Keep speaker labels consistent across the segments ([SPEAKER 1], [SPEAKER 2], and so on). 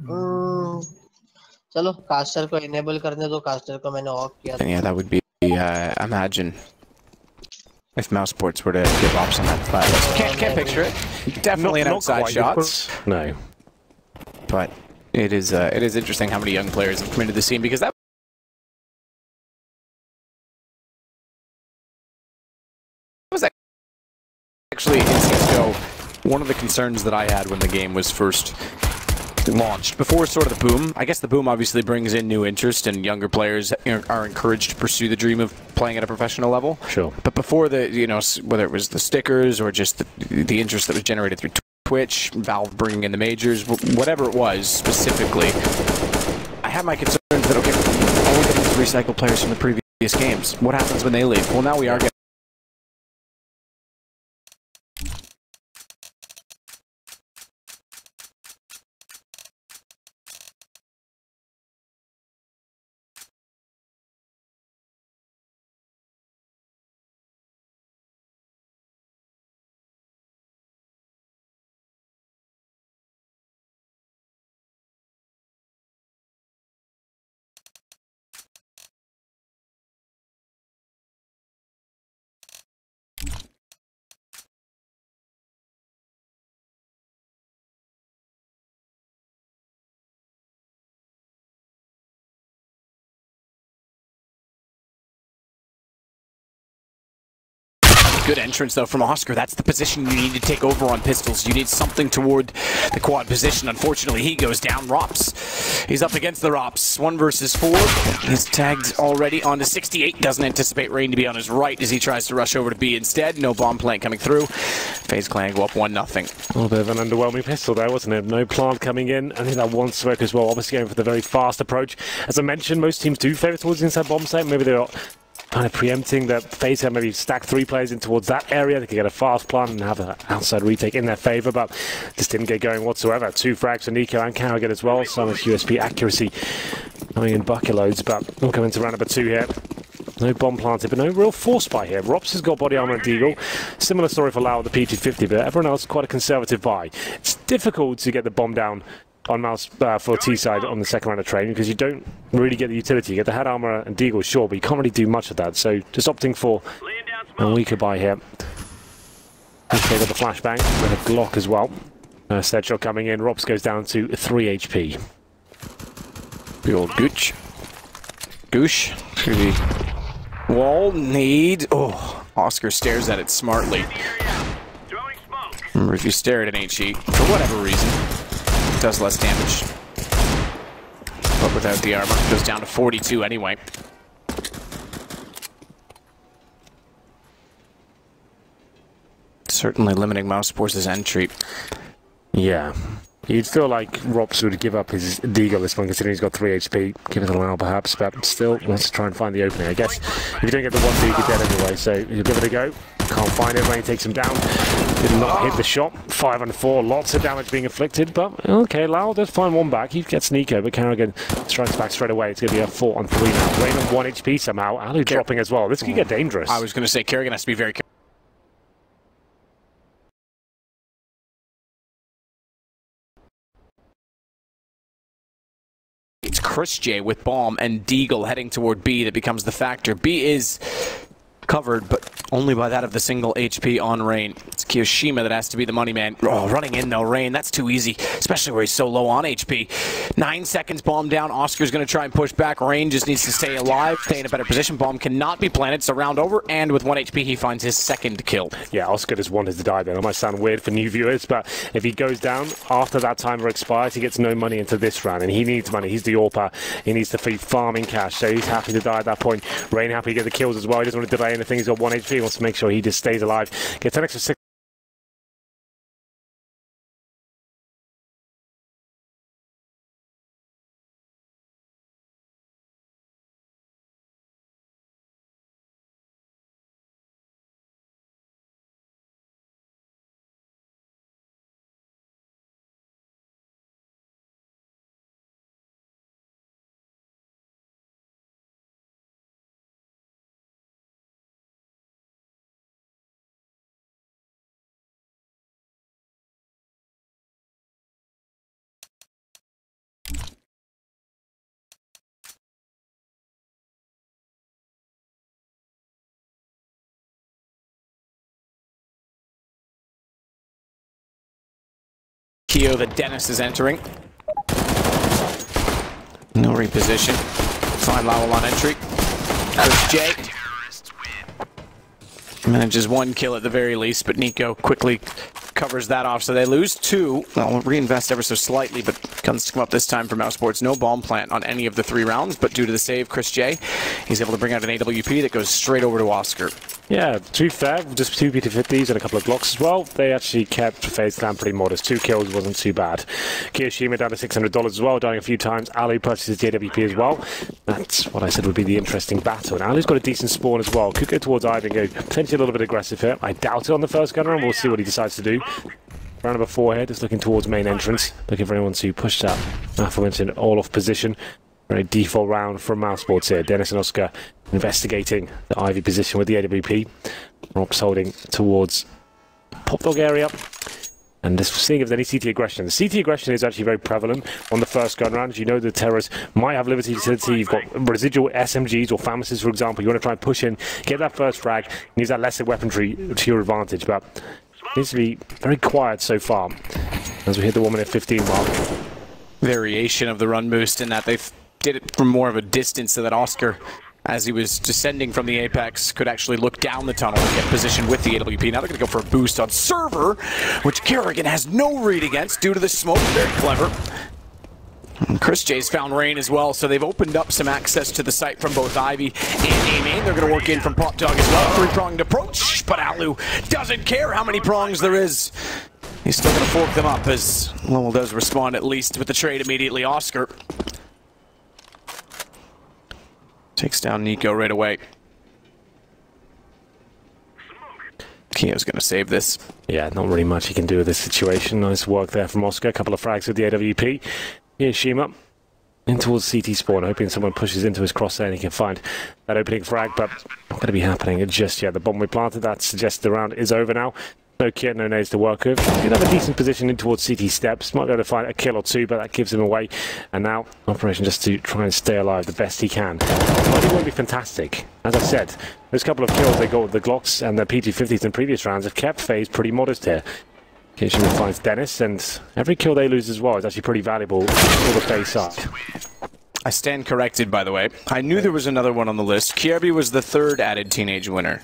[SPEAKER 1] चलो कास्टर को इनेबल करने दो, कास्टर को मैंने ऑफ किया
[SPEAKER 2] And yeah, that would be, imagine if Mousesports were to give ops on that flat list. Can't picture it. Definitely an outside shots.
[SPEAKER 3] No.
[SPEAKER 2] But it is interesting how many young players have come into the scene, because that was actually in CSGO one of the concerns that I had when the game was first launched. Before sort of the boom, I guess the boom obviously brings in new interest, and younger players are encouraged to pursue the dream of playing at a professional level.
[SPEAKER 3] Sure.
[SPEAKER 2] But before the, whether it was the stickers or just the interest that was generated through Twitch, Valve bringing in the majors, whatever it was specifically, I had my concerns that, okay, all we get is recycle players from the previous games. What happens when they leave? Well, now we are getting good entrance, though, from Oscar. That's the position you need to take over on pistols. You need something toward the quad position. Unfortunately, he goes down. Rops. He's up against the Rops. 1 versus 4. He's tagged already onto 68. Doesn't anticipate Rain to be on his right as he tries to rush over to B instead. No bomb plant coming through. Faze Clan go up 1-0.
[SPEAKER 3] A little bit of an underwhelming pistol there, wasn't it? No plant coming in. I think that one smoke as well. Obviously going for the very fast approach. As I mentioned, most teams do favour towards the inside bomb site. Maybe they're kind of preempting that Faze can maybe stack 3 players in towards that area. They could get a fast plant and have an outside retake in their favour, but just didn't get going whatsoever. 2 frags for Nico and Carrigan as well. So much USP accuracy coming in bucket loads, but we'll come into round number 2 here. No bomb planted, but no real force buy here. Rops has got body armor and deagle. Similar story for Lau with the P250, but everyone else quite a conservative buy. It's difficult to get the bomb down on Mouse for T-side on the second round of training, because you don't really get the utility. You get the head armor and deagle, sure, but you can't really do much of that. So just opting for a weaker buy here. Okay, got the flashbang and a Glock as well. Stead shot coming in. Rops goes down to 3 HP.
[SPEAKER 2] The old Gooch. Goosh through the wall. Need. Oh, Oscar stares at it smartly. Remember, if you stare at an HE, for whatever reason, it does less damage. But without the armor, it goes down to 42 anyway. Certainly limiting Mousesports' entry.
[SPEAKER 3] Yeah. You'd feel like Rops would give up his deagle this one, considering he's got 3 HP. Give it a allow perhaps, but still wants to try and find the opening. I guess if you don't get the 1 deagle, you're dead anyway, so you'll give it a go. Can't find it. Rain takes him down. Did not hit the shot. 5 and 4. Lots of damage being inflicted, but okay, Lau does find 1 back. He gets Nico, but Carrigan strikes back straight away. It's going to be a 4 on 3 now. Rain on 1 HP somehow. Alu dropping as well. This could get dangerous.
[SPEAKER 2] I was going to say Carrigan has to be very careful. It's Chris J with bomb and Deagle heading toward B that becomes the factor. B is covered, but only by that of the single HP on Rain. It's Kiyoshima that has to be the money man. Oh, running in though, Rain. That's too easy, especially where he's so low on HP. 9 seconds, bomb down. Oscar's going to try and push back. Rain just needs to stay alive, stay in a better position. Bomb cannot be planted, so round over, and with 1 HP, he finds his 2nd kill.
[SPEAKER 3] Yeah, Oscar just wanted to die there. It might sound weird for new viewers, but if he goes down after that timer expires, he gets no money into this round, and he needs money. He's the AWPer. He needs to feed farming cash, so he's happy to die at that point. Rain happy to get the kills as well. He doesn't want to delay anything. He's got 1 HP. He wants to make sure he just stays alive. Gets an extra 6.
[SPEAKER 2] Keo that Dennis is entering. No reposition. Fine Lowell on entry. There's Jay. Manages 1 kill at the very least, but Nico quickly covers that off. So they lose 2. Well, reinvest ever so slightly, but guns to come up this time for Mousesports. No bomb plant on any of the 3 rounds, but due to the save, Chris J, he's able to bring out an AWP that goes straight over to Oscar. Yeah, to be fair, just 2 PT50s and a couple of Glocks as well. They actually kept Faze clan pretty modest. 2 kills wasn't too bad. Kiyoshima down to $600 as well, dying a few times. Alu purchases the AWP as well. That's what I said would be the interesting battle. And Alu's got a decent spawn as well. Could go towards Ivy and go potentially a little bit aggressive here. I doubt it on the first gunner, and we'll see what he decides to do. Round number 4 here, just looking towards main entrance. Looking for anyone to push that aforementioned all-off position. Very default round from Mousesports here. Dennis and Oscar investigating the Ivy position with the AWP. Rob's holding towards Pop Dog area. And just seeing if there's any CT aggression. The CT aggression is actually very prevalent on the first gun round. As you know, the terrorists might have Liberty utility. You've got residual SMGs or FAMASs, for example. You want to try and push in, get that first frag, and use that lesser weaponry to your advantage. But it needs to be very quiet so far as we hit the 1 minute 15 mark. Variation of the run boost in that they did it from more of a distance so that Oscar, as he was descending from the apex, could actually look down the tunnel and get positioned with the AWP. Now they're going to go for a boost on server, which Kerrigan has no read against due to the smoke. Very clever. And Chris J's found Rain as well, so they've opened up some access to the site from both Ivy and A-Main. They're going to work in from Pop Dog as well. 3-pronged approach, but Alu doesn't care how many prongs there is. He's still going to fork them up as Lowell does respond at least with the trade immediately. Oscar takes down Nico right away. Keo's going to save this. Yeah, not really much he can do with this situation. Nice work there from Oscar. A couple of frags with the AWP. Here's Shima in towards CT spawn, hoping someone pushes into his crosshair and he can find that opening frag, but not going to be happening just yet. The bomb we planted, that suggests the round is over now. No kit, no nades to work with. He did have a decent position in towards CT steps. Might be able to find a kill or 2, but that gives him away. And now, operation just to try and stay alive the best he can. But it won't be fantastic. As I said, those couple of kills they got with the Glocks and the PG50s in previous rounds have kept Faze pretty modest here. Occasionally finds Dennis, and every kill they lose as well is actually pretty valuable for the Faze side. I stand corrected, by the way. I knew there was another one on the list. Kierby was the 3rd added teenage winner.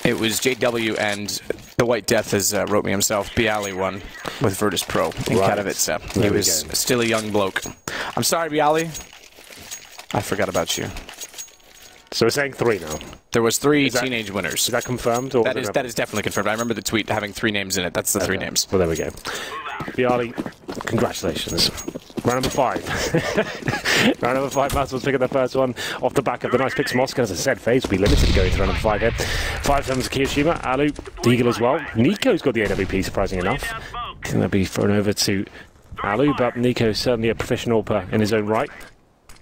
[SPEAKER 2] It was JW and the White Death, as wrote me himself, Bialy won with Virtus Pro in Katowice. He was still a young bloke. I'm sorry, Bialy. I forgot about you.
[SPEAKER 3] So we're saying 3 now.
[SPEAKER 2] There was 3 teenage winners.
[SPEAKER 3] Is that confirmed? Or
[SPEAKER 2] that is definitely confirmed. I remember the tweet having 3 names in it. That's the 3 names.
[SPEAKER 3] Well, there we go. Bialy, congratulations. Round number 5. Round number 5, Mousesports picking the first one off the back of the nice picks from Oscar. As I said, Faze will be limited to going to round number 5 here. 5-7 to Kiyoshima, Alu, Deagle as well. Nico's got the AWP, surprising enough. I think that'll be thrown over to Alu, but Nico's certainly a professional in his own right.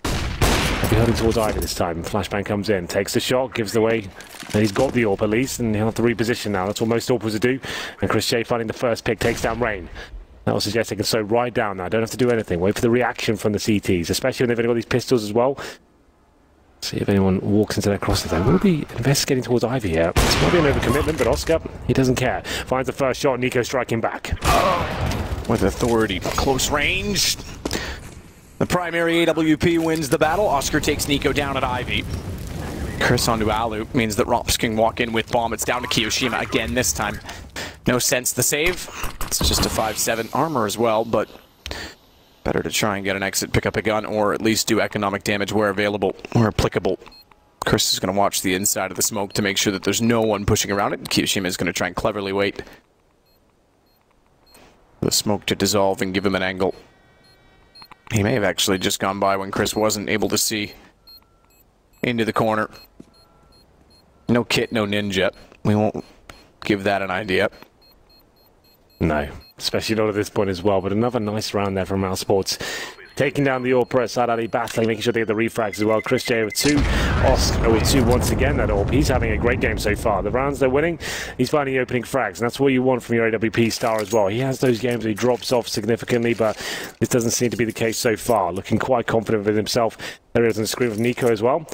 [SPEAKER 3] He'll be heading towards Ivy this time. Flashbang comes in, takes the shot, gives the way, and he's got the AWP at least, and he'll have to reposition now. That's what most AWPers would do. And Chris J finding the first pick takes down Rain. That will suggest they can slow right down now. Don't have to do anything. Wait for the reaction from the CTs, especially when they've only got these pistols as well. See if anyone walks into their crosshair. We'll be investigating towards Ivy here. This might be an overcommitment, but Oscar, he doesn't care. Finds the first shot, Nico striking back.
[SPEAKER 2] With authority. Close range. The primary AWP wins the battle. Oscar takes Nico down at Ivy. Chris onto Alu means that Rops can walk in with bomb. It's down to Kiyoshima again this time. No sense the save. It's just a 5-7 armor as well, but better to try and get an exit, pick up a gun, or at least do economic damage where available, where applicable. Chris is going to watch the inside of the smoke to make sure that there's no one pushing around it. Kiyoshima is going to try and cleverly wait for the smoke to dissolve and give him an angle. He may have actually just gone by when Chris wasn't able to see into the corner. No kit, no ninja. We won't give that an idea.
[SPEAKER 3] No, especially not at this point as well. But another nice round there from Mousesports. Taking down the AWP, Sad Ali battling, making sure they get the refrags as well. Chris J with 2, Oscar with 2 once again. That AWP, he's having a great game so far. The rounds they're winning, he's finding the opening frags, and that's what you want from your AWP star as well. He has those games where he drops off significantly, but this doesn't seem to be the case so far. Looking quite confident with himself. There he is on the screen with Nico as well.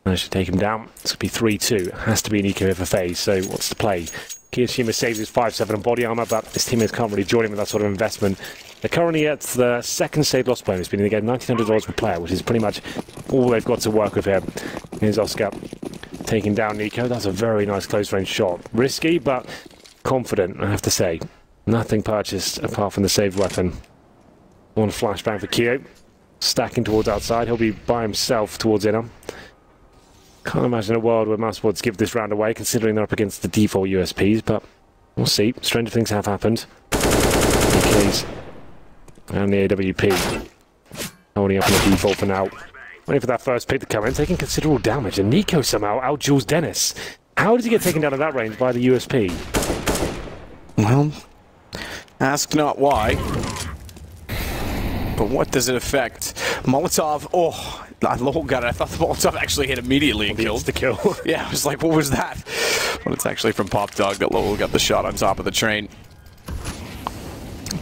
[SPEAKER 3] Managed to take him down. This could be 3-2. It has to be Nico here for Faze, so what's the play? Kiyoshima saves his 5-7 on body armor, but his teammates can't really join him with that sort of investment. They're currently at the second save loss bonus, meaning they get $1,900 per player, which is pretty much all they've got to work with here. Here's Oscar taking down Nico. That's a very nice close-range shot. Risky, but confident, I have to say. Nothing purchased apart from the saved weapon. One flashbang for Kyo. Stacking towards outside. He'll be by himself towards inner. Can't imagine a world where Mousesports give this round away, considering they're up against the default USPs, but we'll see. Stranger things have happened. DKs and the AWP holding up on the default for now. Waiting for that first pick to come in, taking considerable damage, and Nico somehow out-duels Dennis. How did he get taken down at that range by the USP?
[SPEAKER 2] Well, ask not why. But what does it affect? Molotov, oh, Lowell got it. I thought the Molotov actually hit immediately and killed.
[SPEAKER 3] The kill.
[SPEAKER 2] Yeah, I was like, what was that? But it's actually from Pop Dog that Lowell got the shot on top of the train.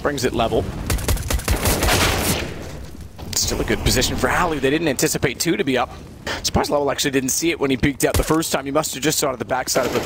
[SPEAKER 2] Brings it level. Still a good position for Alu. They didn't anticipate two to be up. Surprised Lowell actually didn't see it when he peeked out the first time. He must have just saw it at the backside of the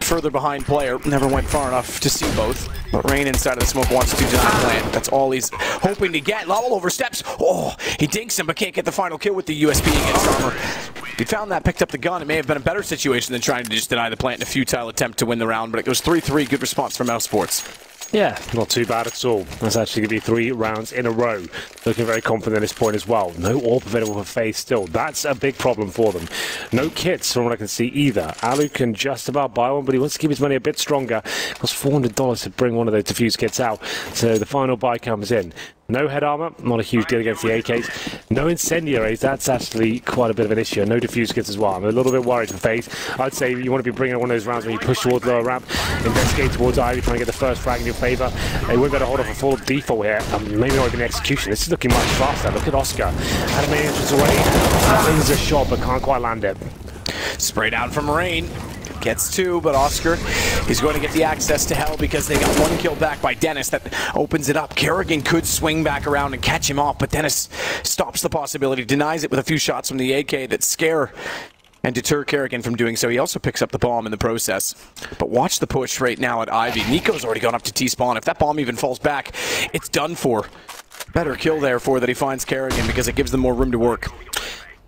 [SPEAKER 2] further behind player. Never went far enough to see both. But Rain inside of the smoke wants to deny plant. That's all he's hoping to get. Lowell oversteps. Oh, he dinks him but can't get the final kill with the USP against armor. If he found that, picked up the gun, it may have been a better situation than trying to just deny the plant in a futile attempt to win the round. But it goes 3-3. Good response from Mousesports.
[SPEAKER 3] Yeah, not too bad at all. That's actually going to be 3 rounds in a row. Looking very confident at this point as well. No AWP available for Faze still. That's a big problem for them. No kits from what I can see either. Alu can just about buy one, but he wants to keep his money a bit stronger. It costs $400 to bring one of those defuse kits out. So the final buy comes in. No head armor, not a huge deal against the AKs. No incendiaries, that's actually quite a bit of an issue. No defuse kits as well. I'm a little bit worried for Faze. I'd say you want to be bringing one of those rounds when you push towards lower ramp, investigate towards Ivy, trying to get the first frag in your favour. They won't be able to hold off a full default here. Maybe not even execution. This is looking much faster. Look at Oscar. Had a main entrance already. That a shot, but can't quite land it.
[SPEAKER 2] Spray down from Rain. Gets 2, but Oscar is going to get the access to hell because they got 1 kill back by Dennis. That opens it up. Kerrigan could swing back around and catch him off, but Dennis stops the possibility, denies it with a few shots from the AK that scare and deter Kerrigan from doing so. He also picks up the bomb in the process. But watch the push right now at Ivy. Nico's already gone up to T-spawn. If that bomb even falls back, it's done for. Better kill there for that he finds Kerrigan because it gives them more room to work.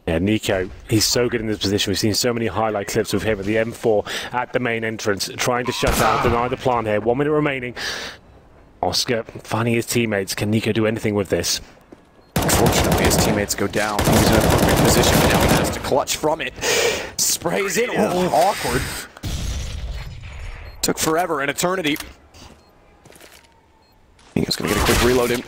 [SPEAKER 3] Yeah, Nico, he's so good in this position. We've seen so many highlight clips of him at the M4 at the main entrance, trying to shut down, deny the plan here. 1 minute remaining. Oscar finding his teammates. Can Nico do anything with this?
[SPEAKER 2] Unfortunately, his teammates go down. He's in a perfect position, but now he has to clutch from it. Sprays in. Oh, awkward. Took forever, an eternity. Nico's going to get a quick reload in.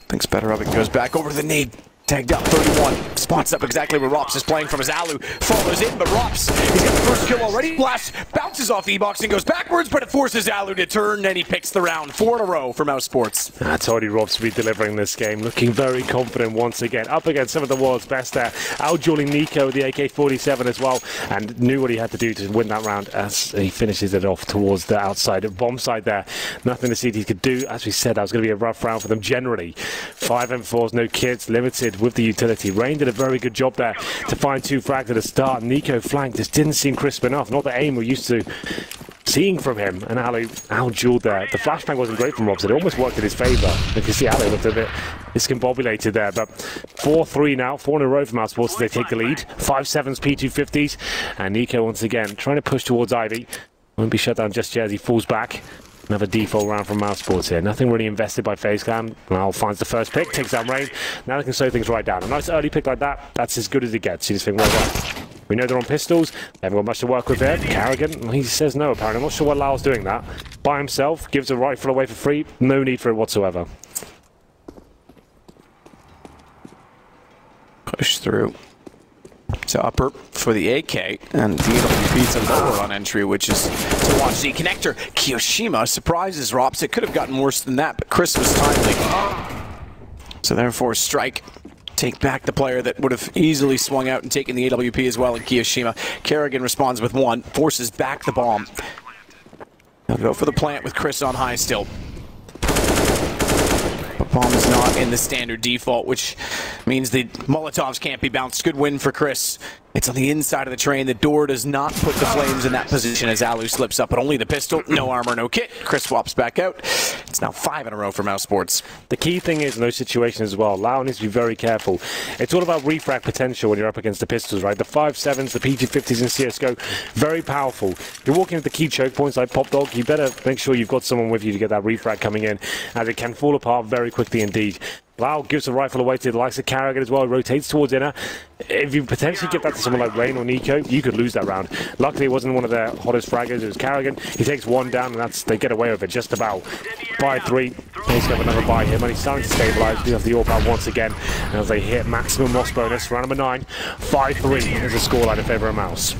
[SPEAKER 2] Thinks better of it. Goes back over to the nade. Tagged up, 31. Spots up exactly where Rops is playing from his Alu. Follows in, but Rops, he's got the first kill already. Blast bounces off E-Box and goes backwards, but it forces Alu to turn, and he picks the round. 4 in a row for Mousesports.
[SPEAKER 3] That's already Rops to be delivering this game. Looking very confident once again. Up against some of the world's best there. Out-dueling Nico with the AK-47 as well, and knew what he had to do to win that round as he finishes it off towards the outside bomb side there. Nothing the CT could do. As we said, that was going to be a rough round for them generally. 5 M4s, no kits, limited with the utility. Rain did a very good job there to find 2 frags at the start. Nico flanked. This didn't seem crisp enough. Not the aim we're used to seeing from him. And Alu out-dueled there. The flashbang wasn't great from Robson. It almost worked in his favour. You can see Alu looked a bit discombobulated there. But 4-3 now. 4 in a row for Mousesports as they take the lead. 5-7s, P250s. And Nico once again trying to push towards Ivy. Won't be shut down just yet as he falls back. Another default round from Mousesports here. Nothing really invested by FaZe Clan. Now finds the first pick, takes down Rain. Now they can slow things right down. A nice early pick like that, that's as good as it gets. You just think, well done. We know they're on pistols. They haven't got much to work with there. Kerrigan, he says no apparently. I'm not sure why Lau's doing that. By himself, gives a rifle away for free. No need for it whatsoever.
[SPEAKER 2] Push through to upper for the AK, and the AWP to lower on entry, which is to watch the connector. Kiyoshima surprises Rops. It could have gotten worse than that, but Chris was timely. So therefore, strike. Take back the player that would have easily swung out and taken the AWP as well in Kiyoshima. Kerrigan responds with 1, forces back the bomb. He'll go for the plant with Chris on high still. But bomb is not in the standard default, which means the Molotovs can't be bounced. Good win for Chris. It's on the inside of the train. The door does not put the flames in that position as Alu slips up, but only the pistol. No armor, no kit. Chris swaps back out. It's now 5 in a row for Mousesports.
[SPEAKER 3] The key thing is in those situations as well, Lau needs to be very careful. It's all about refrag potential when you're up against the pistols, right? The 5.7s, the PG50s in CSGO, very powerful. You're walking into the key choke points like Pop Dog, you better make sure you've got someone with you to get that refrag coming in, as it can fall apart very quickly indeed. Lau gives the rifle away to the likes of Carrigan as well, rotates towards inner. If you potentially give that to someone like Rain or Nico, you could lose that round. Luckily, it wasn't one of their hottest fraggers, it was Carrigan. He takes one down, and they get away with it just about. By 3, he's going to have another buy here, but he's starting to stabilise. We have the AWP out once again, as they hit maximum loss bonus. Round number 9, 5-3 is the scoreline in favour of Mouse.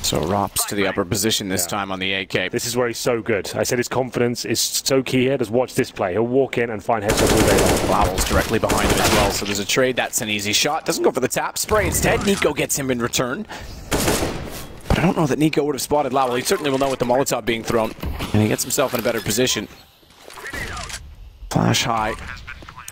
[SPEAKER 2] So Rops to the upper position this time on the AK.
[SPEAKER 3] This is where he's so good. I said his confidence is so key here. Just watch this play. He'll walk in and find headshots all day long.
[SPEAKER 2] Lowell's directly behind him as well, so there's a trade. That's an easy shot. Doesn't go for the tap. Spray instead. Nico gets him in return. But I don't know that Nico would have spotted Lowell. He certainly will know with the Molotov being thrown. And he gets himself in a better position. Flash high.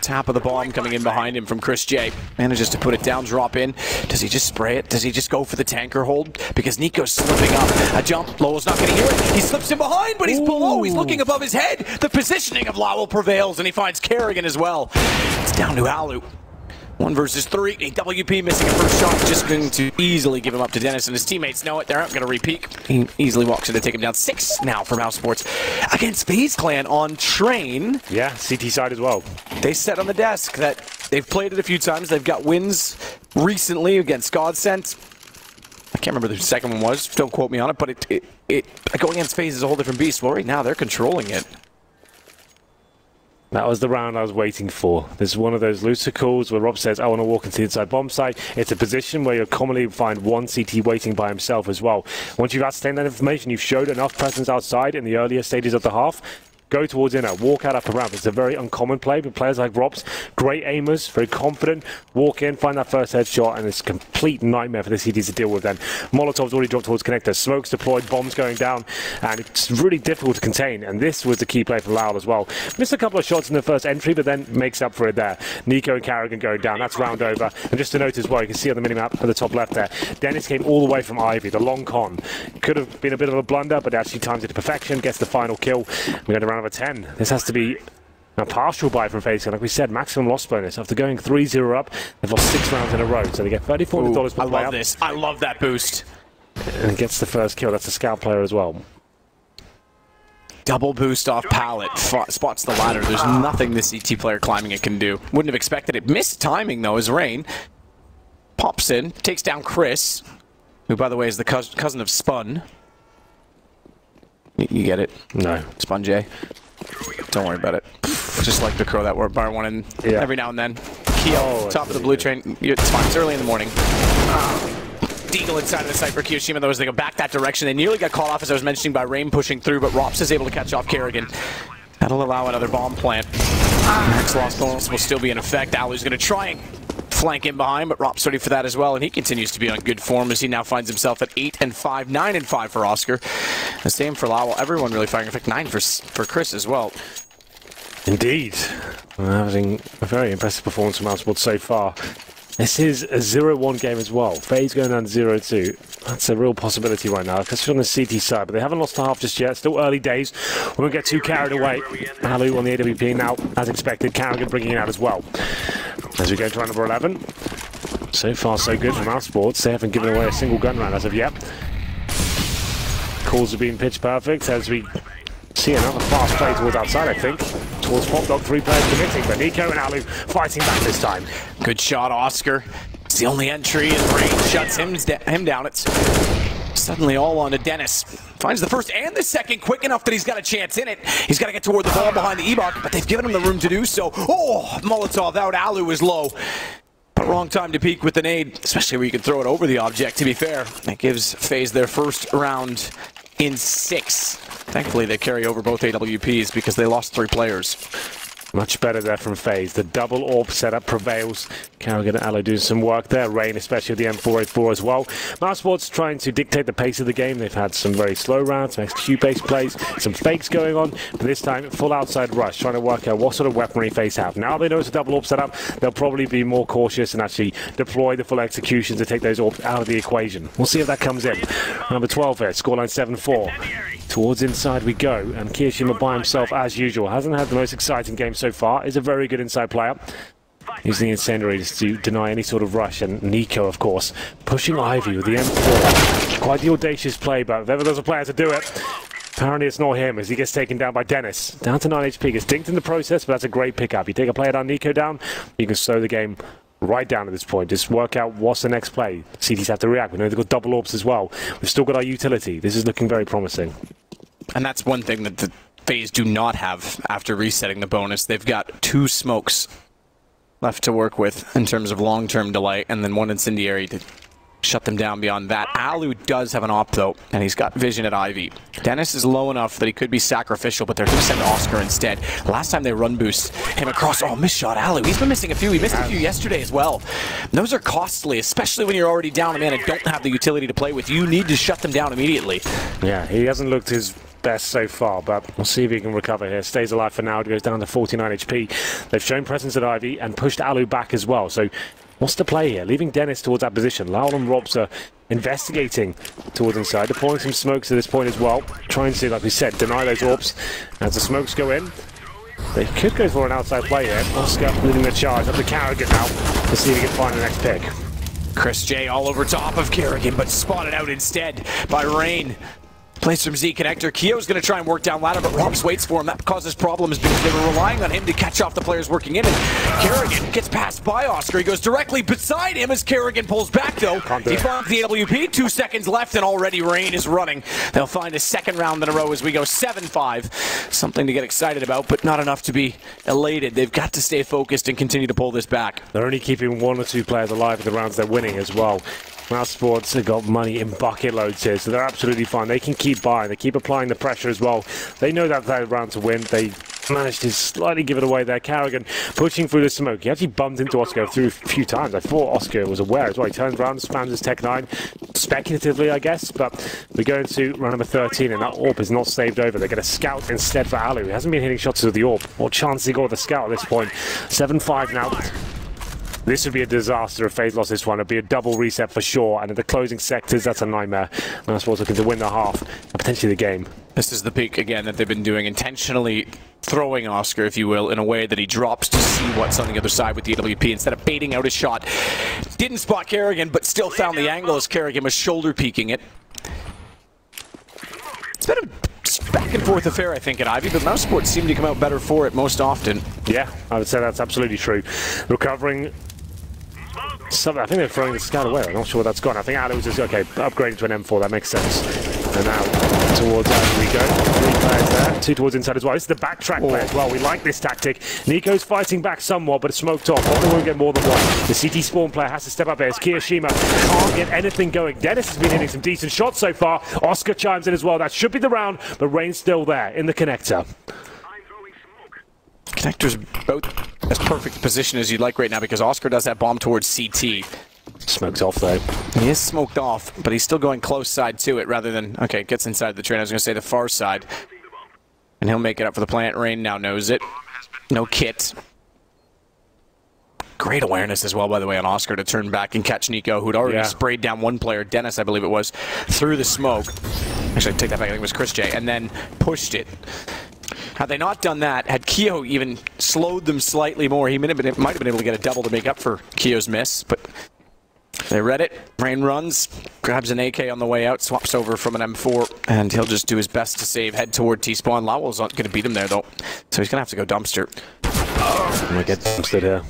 [SPEAKER 2] Tap of the bomb coming in behind him from Chris J. Manages to put it down, drop in. Does he just spray it? Does he just go for the tanker hold? Because Nico's slipping up. A jump. Lowell's not going to hear it. He slips in behind, but he's below. He's looking above his head. The positioning of Lowell prevails, and he finds Carrigan as well. It's down to Alu. 1 versus 3. A WP missing a first shot, just going to easily give him up to Dennis, and his teammates know it. They're not going to re-peek. He easily walks in to take him down. 6 now for Mousesports against Faze Clan on train.
[SPEAKER 3] Yeah, CT side as well.
[SPEAKER 2] They said on the desk that they've played it a few times. They've got wins recently against Godsent. I can't remember who the second one was. Don't quote me on it, but going against Faze is a whole different beast. Well, right now they're controlling it.
[SPEAKER 3] That was the round I was waiting for. This is one of those looser calls where Rob says, I want to walk into the inside bomb site. It's a position where you'll commonly find one CT waiting by himself as well. Once you've ascertained that information, you've showed enough presence outside in the earlier stages of the half. Go towards inner, walk out up a ramp. It's a very uncommon play, but players like Rob's, great aimers, very confident, walk in, find that first headshot, and it's a complete nightmare for the CTs to deal with then. Molotov's already dropped towards connector, smokes deployed, bombs going down, and it's really difficult to contain, and this was the key play for Lowell as well. Missed a couple of shots in the first entry, but then makes up for it there. Nico and Carrigan going down, that's round over. And just to note as well, you can see on the minimap at the top left there, Dennis came all the way from Ivy, the long con. Could have been a bit of a blunder, but actually times it to perfection, gets the final kill. We're going to round number 10. This has to be a partial buy from Faze. Like we said, maximum loss bonus. After going 3-0 up, they've lost 6 rounds in a row, so they get $3,400 per play.
[SPEAKER 2] I love this. I love that boost.
[SPEAKER 3] And gets the first kill. That's a scout player as well.
[SPEAKER 2] Double boost off pallet. Spots the ladder. There's nothing this CT player climbing it can do. Wouldn't have expected it. Missed timing, though, as Rain pops in, takes down Chris, who, by the way, is the cousin of Spun. You get it?
[SPEAKER 3] No.
[SPEAKER 2] Spun J. Don't worry about it. Just like to throw that word bar one in every now and then. Keo, top of the blue train. It's fine. It's early in the morning. Deagle inside of the site for Kiyoshima, though, as they go back that direction. They nearly got called off, as I was mentioning, by Rain pushing through, but Rops is able to catch off Carrigan. That'll allow another bomb plant. Max loss bonus will still be in effect. Alu's going to try and flank in behind, but Rops ready for that as well, and he continues to be on good form as he now finds himself at 8-5, 9-5 for Oscar. The same for Lowell. Everyone really firing. In fact, 9 for Chris as well.
[SPEAKER 3] Indeed. Having a very impressive performance from Mousesports so far. This is a 0-1 game as well. Faze going down 0-2. That's a real possibility right now, especially on the CT side, but they haven't lost the half just yet. Still early days. We won't get too carried away. Alu on the AWP now, as expected. Carrigan bringing it out as well. As we go to round number 11. So far, so good for Mousesports. They haven't given away a single gun round as of yet. Calls are being pitch perfect as we see another fast play towards outside, I think. Towards Pop Dog, 3 players committing, but Nico and Alu fighting back this time.
[SPEAKER 2] Good shot, Oscar. It's the only entry, and Rain shuts him down. It's suddenly all on to Dennis. Finds the first and the second quick enough that he's got a chance in it. He's got to get toward the ball behind the E-Bok, but they've given him the room to do so. Oh, Molotov out. Alu is low. But wrong time to peek with the nade, especially where you can throw it over the object, to be fair. That gives Faze their first round in 6. Thankfully, they carry over both AWPs because they lost 3 players.
[SPEAKER 3] Much better there from Faze. The double AWP setup prevails. Kerrigan and Allo doing some work there. Rain, especially with the M4A4 as well. Mousesports trying to dictate the pace of the game. They've had some very slow rounds, some XQ-based plays, some fakes going on. But this time, full outside rush, trying to work out what sort of weaponry Faze have. Now they know it's a double AWP setup. They'll probably be more cautious and actually deploy the full execution to take those AWPs out of the equation. We'll see if that comes in. Number 12 here, scoreline 7-4. Towards inside we go, and Kiyoshima by himself as usual. Hasn't had the most exciting game so far. Is a very good inside player. Using the incendiaries to deny any sort of rush, and Nico, of course, pushing Ivy with the M4. Quite the audacious play, but if ever there's a player to do it, apparently it's not him as he gets taken down by Dennis. Down to 9 HP, gets dinked in the process, but that's a great pickup. You take a player down, Nico down, you can slow the game right down at this point. Just work out what's the next play. CTs have to react. We know they've got double AWPs as well. We've still got our utility. This is looking very promising.
[SPEAKER 2] And that's one thing that the Faze do not have after resetting the bonus. They've got 2 smokes left to work with in terms of long-term delay, and then 1 incendiary to shut them down beyond that. Alu does have an op, though, and he's got vision at Ivy. Dennis is low enough that he could be sacrificial, but they're going to send Oscar instead. Last time they run boost him across. Oh, missed shot Alu. He's been missing a few. He missed a few yesterday as well. Those are costly, especially when you're already down a man and don't have the utility to play with. You need to shut them down immediately.
[SPEAKER 3] Yeah, he hasn't looked his best so far, but we'll see if he can recover here. Stays alive for now. It goes down to 49 HP. They've shown presence at Ivy and pushed Alu back as well. So what's the play here? Leaving Dennis towards that position. Lowell and Robs are investigating towards inside, deploying some smokes at this point as well. Trying to, like we said, deny those AWPs. As the smokes go in, they could go for an outside play here. Oscar leading the charge up to Kerrigan now to see if he can find the next pick.
[SPEAKER 2] Chris J all over top of Kerrigan, but spotted out instead by Rain. Plays from Z connector. Keo's going to try and work down ladder, but Robs waits for him. That causes problems because they were relying on him to catch off the players working in. And Kerrigan gets passed by Oscar. He goes directly beside him as Kerrigan pulls back, though. He bumped the AWP. 2 seconds left, and already Rain is running. They'll find a second round in a row as we go 7-5. Something to get excited about, but not enough to be elated. They've got to stay focused and continue to pull this back.
[SPEAKER 3] They're only keeping 1 or 2 players alive in the rounds they're winning as well. Mousesports have got money in bucket loads here, so they're absolutely fine. They can keep buying. They keep applying the pressure as well. They know that they're round to win. They managed to slightly give it away there. Kerrigan pushing through the smoke. He actually bumped into Oscar a few times. I thought Oscar was aware as well. He turns around, spams his Tech 9, speculatively, I guess. But we go into round number 13, and that AWP is not saved over. They're going to scout instead for Alu. He hasn't been hitting shots with the AWP. What chance he got with the scout at this point? 7-5 now. This would be a disaster if Faze lost this one. It'd be a double reset for sure. And in the closing sectors, that's a nightmare. Mousesports looking to win the half and potentially the game.
[SPEAKER 2] This is the peak again that they've been doing, intentionally throwing Oscar, if you will, in a way that he drops to see what's on the other side with the AWP instead of baiting out his shot. Didn't spot Kerrigan, but still found the angle as Kerrigan was shoulder peeking it. It's been a back and forth affair, I think, at Ivy, but Mousesports seem to come out better for it most often.
[SPEAKER 3] Yeah, I would say that's absolutely true. Recovering. I think they're throwing the scout away. I'm not sure where that's gone. I think Alu was just, okay, upgrading to an M4. That makes sense. And now towards Alu we go. 3 players there. 2 towards inside as well. This is the backtrack play as well. We like this tactic. Nico's fighting back somewhat, but it's smoked off. Probably won't get more than one. The CT spawn player has to step up here as Kiyoshima can't get anything going. Dennis has been hitting some decent shots so far. Oscar chimes in as well. That should be the round, but Rain's still there in the connector.
[SPEAKER 2] Connector's about as perfect a position as you'd like right now because Oscar does that bomb towards CT.
[SPEAKER 3] Smoked off though.
[SPEAKER 2] He is smoked off, but he's still going close side to it rather than, okay, gets inside the train. I was going to say the far side. And he'll make it up for the plant. Rain now knows it. No kit. Great awareness as well, by the way, on Oscar to turn back and catch Nico, who'd already sprayed down one player, Dennis, I believe it was, through the smoke. Actually, I take that back, I think it was Chris J, and then pushed it. Had they not done that, had Keo even slowed them slightly more, he might have been able to get a double to make up for Keo's miss, but they read it. Rain runs, grabs an AK on the way out, swaps over from an M4, and he'll just do his best to save, head toward T-spawn. Lowell's not going to beat him there, though, so he's going to have to go dumpster.
[SPEAKER 3] Oh, might get dumpstered here.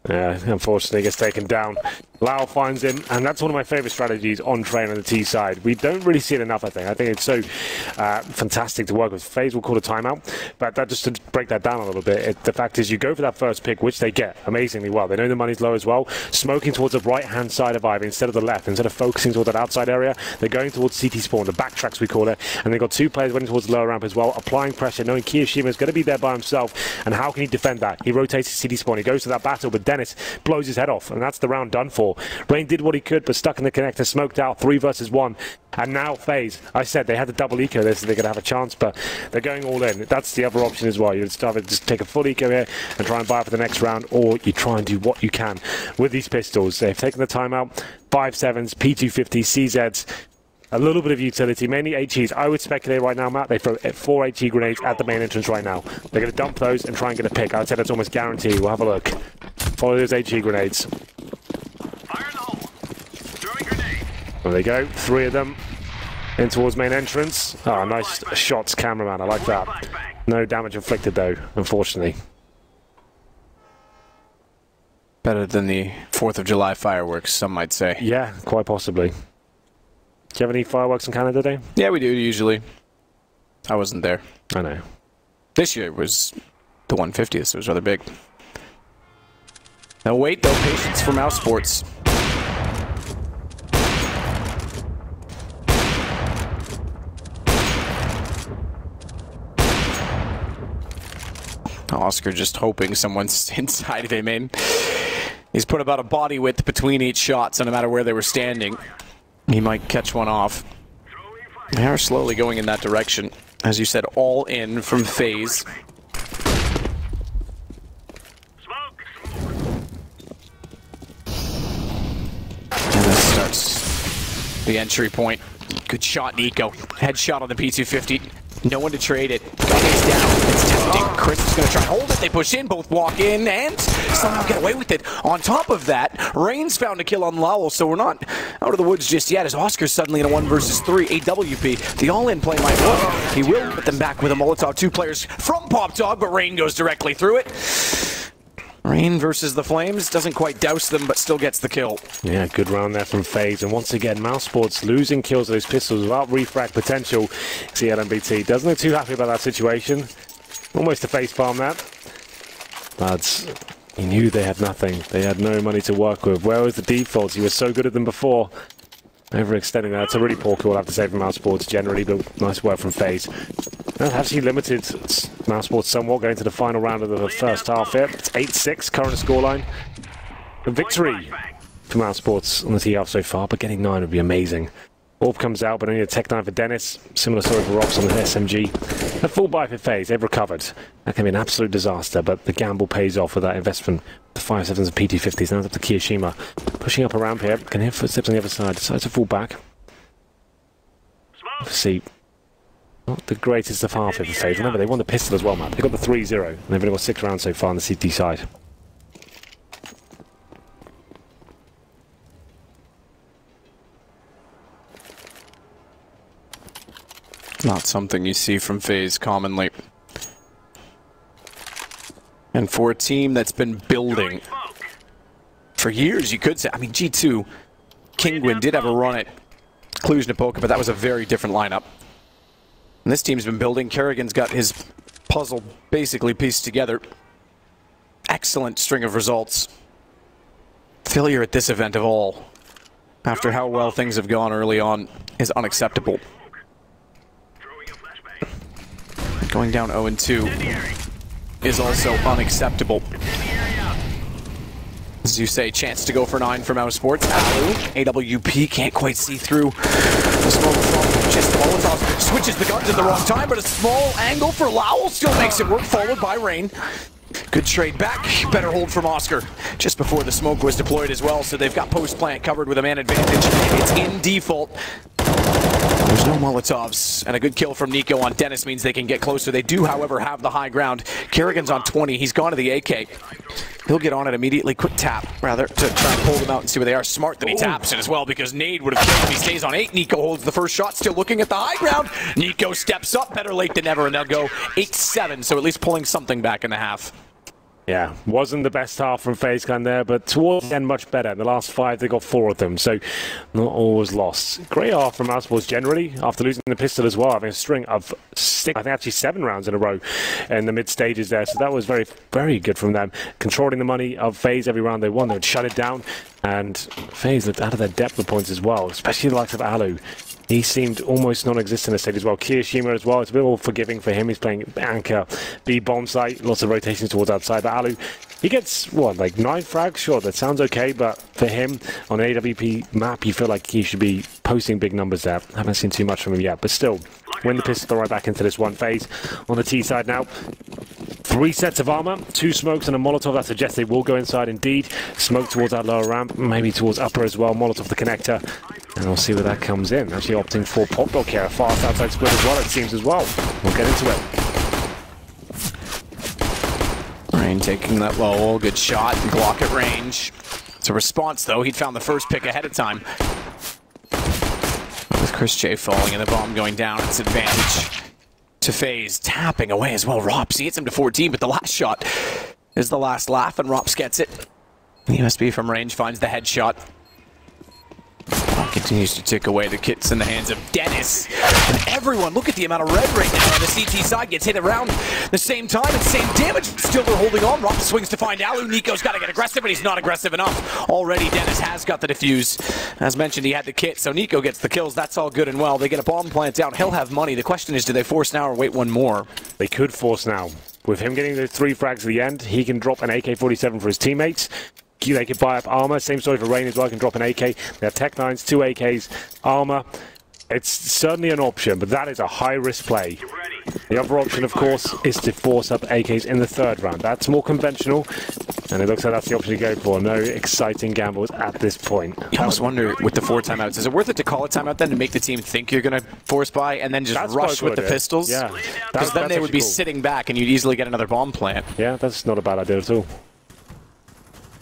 [SPEAKER 3] Yeah, unfortunately, he gets taken down. Lau finds him, and that's one of my favorite strategies on train on the T side. We don't really see it enough, I think. I think it's so fantastic to work with. Faze will call a timeout, but that just to break that down a little bit, the fact is you go for that first pick, which they get amazingly well. They know the money's low as well. Smoking towards the right-hand side of Ivy instead of the left. Instead of focusing towards that outside area, they're going towards CT spawn, the backtracks we call it, and they've got two players running towards the lower ramp as well, applying pressure, knowing Kiyoshima is going to be there by himself, and how can he defend that? He rotates his CT spawn, he goes to that battle, but Dennis blows his head off, and that's the round done for. Rain did what he could, but stuck in the connector, smoked out, 3 versus 1. And now Faze, I said they had the double eco there, so they're going to have a chance, but they're going all in. That's the other option as well. You would either just take a full eco here and try and buy for the next round, or you try and do what you can with these pistols. They've taken the timeout, 5.7s, P250, CZs, a little bit of utility, mainly HEs. I would speculate right now, Matt, they throw 4 HE grenades at the main entrance right now. They're going to dump those and try and get a pick. I would say that's almost guaranteed. We'll have a look. Follow those HE grenades.
[SPEAKER 4] Fire in the hole. Throwing grenade.
[SPEAKER 3] There they go, 3 of them in towards main entrance. Oh, nice shots, cameraman. I like that. No damage inflicted though, unfortunately.
[SPEAKER 2] Better than the 4th of July fireworks, some might say.
[SPEAKER 3] Yeah, quite possibly. Do you have any fireworks in Canada Day?
[SPEAKER 2] Yeah, we do, usually. I wasn't there.
[SPEAKER 3] I know.
[SPEAKER 2] This year was the 150th, so it was rather big. No wait, though. Patience for Mousesports. Oscar just hoping someone's inside of him. In. He's put about a body width between each shot, so no matter where they were standing, he might catch one off. They are slowly going in that direction. As you said, all in from Faze. And this starts the entry point. Good shot, Nico. Headshot on the P250. No one to trade it. Gunning's down. It's tempting. Chris is going to try and hold it. They push in. Both walk in and somehow get away with it. On top of that, Rain's found a kill on Lowell, so we're not out of the woods just yet as Oscar's suddenly in a 1 versus 3 AWP. The all-in play might work. He will put them back with a Molotov. 2 players from Pop Dog, but Rain goes directly through it. Rain versus the Flames. Doesn't quite douse them, but still gets the kill.
[SPEAKER 3] Yeah, good round there from Faze. And once again, Mousesports losing kills with those pistols without refrag potential. See LMBT doesn't look too happy about that situation. Almost a face palm that. But he knew they had nothing. They had no money to work with. Where was the defaults? He was so good at them before. Overextending that. It's a really poor call, I have to say, from Mousesports generally, but nice work from Faze. That actually limited Mousesports somewhat going to the final round of the first half here. It's 8-6 current scoreline. A victory for Mousesports on the tee half so far, but getting 9 would be amazing. Orb comes out, but only a Tech 9 for Dennis. Similar story for Rox on the SMG. A full buy for Faze. They've recovered. That can be an absolute disaster, but the gamble pays off with that investment. The 5.7s and PT50s. Now it's up to Kiyoshima. Pushing up a ramp here. Can hear footsteps on the other side. Decides to fall back. Let's see. Not the greatest of half of the Faze. Remember, they won the pistol as well, man. They got the 3-0, and they've only got 6 rounds so far on the CT side.
[SPEAKER 2] Not something you see from Faze commonly. And for a team that's been building for years, you could say. I mean, G2, Kingwin did have a run at Cluj-Napoca, but that was a very different lineup. And this team's been building. Kerrigan's got his puzzle basically pieced together. Excellent string of results. Failure at this event of all, after how well things have gone early on, is unacceptable. Going down 0-2 is also unacceptable. As you say, chance to go for 9 for Mousesports. AWP can't quite see through the smoke from just the Molotov. Switches the guns at the wrong time, but a small angle for Lowell still makes it work, followed by Rain. Good trade back, better hold from Oscar just before the smoke was deployed as well, so they've got post-plant covered with a man advantage. It's in default. There's no Molotovs, and a good kill from Nico on Dennis means they can get closer. They do, however, have the high ground. Kerrigan's on 20. He's gone to the AK. He'll get on it immediately. Quick tap, rather, to try and pull them out and see where they are. Smart that he taps it as well, because Nade would have killed him. He stays on 8. Nico holds the first shot, still looking at the high ground. Nico steps up, better late than never, and they'll go 8-7, so at least pulling something back in the half.
[SPEAKER 3] Yeah, wasn't the best half from Faze Clan there, but towards the end, much better. In the last 5, they got 4 of them, so not always lost. Great half from Mousesports generally, after losing the pistol as well, having a string of 6, I think actually 7 rounds in a row in the mid stages there, so that was very, very good from them. Controlling the money of Faze every round they won, they would shut it down, and Faze looked out of their depth of points as well, especially the likes of Alu. He seemed almost non-existent in the stage as well. Kirishima as well, it's a bit more forgiving for him. He's playing anchor, B bomb site, lots of rotations towards outside. But Alu, he gets, what, like 9 frags? Sure, that sounds okay, but for him, on an AWP map, you feel like he should be posting big numbers there. Haven't seen too much from him yet, but still, win the pistol right back into this one. Faze on the T side now. 3 sets of armor, 2 smokes and a Molotov. That suggests they will go inside indeed. Smoke towards that lower ramp, maybe towards upper as well. Molotov the connector. And we'll see where that comes in. Actually opting for Pop Dog here. A fast outside split as well, it seems as well. We'll get into it.
[SPEAKER 2] Rain taking that low. Good shot. Glock at range. It's a response, though. He'd found the first pick ahead of time. With Chris J falling and the bomb going down, it's advantage to Faze. Tapping away as well. Rops, he hits him to 14, but the last shot is the last laugh, and Rops gets it. The USB from range finds the headshot. Continues to tick away. The kit's in the hands of Dennis. And everyone, look at the amount of red right now on the CT side. Gets hit around the same time and same damage. Still they're holding on. Rob swings to find Alu. Nico's got to get aggressive, but he's not aggressive enough. Already Dennis has got the defuse. As mentioned, he had the kit, so Nico gets the kills. That's all good and well. They get a bomb plant down. He'll have money. The question is, do they force now or wait one more?
[SPEAKER 3] They could force now. With him getting the 3 frags at the end, he can drop an AK-47 for his teammates. They could buy up armor. Same story for Rain as well. Can drop an AK. They have Tech 9s, 2 AKs, armor. It's certainly an option, but that is a high-risk play. The other option, of course, is to force up AKs in the 3rd round. That's more conventional, and it looks like that's the option to go for. No exciting gambles at this point.
[SPEAKER 2] You almost wonder, with the 4 timeouts, is it worth it to call a timeout then to make the team think you're going to force buy and then just rush with the pistols?
[SPEAKER 3] Yeah.
[SPEAKER 2] Because then they would be sitting back and you'd easily get another bomb plant.
[SPEAKER 3] Yeah, that's not a bad idea at all.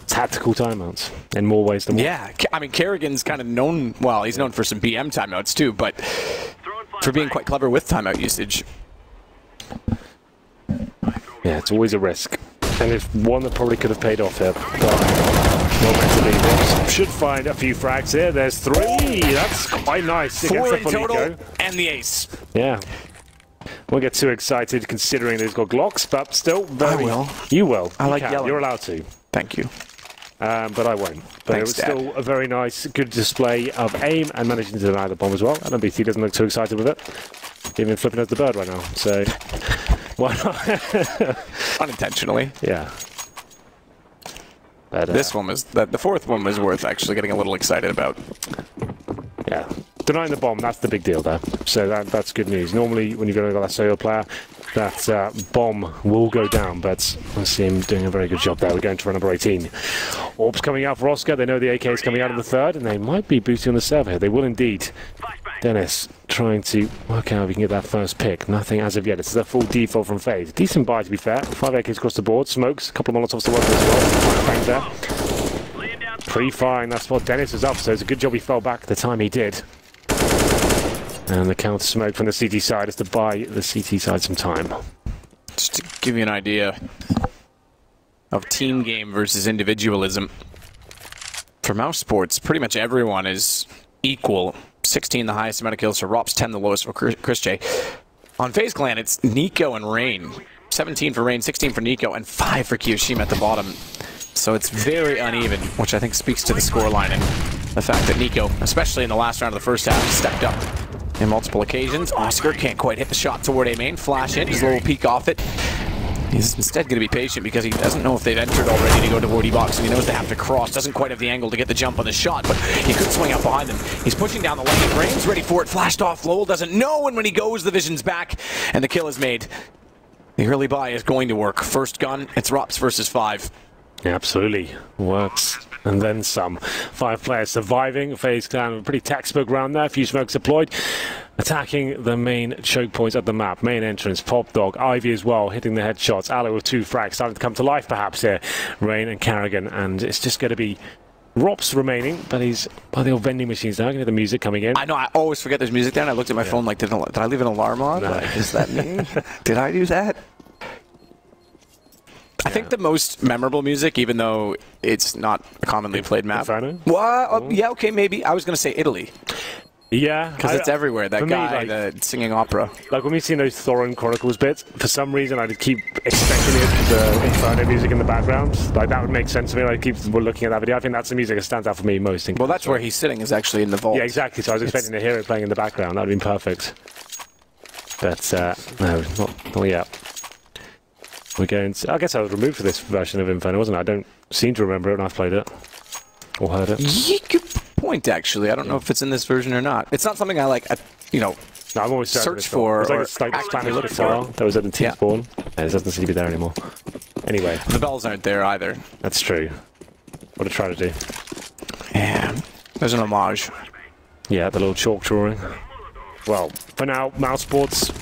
[SPEAKER 3] Tactical timeouts in more ways than one.
[SPEAKER 2] Yeah, I mean, Kerrigan's kind of known, well, he's known for some BM timeouts too, but for being quite clever with timeout usage.
[SPEAKER 3] Yeah, it's always a risk. And it's one that probably could have paid off here. But not meant to be. Rops should find a few frags here. There's 3. That's quite nice.
[SPEAKER 2] 4 in total, and the ace.
[SPEAKER 3] Yeah. Won't get too excited considering they've got Glocks, but still very...
[SPEAKER 2] I will.
[SPEAKER 3] You will.
[SPEAKER 2] I like yelling.
[SPEAKER 3] You're allowed to.
[SPEAKER 2] Thank you.
[SPEAKER 3] But I won't. But
[SPEAKER 2] Thanks,
[SPEAKER 3] it was
[SPEAKER 2] Dad.
[SPEAKER 3] still a very nice, good display of aim and managing to deny the bomb as well. And BT doesn't look too excited with it. Even flipping at the bird right now. So, why not?
[SPEAKER 2] Unintentionally.
[SPEAKER 3] Yeah. But,
[SPEAKER 2] This one was, the 4th one was worth actually getting a little excited about.
[SPEAKER 3] yeah. Denying the bomb, that's the big deal there. So that's good news. Normally, when you've got that solo player, that bomb will go down, but I see him doing a very good job there. We're going to run number 18. Orbs coming out for Oscar. They know the AK is coming out of the 3rd, and they might be boosting on the server here. They will indeed. Dennis trying to work out if he can get that first pick. Nothing as of yet. It's a full default from Faze. Decent buy, to be fair. 5 AKs across the board. Smokes. A couple of Molotovs to work with as well. Bang there. Pre-firing that spot. Dennis was up, so it's a good job he fell back at the time he did. And the counter smoke from the CT side is to buy the CT side some time.
[SPEAKER 2] Just to give you an idea of team game versus individualism. For Mousesports, pretty much everyone is equal. 16 the highest amount of kills for Rops, 10 the lowest for Chris J. On Faze Clan, it's Nico and Rain. 17 for Rain, 16 for Nico, and 5 for Kiyoshima at the bottom. So it's very uneven, which I think speaks to the scoreline and the fact that Nico, especially in the last round of the first half, stepped up in multiple occasions. Oscar can't quite hit the shot toward A main. Flash in, his little peek off it. He's instead going to be patient because he doesn't know if they've entered already to go toward E-box, and he knows they have to cross. Doesn't quite have the angle to get the jump on the shot, but he could swing out behind them. He's pushing down the lane. Rain's ready for it. Flashed off. Lowell doesn't know, and when he goes, the vision's back, and the kill is made. The early buy is going to work. First gun, it's Rops versus 5.
[SPEAKER 3] Yeah, absolutely. Works. And then some. 5 players surviving. Faze Clan, pretty textbook round there. A few smokes deployed. Attacking the main choke points at the map. Main entrance, Pop Dog, Ivy as well, hitting the headshots. Alu with 2 frags, starting to come to life perhaps here. Rain and Kerrigan, and it's just going to be Rops remaining, but he's by the old vending machines now. I can hear the music coming in.
[SPEAKER 2] I know, I always forget there's music there, and I looked at my phone like, did I leave an alarm on?
[SPEAKER 3] No.
[SPEAKER 2] Like, is that me? Did I do that? I think the most memorable music, even though it's not a commonly played map.
[SPEAKER 3] Inferno?
[SPEAKER 2] What? Yeah, okay, maybe. I was going to say Italy.
[SPEAKER 3] Yeah.
[SPEAKER 2] Because it's everywhere. That guy,
[SPEAKER 3] like,
[SPEAKER 2] singing opera.
[SPEAKER 3] Like when we see those Thorin Chronicles bits, for some reason I'd keep expecting the Inferno music in the background. Like that would make sense to me. I keep looking at that video. I think that's the music that stands out for me most.
[SPEAKER 2] Well, that's where he's sitting, is actually in the vault.
[SPEAKER 3] Yeah, exactly. So I was expecting to hear it playing in the background. That would have been perfect. But no, not yet. We're going to, I guess I was removed for this version of Inferno, wasn't I? I don't seem to remember it when I've played it or heard it.
[SPEAKER 2] Yeah, good point, actually. I don't know if it's in this version or not. It's not something I like,
[SPEAKER 3] No, I'm always
[SPEAKER 2] search for.
[SPEAKER 3] It's like the Spanish guitar that was at the team spawn. Yeah, it doesn't seem to be there anymore. Anyway.
[SPEAKER 2] The bells aren't there either.
[SPEAKER 3] That's true. What I try to do.
[SPEAKER 2] Yeah, there's an homage.
[SPEAKER 3] Yeah, the little chalk drawing. Well, for now, Mousesports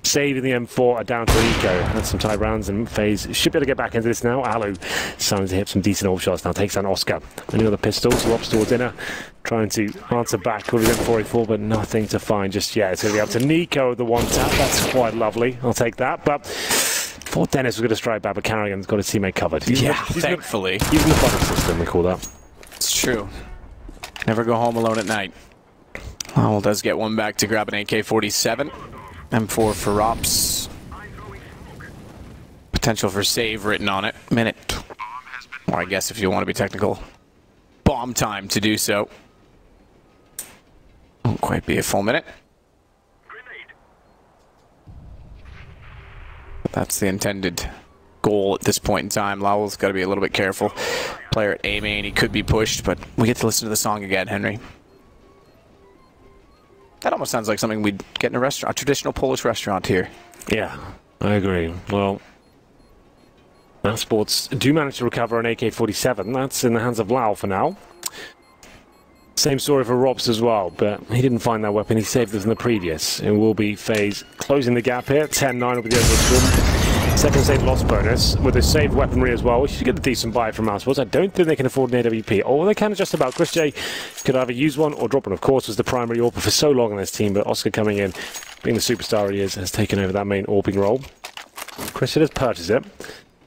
[SPEAKER 3] saving the M4 are down to Eco. Had some tight rounds and Faze should be able to get back into this now. Alu starting to hit some decent orb shots now. Takes down Oscar. Another pistol, so Rob's towards dinner. Trying to answer back with his M4A4, but nothing to find just yet. It's going to be up to Nico, the one tap. That's quite lovely. I'll take that. But thought Dennis was going to strike back, but Carrigan's got his teammate covered.
[SPEAKER 2] Thankfully.
[SPEAKER 3] Using the button system, we call that.
[SPEAKER 2] It's true. Never go home alone at night. Howell does get one back to grab an AK-47. M4 for Rops. Potential for save written on it. Minute. Or I guess if you want to be technical, bomb time to do so. Won't quite be a full minute. But that's the intended goal at this point in time. Lowell's got to be a little bit careful. Player at A main, he could be pushed, but we get to listen to the song again, Henry. That almost sounds like something we'd get in a restaurant, a traditional Polish restaurant here.
[SPEAKER 3] Yeah, I agree. Well, Mousesports do manage to recover an AK-47. That's in the hands of Lau for now. Same story for Robs as well, but he didn't find that weapon. He saved it in the previous. It will be Faze closing the gap here. 10-9 will be the overall. Second save loss bonus with a saved weaponry as well. We should get a decent buy from Mousesports. I don't think they can afford an AWP. Or they can just about. Chris J could either use one or drop one. Of course, was the primary AWP for so long on this team, but Oscar coming in, being the superstar he is, has taken over that main AWPing role. Chris J does purchase it.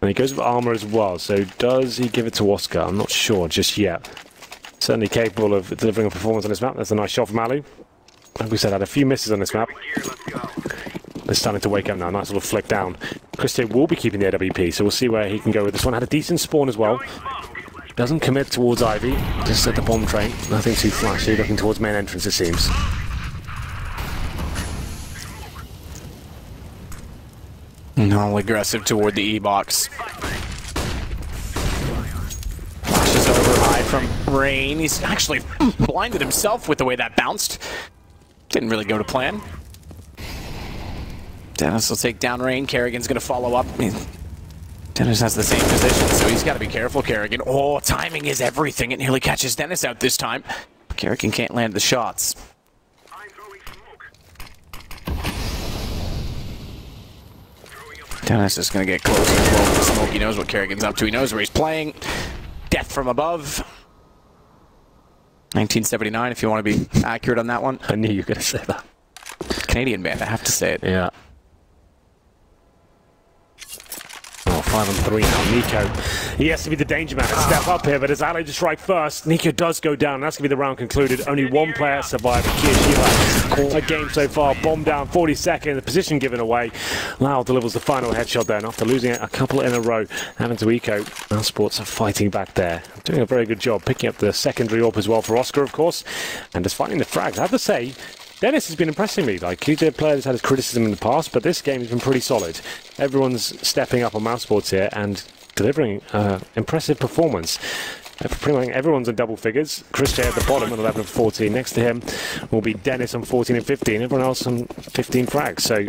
[SPEAKER 3] And he goes with armor as well. So does he give it to Oscar? I'm not sure just yet. Certainly capable of delivering a performance on this map. That's a nice shot from Alu. Like we said, had a few misses on this map. They're starting to wake up now. Nice little flick down. Christie will be keeping the AWP, so we'll see where he can go with this one. Had a decent spawn as well. Doesn't commit towards Ivy. Just at the bomb train. Nothing too flashy. Looking towards main entrance, it seems.
[SPEAKER 2] No, aggressive toward the E-box. Flashes over high from Rain. He's actually blinded himself with the way that bounced. Didn't really go to plan. Dennis will take down Rain. Kerrigan's going to follow up. Dennis has the same position, so he's got to be careful, Kerrigan. Oh, timing is everything. It nearly catches Dennis out this time. Kerrigan can't land the shots. Dennis is going to get closer as well with the smoke. He knows what Kerrigan's up to. He knows where he's playing. Death from above. 1979, if you want to be accurate on that one.
[SPEAKER 3] I knew you were going to say that.
[SPEAKER 2] Canadian band, I have to say it.
[SPEAKER 3] Yeah. Oh, 5-on-3 now. Nico. He has to be the danger man to step up here, but as Ali to strike first, Nico does go down. That's going to be the round concluded. Only one player survived. Kiyoshiba. A game so far. Bomb down, 42nd. The position given away. Lau delivers the final headshot then after losing it a couple in a row. Having to eco. Mousesports are fighting back there. Doing a very good job picking up the secondary AWP as well for Oscar, of course. And just finding the frags. I have to say, Dennis has been impressing me. Like, he's a player that's had his criticism in the past, but this game has been pretty solid. Everyone's stepping up on Mousesports here and delivering impressive performance. Pretty much everyone's in double figures. Chris J at the bottom on 11 and 14. Next to him will be Dennis on 14 and 15. Everyone else on 15 frags. So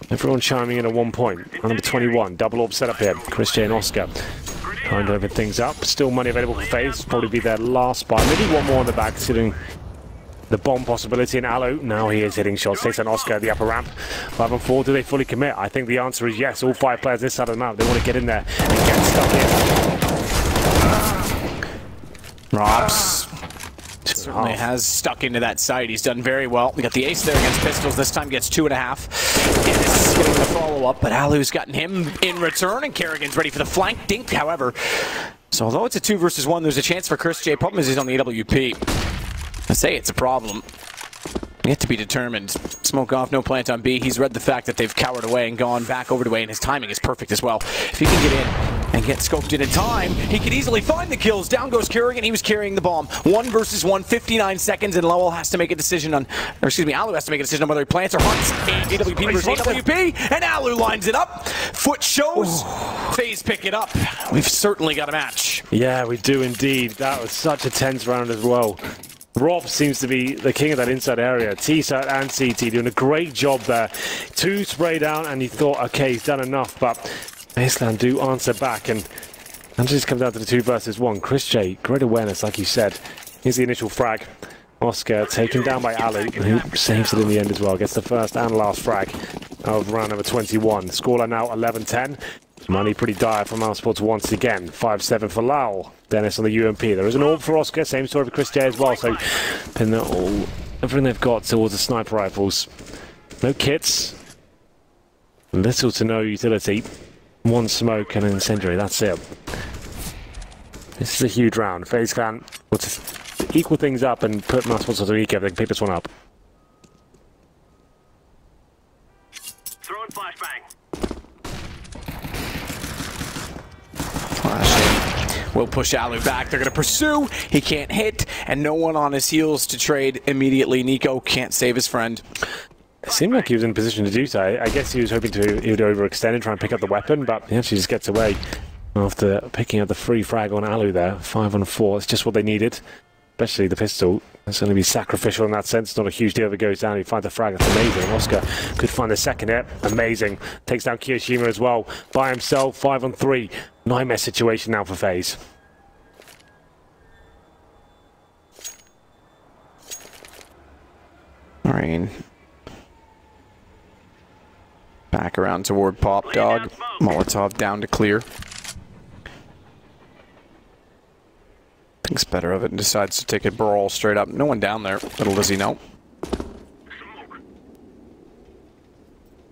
[SPEAKER 3] everyone chiming in at 1 point. On number 21, double AWP set up here. Chris J and Oscar trying to open things up. Still money available for Faze. Probably be their last buy. Maybe one more on the back, considering the bomb possibility in Alu. Now he is hitting shots. Takes on Oscar at the upper ramp. 5 and 4. Do they fully commit? I think the answer is yes. All 5 players this side of the map. They want to get in there and get stuck in.
[SPEAKER 2] Robs certainly has stuck into that side. He's done very well. We got the ace there against pistols. This time gets 2.5. Dennis getting the follow follow-up, but Alu's gotten him in return, and Kerrigan's ready for the flank dink, however. So although it's a 2 versus 1, there's a chance for Chris J. Problem is he's on the AWP. I say it's a problem. Yet to be determined. Smoke off, no plant on B. He's read the fact that they've cowered away and gone back over to A, and his timing is perfect as well. If he can get in and get scoped in time, he could easily find the kills. Down goes Kerrigan, he was carrying the bomb. 1 versus 1, 59 seconds, and Lowell has to make a decision on, or excuse me, Alu has to make a decision on whether he plants or hunts. AWP versus AWP, and Alu lines it up. Foot shows, Faze pick it up. We've certainly got a match.
[SPEAKER 3] Yeah, we do indeed. That was such a tense round as well. Rob seems to be the king of that inside area. T-side and CT doing a great job there. 2 spray down, and you thought, okay, he's done enough, but Baseland do answer back, and just comes down to the 2 versus 1. Chris J, great awareness, like you said. Here's the initial frag. Oscar taken down by Alu, who saves it in the end as well. Gets the first and last frag of round number 21. Scoreline now 11-10. Money pretty dire for Mousesports once again. 5-7 for Lowell. Dennis on the UMP. There is an orb for Oscar. Same story for Chris J as well. So pin everything they've got towards the sniper rifles. No kits. Little to no utility. 1 smoke and an incendiary. That's it. This is a huge round. FaZe Clan will just equal things up and put Mousesports on the weekend. They can pick this one up.
[SPEAKER 4] Throwing flashbang.
[SPEAKER 2] Will push Alu back. They're going to pursue. He can't hit, and no one on his heels to trade immediately. Nico can't save his friend.
[SPEAKER 3] It seemed like he was in a position to do so. I guess he was hoping he would overextend and try and pick up the weapon, but he actually just gets away after picking up the free frag on Alu there. 5 on 4. It's just what they needed, especially the pistol. It's going to be sacrificial in that sense. It's not a huge deal if it goes down. He finds the frag. That's amazing. And Oscar could find the second hit. Amazing. Takes down Kiyoshima as well by himself. 5 on 3. Nightmare situation now for FaZe.
[SPEAKER 2] Rain. Back around toward Pop Dog. Molotov down to clear. Thinks better of it and decides to take a brawl straight up. No one down there. Little does he know.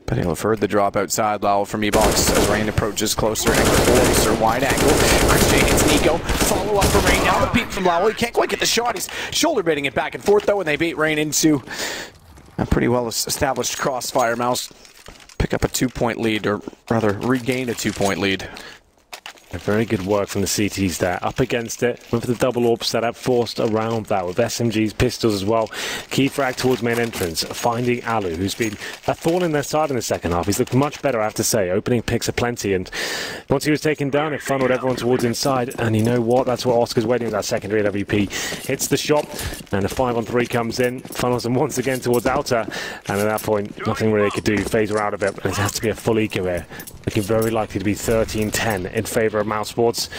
[SPEAKER 2] But he'll have heard the drop outside. Lowell from E-Box as Rain approaches closer and closer. Wide angle. Chris J hits Nico. Follow up for Rain. Now the peek from Lowell. He can't quite get the shot. He's shoulder baiting it back and forth though, and they bait Rain into a pretty well established crossfire. Mouse pick up a 2-point lead, or rather regain a 2-point lead.
[SPEAKER 3] Very good work from the CTs there. Up against it. Went for the double orb setup. Forced around that with SMGs, pistols as well. Key frag towards main entrance. Finding Alu, who's been a thorn in their side in the second half. He's looked much better, I have to say. Opening picks are plenty. And once he was taken down, it funneled everyone towards inside. And you know what? That's what Oscar's waiting with that secondary AWP. Hits the shot. And a 5 on 3 comes in. Funnels them once again towards outer. And at that point, nothing really they could do. FaZe are out of it. And it has to be a full eco here. Looking very likely to be 13-10 in favour of Mousesports.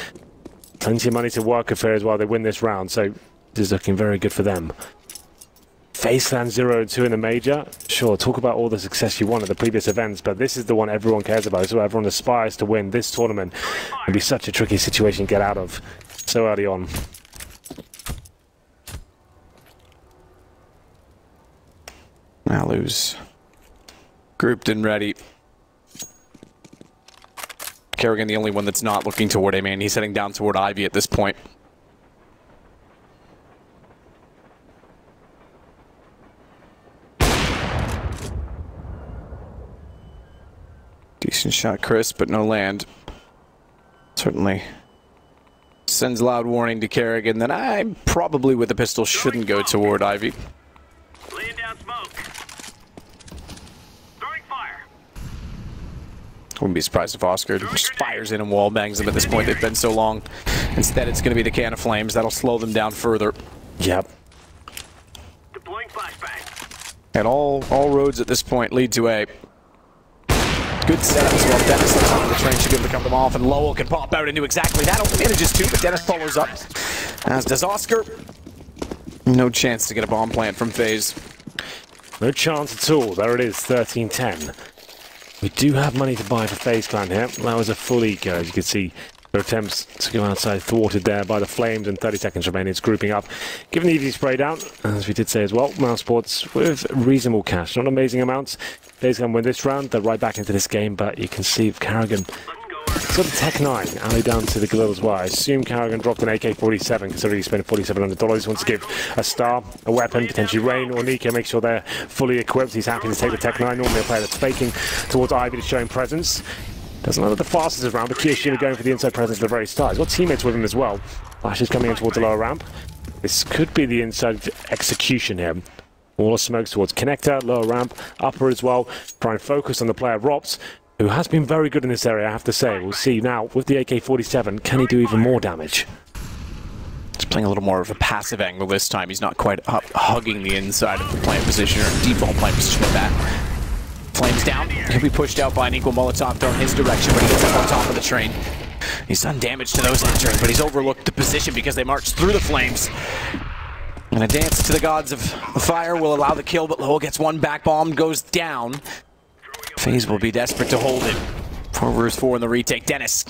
[SPEAKER 3] Plenty of money to work with here as well. They win this round, so this is looking very good for them. FaZe Clan 0-2 in the major. Sure, talk about all the success you won at the previous events, but this is the one everyone cares about. This is what everyone aspires to win. This tournament can be such a tricky situation to get out of so early on.
[SPEAKER 2] Alu's grouped and ready. Kerrigan, the only one that's not looking toward A main. He's heading down toward Ivy at this point. Decent shot, Chris, but no land. Certainly sends loud warning to Kerrigan that I probably with the pistol shouldn't go toward Ivy.
[SPEAKER 4] Laying down smoke. Throwing fire.
[SPEAKER 2] Wouldn't be surprised if Oscar just fires in and wall bangs them at this point. They've been so long. Instead, it's going to be the can of flames. That'll slow them down further.
[SPEAKER 3] Yep.
[SPEAKER 4] Deploying flashbang.
[SPEAKER 2] And all roads at this point lead to A. Good setup as well. Dennis on top of the train should be able to cut them off, and Lowell can pop out and do exactly that. Only manages to, but Dennis follows up, as does Oscar. No chance to get a bomb plant from FaZe.
[SPEAKER 3] No chance at all. There it is, 13-10. We do have money to buy for FaZe Clan here. That was a full eco, as you can see. Their attempts to go outside thwarted there by the Flames, and 30 seconds remaining. It's grouping up. Given the easy spray down, as we did say as well, Mousesports with reasonable cash. Not amazing amounts. Faze can win this round. They're right back into this game, but you can see Carrigan sort of Tech 9, alley down to the Galil as well. I assume Carrigan dropped an AK-47, considering he spent $4,700. Wants to give a star, a weapon, potentially Rain or Nico, make sure they're fully equipped. He's happy to take the Tech 9. Normally a player that's faking towards Ivy to show him presence. Doesn't look like the fastest round, but Kiyoshima going for the inside presence at the very start. He's got teammates with him as well. Flash is coming in towards the lower ramp. This could be the inside execution here. All the smokes towards connector, lower ramp, upper as well. Try and focus on the player Rops, who has been very good in this area, I have to say. We'll see now with the AK-47, can he do even more damage?
[SPEAKER 2] He's playing a little more of a passive angle this time. He's not quite hugging the inside of the plant position, or default plant position at that. Flames down. He'll be pushed out by an equal Molotov thrown his direction, but he gets up on top of the train. He's done damage to those entering, but he's overlooked the position because they marched through the Flames. And a dance to the gods of fire will allow the kill, but Lowell gets one back bomb, goes down. Faze will be desperate to hold it. 4 versus 4 in the retake. Dennis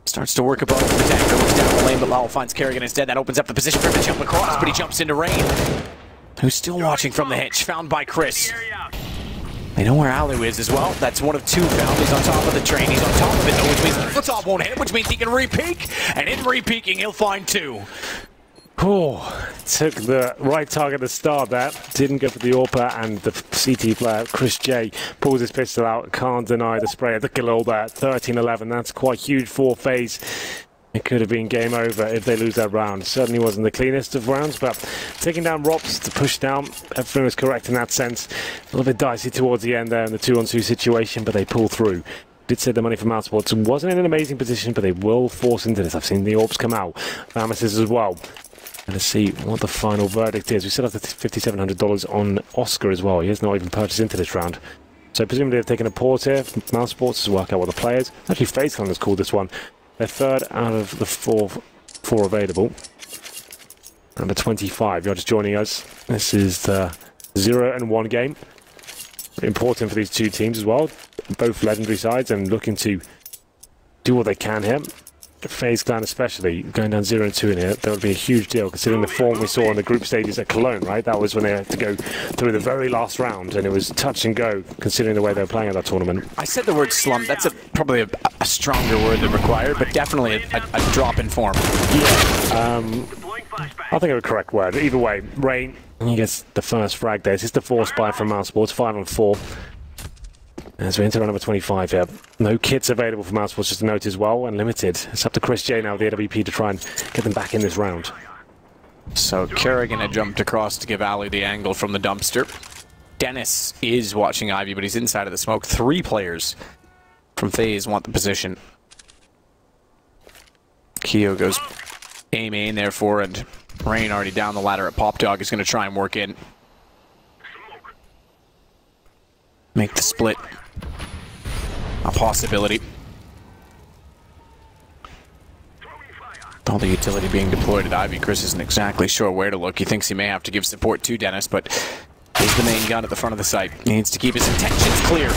[SPEAKER 2] starts to work above the protector, looks down the lane, but Lowell finds Kerrigan instead. That opens up the position for him to jump across, but he jumps into Rain, who's still watching from the hitch, found by Chris. They know where Alu is as well. That's one of 2 found. He's on top of the train. He's on top of it, though, which means the top won't hit, which means he can re-peek, and in re-peeking, he'll find 2.
[SPEAKER 3] Oh, took the right target to start that. Didn't go for the AWPer, and the CT player, Chris J, pulls his pistol out. Can't deny the spray at the Galil there. 13-11. That's quite huge for Faze. It could have been game over if they lose that round. Certainly wasn't the cleanest of rounds, but taking down Rops to push down, everything was correct in that sense. A little bit dicey towards the end there in the 2-on-2 situation, but they pull through. Did say the money from Mousesports wasn't in an amazing position, but they will force into this. I've seen the AWPs come out. Amethyst as well. And let's see what the final verdict is. We still have the $5,700 on Oscar as well. He has not even purchased into this round. So presumably they've taken a pause here from Mousesports to work out what the players. Actually, Faze has called this one. They're 3rd out of the four available. Number 25, you're just joining us. This is the 0-1 game. Important for these 2 teams as well. Both legendary sides and looking to do what they can here. Faze clan especially, going down 0-2 in here, that would be a huge deal considering the form we saw in the group stages at Cologne, right? That was when they had to go through the very last round, and it was touch and go considering the way they were playing at that tournament.
[SPEAKER 2] I said the word slump. That's probably a stronger word than required, but definitely a drop in form.
[SPEAKER 3] Yeah, I think it was a correct word. Either way, Rain, he gets the first frag there. It's just a 4 spy from Mousesports, 5-on-4. As we enter round number 25 here. No kits available for Mousesports, just a note as well, and limited. It's up to Chris J now, the AWP, to try and get them back in this round.
[SPEAKER 2] So Kerrigan had jumped across to give Ali the angle from the dumpster. Dennis is watching Ivy, but he's inside of the smoke. 3 players from Faze want the position. Keo goes aim in there for, and Rain already down the ladder at Pop Dog is going to try and work in. Make the split a possibility. All the utility being deployed at Ivy, Chris isn't exactly sure where to look. He thinks he may have to give support to Dennis, but he's the main gun at the front of the site. He needs to keep his intentions clear.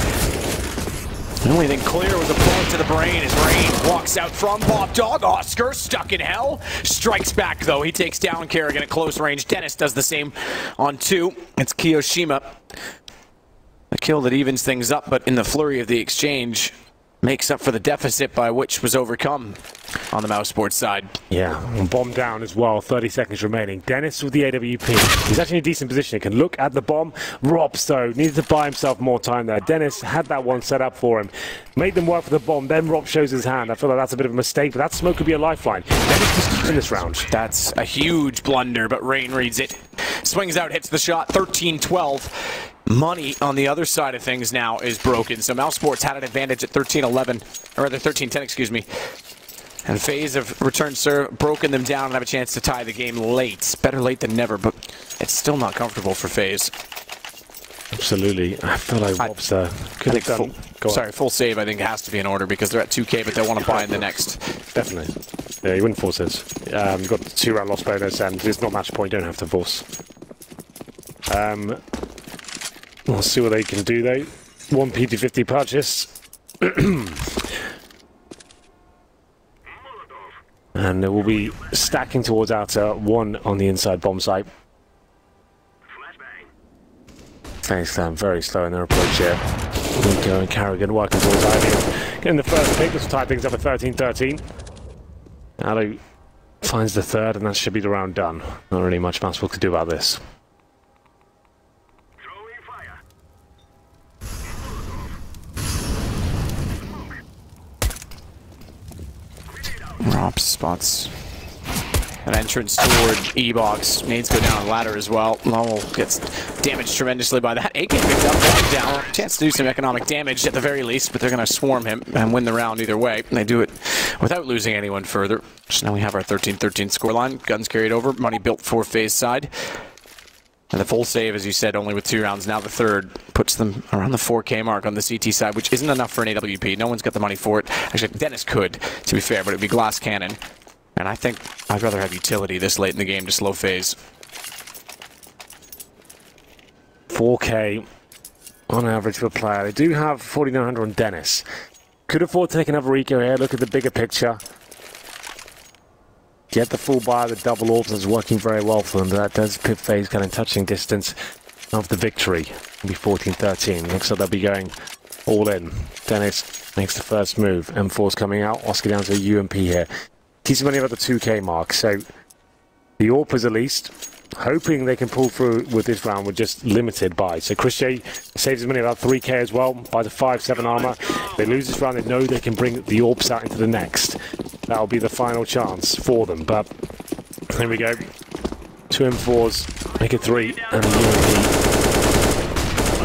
[SPEAKER 2] The only thing clear was a bullet to the brain as Rain walks out from Pop Dog. Oscar, stuck in hell, strikes back though. He takes down Kerrigan at close range. Dennis does the same on 2. It's Kiyoshima. A kill that evens things up, but in the flurry of the exchange, makes up for the deficit by which was overcome on the Mousesports side.
[SPEAKER 3] Yeah, bomb down as well, 30 seconds remaining. Dennis with the AWP. He's actually in a decent position. He can look at the bomb. Rops, though, needed to buy himself more time there. Dennis had that one set up for him. Made them work for the bomb, then Rob shows his hand. I feel like that's a bit of a mistake, but that smoke could be a lifeline. Dennis just keeps in this round.
[SPEAKER 2] That's a huge blunder, but Rain reads it. Swings out, hits the shot, 13-12. Money on the other side of things now is broken, so Mousesports had an advantage at 13-11, or rather 13-10, excuse me. And Faze have returned serve, broken them down, and have a chance to tie the game late. Better late than never, but it's still not comfortable for Faze.
[SPEAKER 3] Absolutely. I feel like Rob's could have done.
[SPEAKER 2] Full save I think has to be in order because they're at 2K, but they want to buy in the next.
[SPEAKER 3] Definitely. Yeah, you wouldn't force this. You've got the 2-round loss bonus, and it's not match point, you don't have to force. We'll see what they can do though. 1 PT50 purchase. And it will be stacking towards outer, one on the inside bomb site. Faze very slow in their approach here. Nico and Carrigan working towards Ivy. Getting the first pick, this will tie things up at 13-13. Alu finds the third, and that should be the round done. Not really much Mousesports could do about this.
[SPEAKER 2] Rops spots an entrance toward E-Box. Nades go down the ladder as well. Lowell gets damaged tremendously by that. AK picked up, one down. Chance to do some economic damage at the very least, but they're going to swarm him and win the round either way. And they do it without losing anyone further. So now we have our 13-13 scoreline. Guns carried over. Money built for Faze side. And the full save, as you said, only with 2 rounds. Now the third puts them around the 4K mark on the CT side, which isn't enough for an AWP. No one's got the money for it. Actually, Dennis could, to be fair, but it'd be glass cannon. And I think I'd rather have utility this late in the game to slow Faze.
[SPEAKER 3] 4K on average per player. They do have 4,900 on Dennis. Could afford to take another eco here. Look at the bigger picture. Get the full buy, the double orbs is working very well for them. That does put Faze kind of touching distance of the victory. It'll be 14-13. Looks like they'll be going all in. Dennis makes the first move. M4's coming out. Oscar down to a UMP here. Keeps money about the 2K mark. So the AWPers at least, hoping they can pull through with this round with just limited buy. So Chris J saves his money about 3K as well, buys a 5-7 armor. They lose this round, they know they can bring the AWPs out into the next. That'll be the final chance for them. But here we go. 2 M4s, make it 3, and a UMP.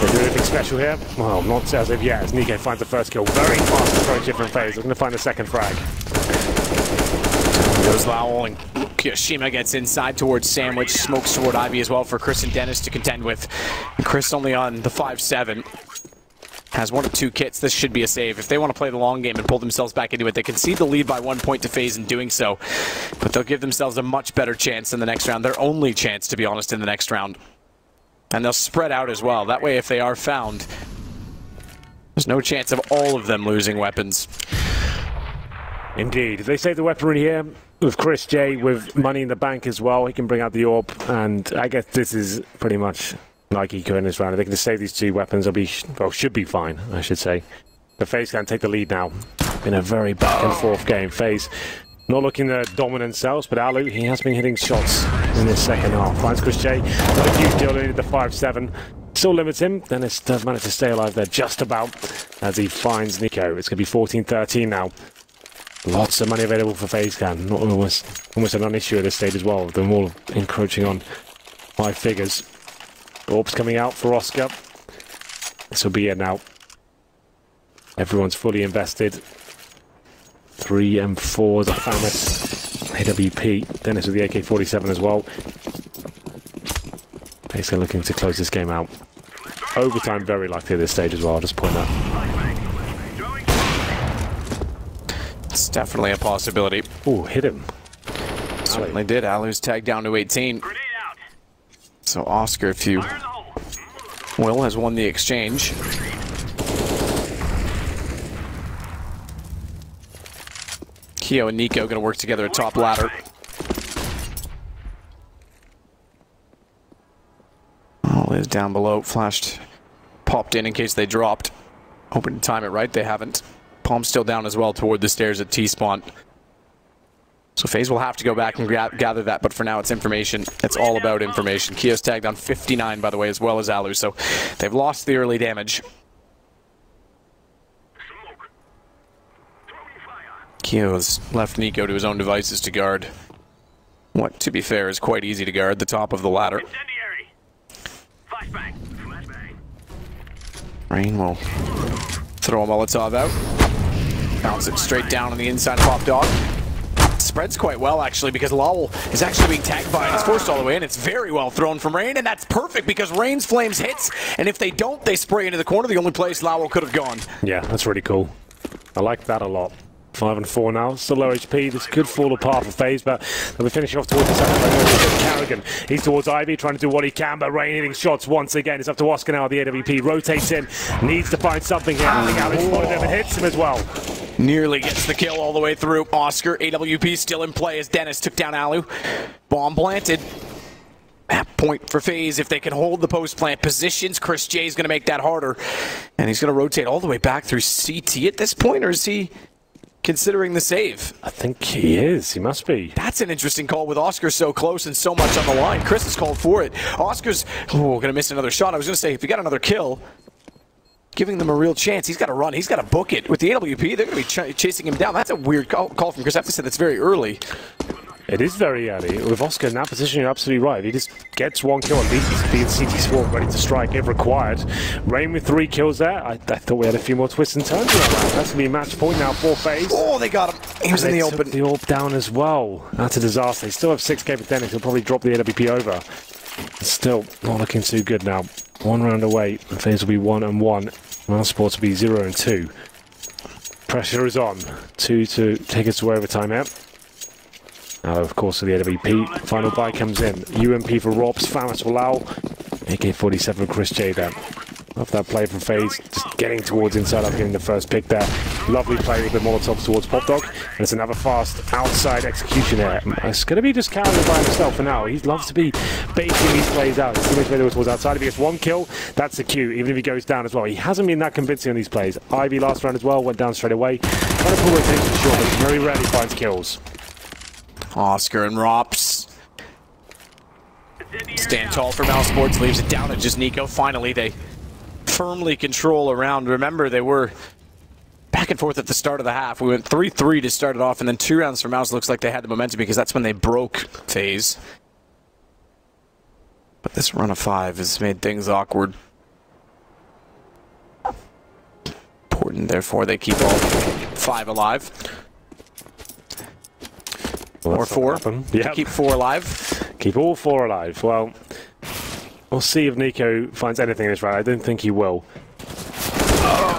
[SPEAKER 3] They do anything special here? Well, not as of yet, as Nico finds the first kill. Very fast approach here from Faze. Looking to find the second frag.
[SPEAKER 2] Goes Lowell, and Kiyoshima gets inside towards Sandwich. Smokes toward Ivy as well for Chris and Dennis to contend with. And Chris only on the 5-7. Has 1 of 2 kits. This should be a save. If they want to play the long game and pull themselves back into it, they concede the lead by 1 point to Faze in doing so. But they'll give themselves a much better chance in the next round. Their only chance, to be honest, in the next round. And they'll spread out as well. That way, if they are found, there's no chance of all of them losing weapons.
[SPEAKER 3] Indeed. They save the weaponry here with Chris J with money in the bank as well. He can bring out the AWP, and I guess this is pretty much like eco in this round. If they can just save these 2 weapons, they'll be, well, should be fine, I should say. The Faze can take the lead now. Been a very back and forth game. Faze not looking the dominant selves, but Alu, he has been hitting shots in this second half. Finds Chris J. Not a huge deal, needed the 5-7. Still limits him. Dennis does manage to stay alive there just about as he finds Nico. It's going to be 14-13 now. Lots of money available for Faze can. Not almost a non-issue at this stage as well. They're all encroaching on 5 figures. Orbs coming out for Oscar. This will be it now. Everyone's fully invested. 3 M4s. I found this AWP. Dennis with the AK-47 as well. Faze looking to close this game out. Overtime very likely at this stage as well. I'll just point that.
[SPEAKER 2] It's definitely a possibility.
[SPEAKER 3] Oh, hit him.
[SPEAKER 2] Certainly did. Alu's tagged down to 18. So Oscar, if you will, has won the exchange. Keo and Nico going to work together at top ladder. All is down below. Flashed, popped in case they dropped. Hoping to time it right. They haven't. Palm still down as well toward the stairs at T-spawn. So Faze will have to go back and gather that, but for now it's information. It's all about information. Keo's tagged on 59, by the way, as well as Alu, so they've lost the early damage. Keo's left Nico to his own devices to guard what, to be fair, is quite easy to guard, the top of the ladder. Rain will throw a Molotov out. Bounce it straight down on the inside of Pop Dog. Spreads quite well, actually, because Lowell is actually being tagged by it. It's forced all the way in. It's very well thrown from Rain, and that's perfect because Rain's flames hits, and if they don't, they spray into the corner, the only place Lowell could have gone.
[SPEAKER 3] Yeah, that's really cool. I like that a lot. 5 and 4 now. Still low HP. This could fall apart for Faze, but they'll be finishing off towards the second. Carrigan. He's towards Ivy, trying to do what he can, but Rain hitting shots once again. It's up to Oscar now. The AWP rotates in. Needs to find something here. I think Alex followed him and hits him as well.
[SPEAKER 2] Nearly gets the kill all the way through. Oscar, AWP still in play as Dennis took down Alu. Bomb planted. At point for Faze if they can hold the post plant positions. Chris J is going to make that harder. And he's going to rotate all the way back through CT at this point, or is he considering the save?
[SPEAKER 3] I think he is. He must be.
[SPEAKER 2] That's an interesting call with Oscar so close and so much on the line. Chris has called for it. Oscar's going to miss another shot. I was going to say, if he got another kill, giving them a real chance. He's got to run. He's got to book it. With the AWP, they're going to be chasing him down. That's a weird call from Chris. I have to say that's very early.
[SPEAKER 3] It is very early. With Oscar in that position, you're absolutely right. If he just gets one kill, at least he's being CT spawn, ready to strike if required. Rain with 3 kills there. I thought we had a few more twists and turns around that. That's going to be a match point now for Faze.
[SPEAKER 2] Oh, they got him. He was in the open.
[SPEAKER 3] Took the AWP down as well. That's a disaster. They still have 6k for Dennis. He'll probably drop the AWP over. Still not looking too good now. 1 round away. Faze will be 1-1. Mousesports will be 0-2. Pressure is on. 2 to take us to overtime here. Now, of course, for the AWP, final buy comes in. UMP for Robs, Famas for Lau, AK-47 for Chris J there. Love that play from Faze, just getting towards inside after getting the first pick there. Lovely play with the Molotovs towards Pop Dog. And it's another fast outside execution there. It's going to be just carrying by himself for now. He loves to be baiting these plays out. His teammates ready towards outside. If he gets 1 kill, that's the cue, even if he goes down as well. He hasn't been that convincing on these plays. Ivy last round as well, went down straight away. Trying to pull rotation short, but very rarely finds kills.
[SPEAKER 2] Oscar and Rops stand tall for Mousesports, leaves it down to just Nico. Finally, they firmly control around. Remember, they were back and forth at the start of the half. We went 3-3 to start it off, and then 2 rounds for Mouse. Looks like they had the momentum because that's when they broke Faze. But this run of 5 has made things awkward. Important, therefore, they keep all 5 alive.
[SPEAKER 3] Well,
[SPEAKER 2] or 4.
[SPEAKER 3] Yep.
[SPEAKER 2] Keep 4 alive.
[SPEAKER 3] Keep all 4 alive. Well, we'll see if Nico finds anything in this round. I don't think he will.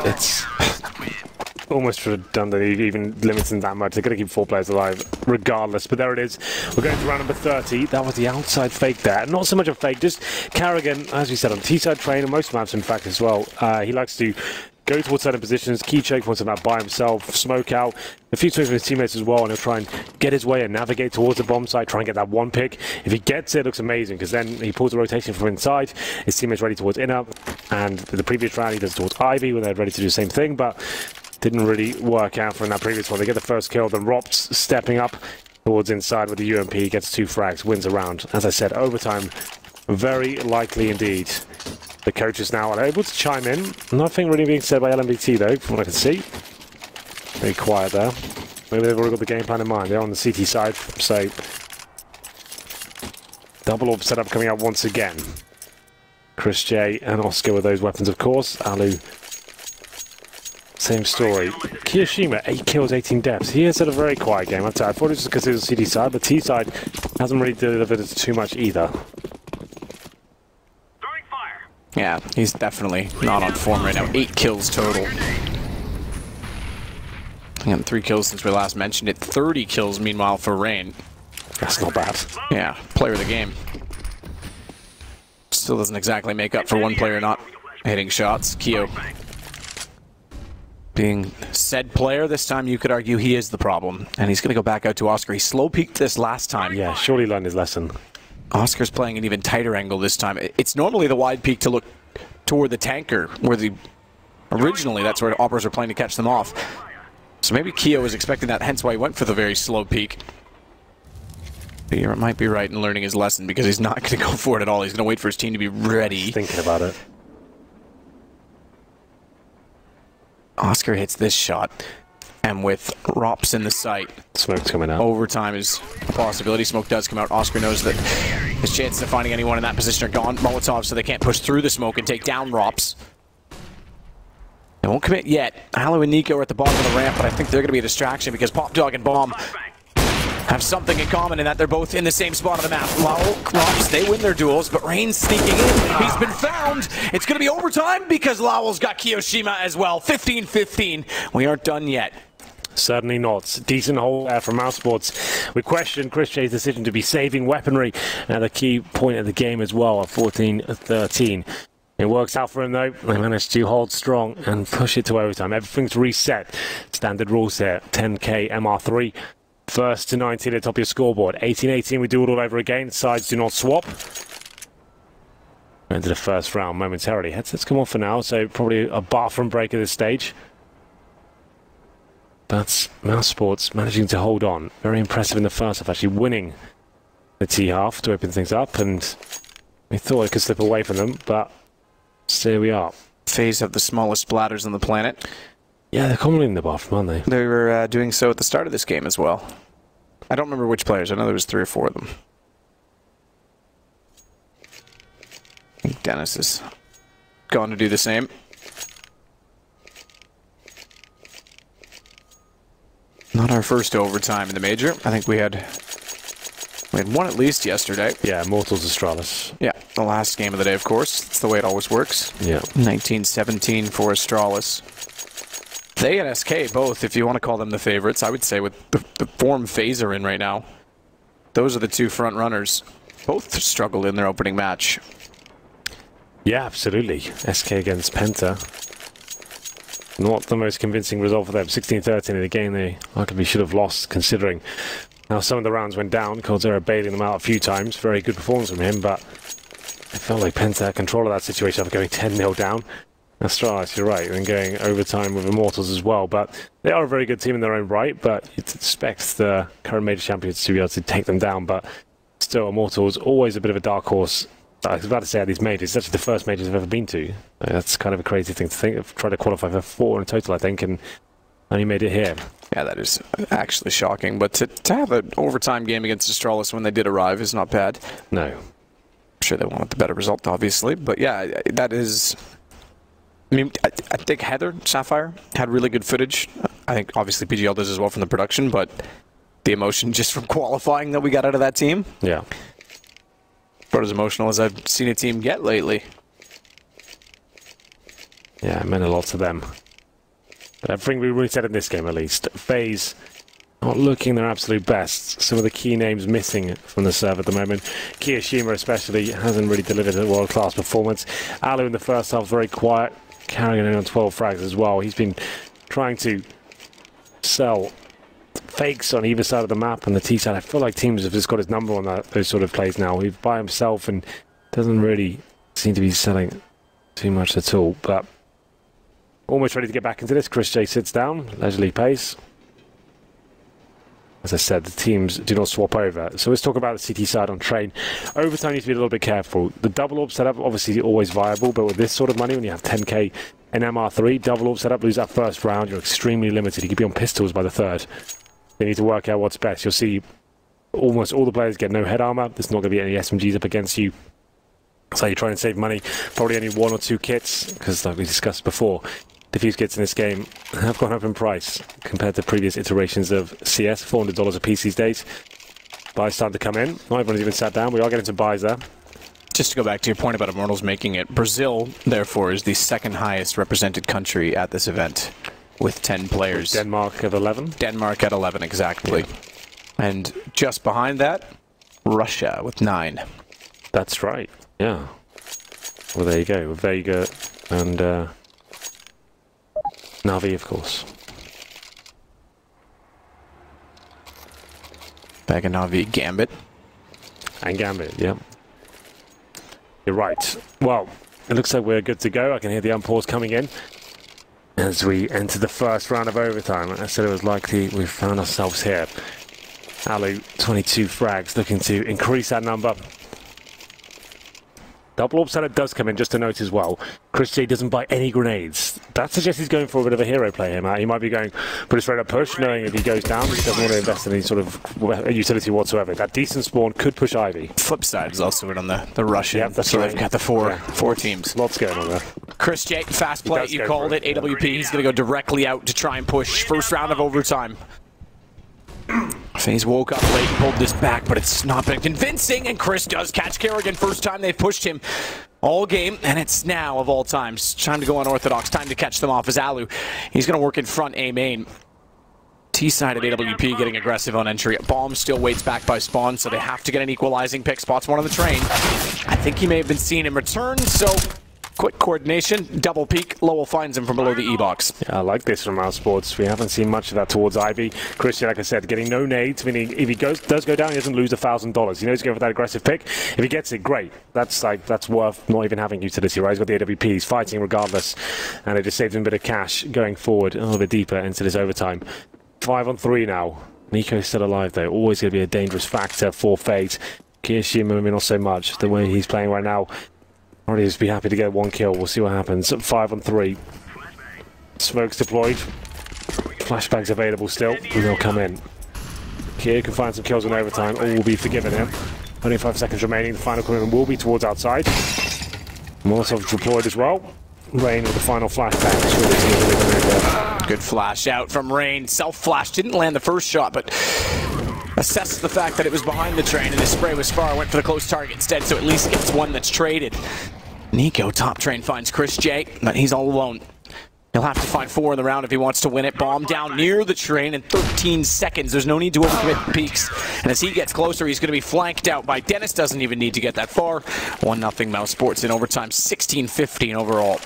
[SPEAKER 3] It's almost redundant, even limiting that much. They're going to keep 4 players alive regardless. But there it is. We're going to round number 30. That was the outside fake there. Not so much a fake, just Carrigan, as we said, on T-side train, and most maps in fact as well. He likes to go towards certain positions, key choke points on that by himself, smoke out, a few swings with his teammates as well, and he'll try and get his way and navigate towards the bomb site, try and get that 1 pick. If he gets it, it looks amazing, because then he pulls the rotation from inside, his teammates ready towards inner, and the previous round he does towards Ivy when they're ready to do the same thing, but didn't really work out for in that previous one. They get the first kill, then Rops stepping up towards inside with the UMP, gets 2 frags, wins a round. As I said, overtime, very likely indeed. The coaches now are able to chime in. Nothing really being said by LMBT though, from what I can see. Very quiet there. Maybe they've already got the game plan in mind. They're on the CT side, so double orb setup coming out once again. Chris J and Oscar with those weapons, of course. Alu, same story. Kiyoshima, 8 kills, 18 deaths. He has had a very quiet game. I thought it was because it was CT side, but T side hasn't really delivered too much either.
[SPEAKER 2] Yeah, he's definitely not on form right now. 8 kills total. And 3 kills since we last mentioned it. 30 kills, meanwhile, for Rain.
[SPEAKER 3] That's not bad.
[SPEAKER 2] Yeah, player of the game. Still doesn't exactly make up for one player not hitting shots. Kyo being said player, this time you could argue he is the problem. And he's going to go back out to Oscar. He slow-peaked this last time.
[SPEAKER 3] Yeah, surely learned his lesson.
[SPEAKER 2] Oscar's playing an even tighter angle this time. It's normally the wide peak to look toward the tanker, where originally that's where operas were playing to catch them off. So maybe Kyo was expecting that, hence why he went for the very slow peak. But you might be right in learning his lesson, because he's not going to go for it at all. He's going to wait for his team to be ready.
[SPEAKER 3] Thinking about it.
[SPEAKER 2] Oscar hits this shot. And with Rops in the sight,
[SPEAKER 3] smoke's coming out.
[SPEAKER 2] Overtime is a possibility. Smoke does come out. Oscar knows that his chances of finding anyone in that position are gone. Molotov, so they can't push through the smoke and take down Rops. They won't commit yet. Alu and Nico are at the bottom of the ramp, but I think they're going to be a distraction because Pop Dog and Bomb have something in common in that they're both in the same spot on the map. Lowell, Rops, they win their duels, but Rain's sneaking in. He's been found. It's going to be overtime because Lowell's got Kiyoshima as well. 15-15. We aren't done yet.
[SPEAKER 3] Certainly not. Decent hold there from Mousesports. We question Chris J's decision to be saving weaponry at the key point of the game as well at 14-13. It works out for him though. They managed to hold strong and push it to overtime. Everything's reset. Standard rules here. 10k MR3. First to 19 at the top of your scoreboard. 18-18, we do it all over again. Sides do not swap. Into the first round momentarily. Headsets come off for now, so probably a bathroom break at this stage. That's Mousesports managing to hold on. Very impressive in the first half, actually winning the T-half to open things up, and we thought it could slip away from them, but here we are.
[SPEAKER 2] Faze have the smallest splatters on the planet.
[SPEAKER 3] Yeah, they're commonly in the bathroom, aren't they?
[SPEAKER 2] They were doing so at the start of this game as well. I don't remember which players. I know there was 3 or 4 of them. I think Dennis is gone to do the same. Not our first overtime in the major. I think we had one at least yesterday.
[SPEAKER 3] Yeah, Mortals Astralis.
[SPEAKER 2] Yeah, the last game of the day, of course. That's the way it always works.
[SPEAKER 3] Yeah.
[SPEAKER 2] 1917 for Astralis. They and SK both, if you want to call them the favorites, I would say with the form Faze are in right now, those are the 2 front runners. Both struggled in their opening match.
[SPEAKER 3] Yeah, absolutely. SK against Penta. Not the most convincing result for them. 16-13 in a game they arguably should have lost, considering how some of the rounds went down. Coldzera bailing them out a few times. Very good performance from him, but it felt like Penta had control of that situation after going 10-0 down. Astralis, you're right, and going overtime with Immortals as well. But they are a very good team in their own right, but you'd expect the current major champions to be able to take them down. But still, Immortals, always a bit of a dark horse. I was about to say at these majors, it's actually the first majors I've ever been to. That's kind of a crazy thing to think. I've tried to qualify for 4 in total, I think, and only made it here.
[SPEAKER 2] Yeah, that is actually shocking. But to have an overtime game against Astralis when they did arrive is not bad.
[SPEAKER 3] No.
[SPEAKER 2] I'm sure they wanted the better result, obviously. But yeah, that is... I mean, I think Heather Sapphire had really good footage. I think obviously PGL does as well from the production, but the emotion just from qualifying that we got out of that team.
[SPEAKER 3] Yeah.
[SPEAKER 2] About as emotional as I've seen a team get lately.
[SPEAKER 3] Yeah, it meant a lot to them. But everything we really said in this game, at least. Faze not looking their absolute best. Some of the key names missing from the serve at the moment. Kiyoshima especially hasn't really delivered a world-class performance. Alu in the first half very quiet, carrying in on 12 frags as well. He's been trying to sell fakes on either side of the map, and the T side. I feel like teams have just got his number on those sort of plays now. He's by himself and doesn't really seem to be selling too much at all. But almost ready to get back into this. Chris J sits down, leisurely pace. As I said, the teams do not swap over. So let's talk about the CT side on train. Overtime needs to be a little bit careful. The double orb setup, obviously always viable, but with this sort of money, when you have 10k and MR3, double orb setup, lose that first round, you're extremely limited. You could be on pistols by the third. They need to work out what's best. You'll see almost all the players get no head armor. There's not going to be any SMGs up against you. So you're trying to save money. Probably only 1 or 2 kits, because like we discussed before, defuse kits in this game have gone up in price compared to previous iterations of CS. $400 a piece these days. Buys starting to come in. Not everyone's even sat down. We are getting some buys there.
[SPEAKER 2] Just to go back to your point about Immortals making it, Brazil, therefore, is the 2nd highest represented country at this event, with 10 players.
[SPEAKER 3] Denmark at 11?
[SPEAKER 2] Denmark at 11, exactly. Yeah. And just behind that, Russia with 9.
[SPEAKER 3] That's right, yeah. Well, there you go. Vega and Navi, of course.
[SPEAKER 2] Vega, Navi, Gambit.
[SPEAKER 3] And Gambit, yeah. You're right. Well, it looks like we're good to go. I can hear the unpause coming in as we enter the first round of overtime. I said it was likely we found ourselves here. Alu, 22 frags, looking to increase that number. Double orb setup does come in, just to note as well. Chris J doesn't buy any grenades. That suggests he's going for a bit of a hero play here, Matt. He might be going pretty straight up push, knowing if he goes down, he doesn't want to invest in any sort of utility whatsoever. That decent spawn could push Ivy.
[SPEAKER 2] Flipside is also in on the Russian.
[SPEAKER 3] Yep, that's
[SPEAKER 2] so
[SPEAKER 3] right.
[SPEAKER 2] They've got the four teams.
[SPEAKER 3] Lots going on there.
[SPEAKER 2] Chris J, fast play, you called it. AWP, he's going to go directly out to try and push. First round of overtime. Faze woke up late and pulled this back, but it's not been convincing, and Chris does catch Kerrigan. First time they've pushed him all game, and it's now of all times. Time to go unorthodox, time to catch them off as Alu. He's going to work in front, A main. T-side of AWP getting aggressive on entry. Bomb still waits back by spawn, so they have to get an equalizing pick. Spots one on the train. I think he may have been seen in return, so Quick coordination, double peek. Lowell finds him from below the E-box.
[SPEAKER 3] Yeah, I like this from Mousesports. We haven't seen much of that towards Ivy. Christian, like I said, getting no nades, meaning if he does go down, he doesn't lose $1,000. He knows to go for that aggressive pick. If he gets it, great. That's worth not even having utility, right? He's got the AWP. He's fighting regardless, and it just saves him a bit of cash going forward a little bit deeper into this overtime. 5-on-3 now. Nico's still alive though. Always going to be a dangerous factor for Faze. Kirishima, maybe not so much. The way he's playing right now, already just be happy to get one kill. We'll see what happens. 5-on-3. Smoke's deployed. Flashbangs available still. And they'll come in. Kier can find some kills in overtime. All will be forgiven him. Only 5 seconds remaining. The final commitment will be towards outside. Molotov deployed as well. Rain with the final flashbang.
[SPEAKER 2] Good flash out from Rain. Self-flash. Didn't land the first shot, but assessed the fact that it was behind the train and his spray was far. Went for the close target instead, so at least gets one that's traded. Nico, top train, finds Chris J, but he's all alone. He'll have to find 4 in the round if he wants to win it. Bomb down near the train in 13 seconds. There's no need to overcommit peaks. And as he gets closer, he's going to be flanked out by Dennis. Doesn't even need to get that far. 1-0 Mousesports in overtime, 16-15 overall.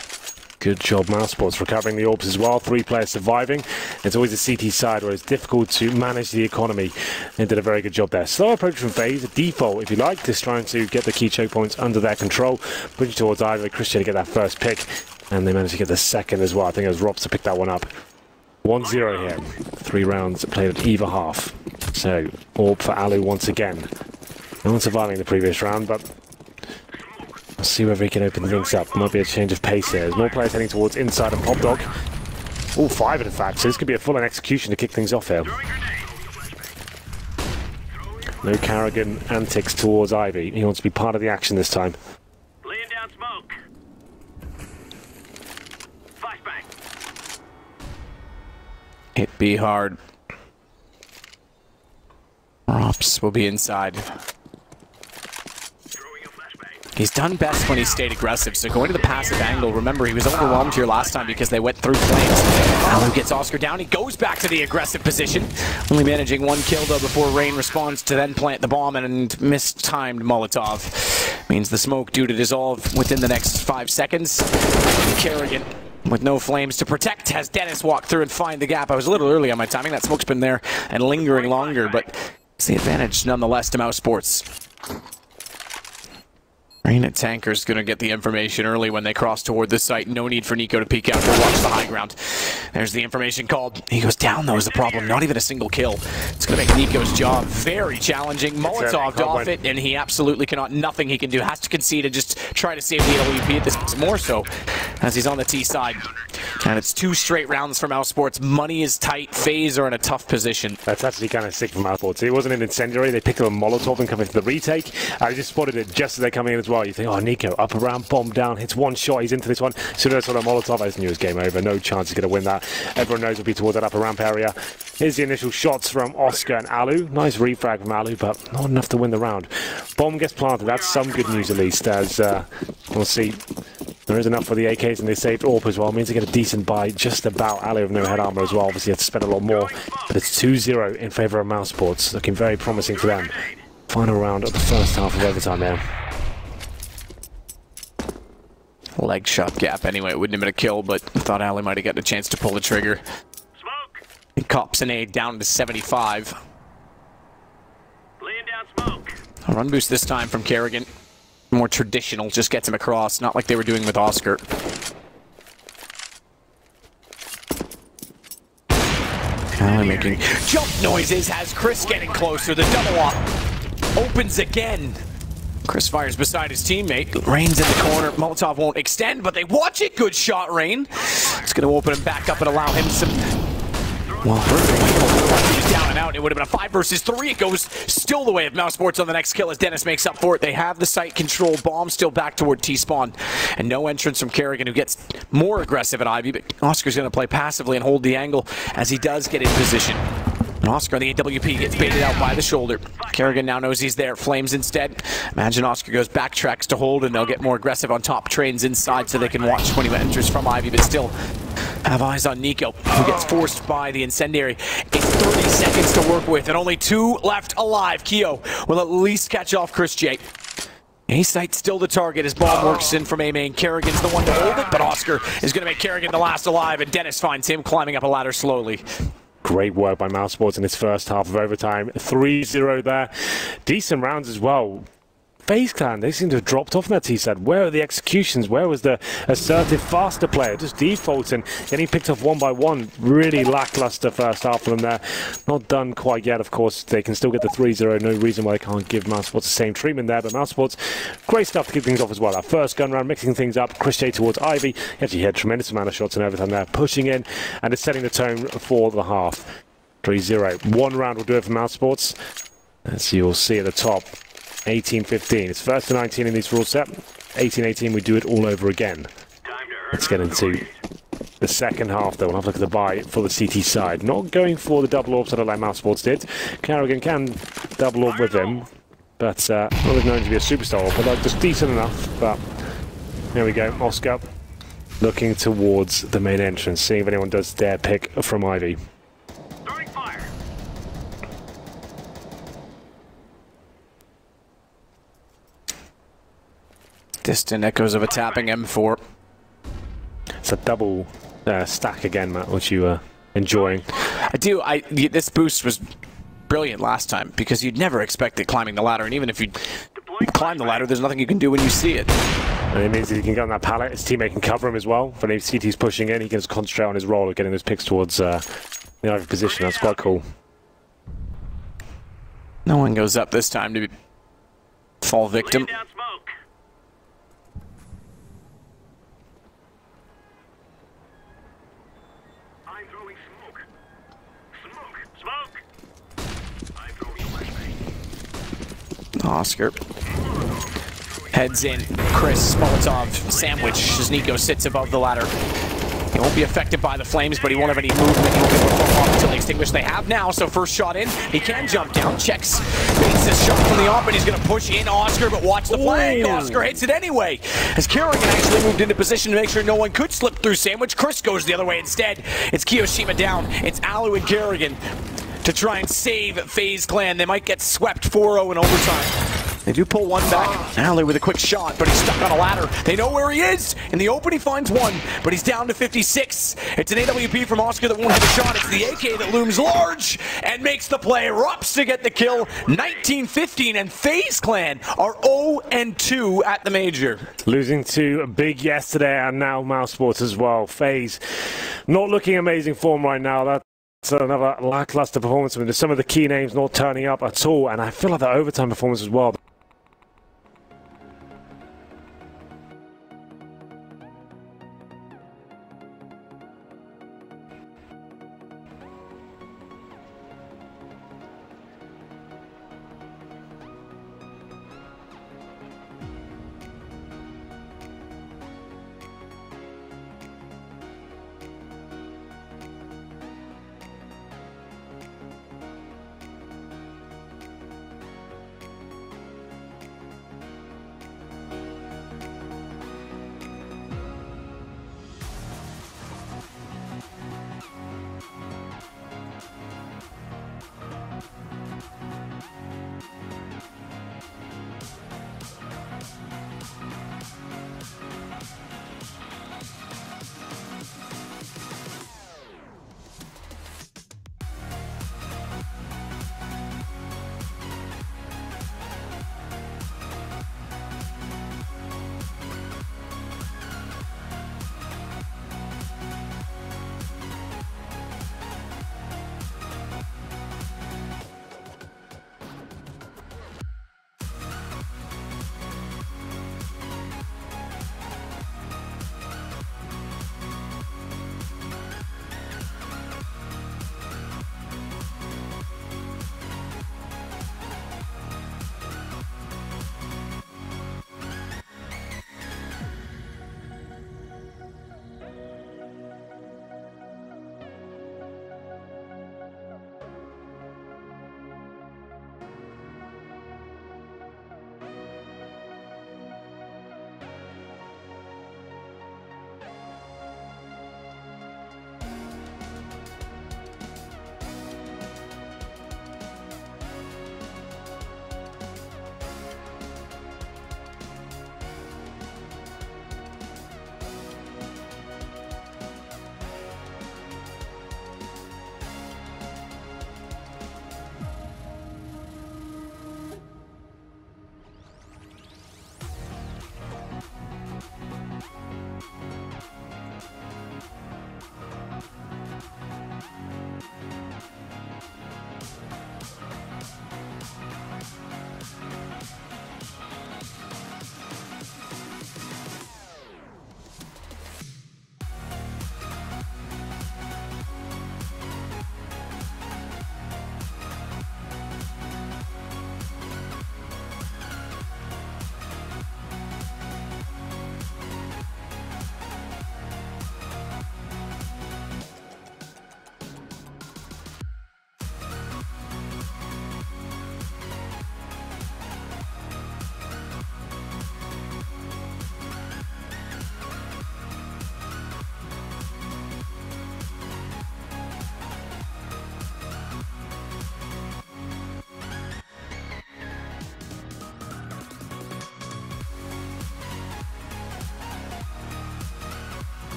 [SPEAKER 3] Good job, Mousesports, recovering the orbs as well. 3 players surviving. It's always a CT side where it's difficult to manage the economy. They did a very good job there. Slow approach from Faze, a default, if you like, just trying to get the key choke points under their control. Pushing towards Ivy, Christian to get that first pick. And they managed to get the second as well. I think it was Robs to pick that one up. 1-0 here. 3 rounds played at either half. So, orb for Alu once again. No one surviving the previous round, but we'll see whether he can open things up. Might be a change of pace here. There's more players heading towards inside and Pop Dog. All 5 in fact, so this could be a full-on execution to kick things off here. No Carrigan antics towards Ivy. He wants to be part of the action this time.
[SPEAKER 4] Laying down smoke. Flashbang.
[SPEAKER 2] It be hard. Rops will be inside. He's done best when he stayed aggressive, so going to the passive angle, remember he was overwhelmed here last time because they went through flames. Alu gets Oscar down, he goes back to the aggressive position, only managing 1 kill though before Rain responds to then plant the bomb and mistimed Molotov. Means the smoke due to dissolve within the next 5 seconds. Kerrigan with no flames to protect has Dennis walk through and find the gap. I was a little early on my timing, that smoke's been there and lingering longer, but it's the advantage nonetheless to Mousesports. Rain at Tanker's going to get the information early when they cross toward the site. No need for Nico to peek out. He'll watch the high ground. There's the information called. He goes down, though, is the problem. Not even a single kill. It's going to make Nico's job very challenging. Molotov off it, and he absolutely cannot. Nothing he can do. Has to concede and just try to save the AWP at this. More so as he's on the T side. And it's 2 straight rounds for Mousesports. Money is tight. Faze are in a tough position.
[SPEAKER 3] That's actually kind of sick from Mousesports. It wasn't an incendiary. They picked up a Molotov and coming for the retake. I just spotted it just as they're coming in as well. You think, oh, Nico, up around, bomb down, hits 1 shot, he's into this one. As soon as I saw that Molotov, I just knew it was game over. No chance he's going to win that. Everyone knows it'll be towards that upper ramp area. Here's the initial shots from Oscar and Alu. Nice refrag from Alu, but not enough to win the round. Bomb gets planted. That's some good news, at least, as we'll see. There is enough for the AKs, and they saved AWP as well. It means they get a decent buy just about. Alu with no head armor as well. Obviously, you have to spend a lot more, but it's 2-0 in favor of Mousesports. Looking very promising for them. Final round of the first half of overtime there.
[SPEAKER 2] Leg shot gap anyway. It wouldn't have been a kill, but thought Ali might have gotten a chance to pull the trigger.
[SPEAKER 4] Smoke.
[SPEAKER 2] He cops an aid down to 75.
[SPEAKER 4] Laying down smoke.
[SPEAKER 2] A run boost this time from Kerrigan. More traditional, just gets him across, not like they were doing with Oscar. Ali making jump noises, has Chris getting closer. The double up opens again. Chris fires beside his teammate. Rain's in the corner. Molotov won't extend, but they watch it. Good shot, Rain. It's going to open him back up and allow him some... Well, he's down and out. It would have been a 5 versus 3. It goes still the way of Mousesports on the next kill as Dennis makes up for it. They have the site control. Bomb still back toward T-spawn. And no entrance from Kerrigan, who gets more aggressive at Ivy, but Oscar's going to play passively and hold the angle as he does get in position. And Oscar on the AWP gets baited out by the shoulder. Kerrigan now knows he's there. Flames instead. Imagine Oscar goes backtracks to hold, and they'll get more aggressive on top trains inside so they can watch when he enters from Ivy, but still have eyes on Nico, who gets forced by the incendiary. It's 30 seconds to work with, and only 2 left alive. Keo will at least catch off Chris J. A-Site still the target as Bomb works in from A-Main. Kerrigan's the one to hold it, but Oscar is going to make Kerrigan the last alive, and Dennis finds him climbing up a ladder slowly.
[SPEAKER 3] Great work by Mousesports in his first half of overtime. 3-0 there. Decent rounds as well. Faze Clan, they seem to have dropped off in that T-set. Where are the executions? Where was the assertive, faster player? Just defaulting, getting picked off one by one. Really lackluster first half for them there. Not done quite yet, of course. They can still get the 3-0. No reason why they can't give Mousesports the same treatment there. But Mousesports, great stuff to kick things off as well. Our first gun round, mixing things up. Chris J towards Ivy. He actually had a tremendous amount of shots in overtime there. Pushing in, and it's setting the tone for the half. 3-0. One round will do it for Mousesports. As you'll see at the top. 18-15. It's first to 19 in this rule set. 18-18, we do it all over again. Let's get into the second half, though. We'll have a look at the buy for the CT side. Not going for the double orb, sort of like Mousesports did. Kerrigan can double orb with him, but not known to be a superstar, but just decent enough. But there we go. Oscar looking towards the main entrance, seeing if anyone does dare pick from Ivy.
[SPEAKER 2] Distant echoes of a tapping M4.
[SPEAKER 3] It's a double stack again, Matt, which you are enjoying.
[SPEAKER 2] I do. This boost was brilliant last time because you'd never expect it climbing the ladder, and even if you climb the ladder, there's nothing you can do when you see it.
[SPEAKER 3] And it means that he can get on that pallet. His teammate can cover him as well. When CT's pushing in, he can just concentrate on his role of getting those picks towards the Ivy position. That's quite cool.
[SPEAKER 2] No one goes up this time to fall victim. Oscar heads in. Chris Molotov sandwich as Nico sits above the ladder. He won't be affected by the flames, but he won't have any movement. He won't be able to fall off until they extinguish. They have now, so first shot in. He can jump down, checks, baits his shot from the op, and he's going to push in Oscar, but watch the flank. Oscar hits it anyway. As Kerrigan actually moved into position to make sure no one could slip through sandwich, Chris goes the other way instead. It's Kiyoshima down. It's Alu and Kerrigan to try and save Faze Clan. They might get swept 4-0 in overtime. They do pull one back. Ali with a quick shot, but he's stuck on a ladder. They know where he is. In the open, he finds one, but he's down to 56. It's an AWP from Oscar that won't hit a shot. It's the AK that looms large and makes the play. Rups to get the kill. 19-15, and Faze Clan are 0-2 at the major.
[SPEAKER 3] Losing to Big yesterday, and now Mousesports as well. Faze not looking amazing form right now. That's another lackluster performance. I mean, there's some of the key names not turning up at all, and I feel like the overtime performance as well.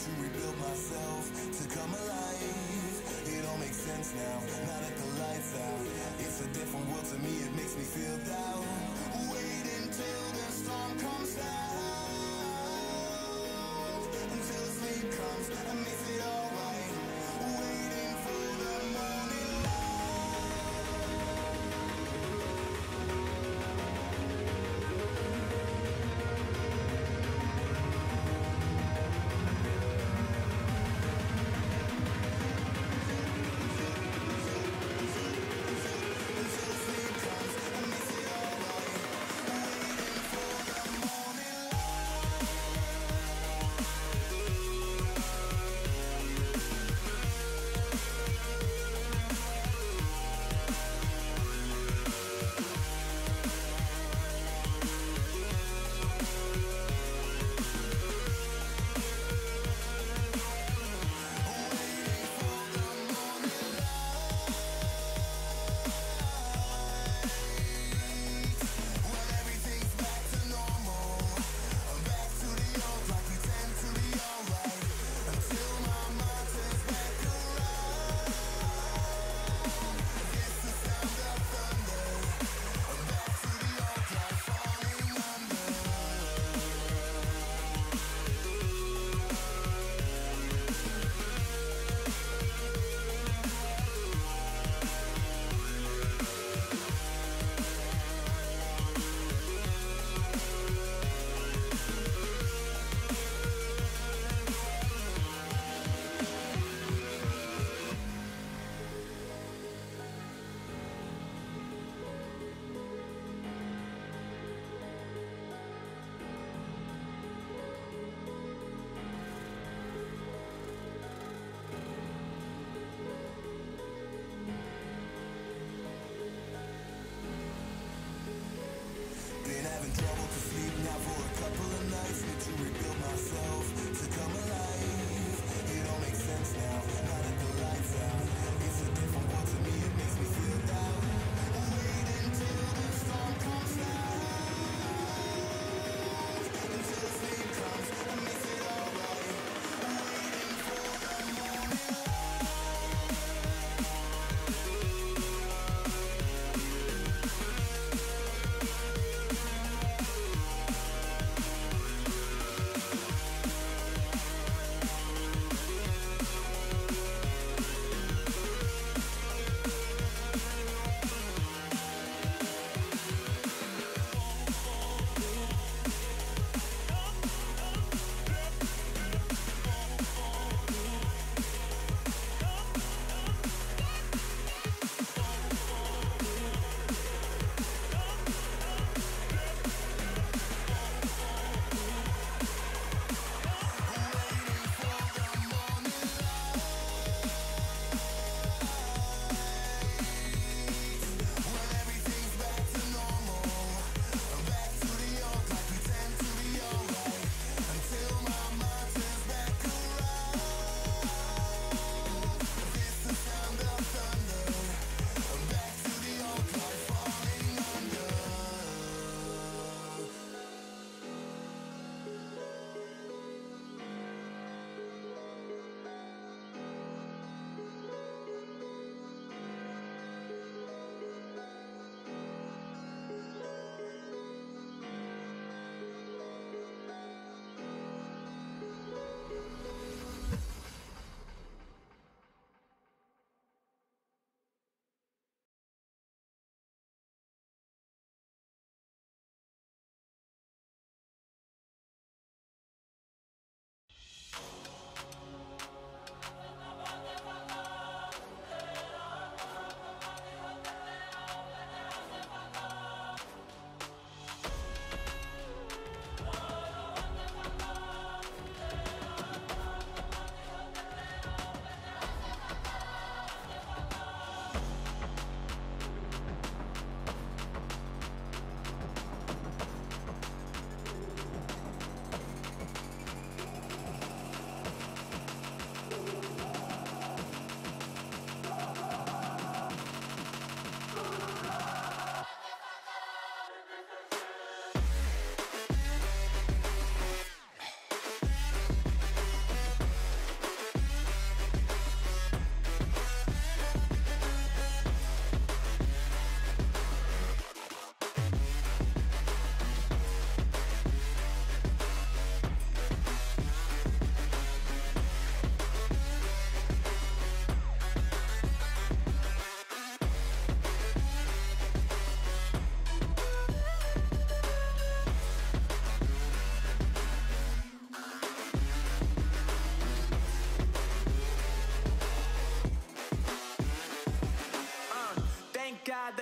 [SPEAKER 5] to rebuild myself, to come alive. It all makes sense now, now that the lights out. It's a different world to me, it makes me feel down. Wait until the storm comes down, until sleep comes and makes it alright. Waiting for the morning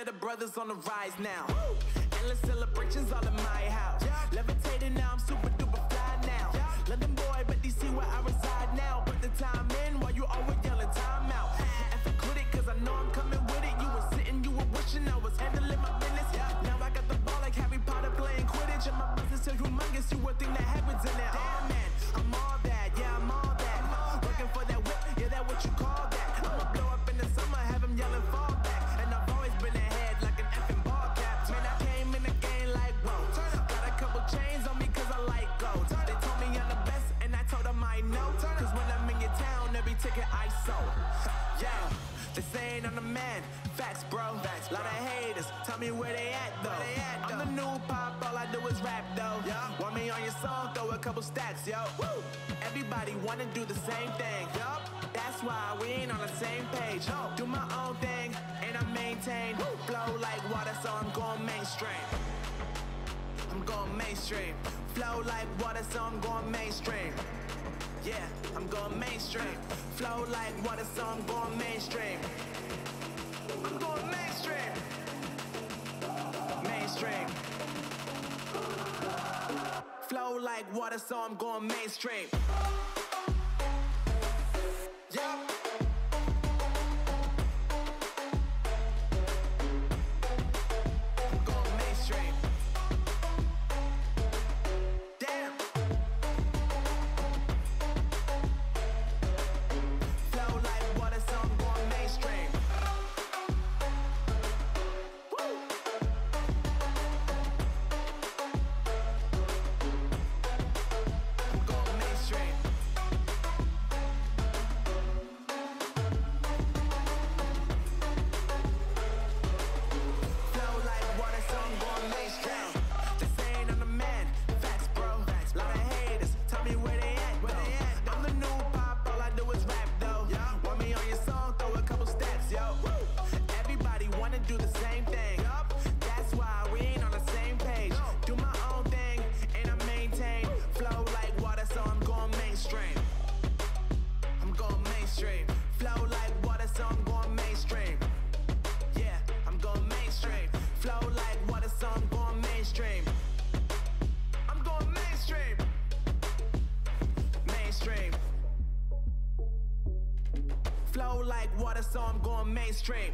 [SPEAKER 6] that the brothers on the rise now. Endless celebrations all in my house. Levitating now, I'm super duper fly now. London boy, but DC where I reside now. Put the time in while you always yelling time out. And for quit it, cause I know I'm coming with it. You were sitting, you were wishing I was handling my business. Now I got the ball like Harry Potter playing Quidditch. And my business is humongous, you would think that happens in there. Oh man, I'm all that, yeah, I'm all that. Working for that whip, yeah, that what you call that. I'ma blow up in the summer, have him yelling fall back. And I've always been ahead like an effing ball cap. Man, I came in the game like, whoa. Got a couple chains on me cause I like gold. They told me I'm the best and I told them I know. Cause when I'm in your town, every ticket I sold. Yeah, they saying I'm the man. Facts, bro. Lot of haters, tell me where they at though. I'm the new pop, all I do is rap though. Want me on your song, throw a couple stacks, yo. Woo! Everybody wanna do the same thing. That's why we ain't on the same page. Do my own thing, and I maintain. Flow like water, so I'm going mainstream. I'm going mainstream. Flow like water, so I'm going mainstream. Yeah, I'm going mainstream. Flow like water, so I'm going mainstream. I'm going mainstream. Mainstream. Flow like water, so I'm going mainstream. Yeah. I'm going mainstream. Damn. Flow like water, so I'm going mainstream. So I'm going mainstream.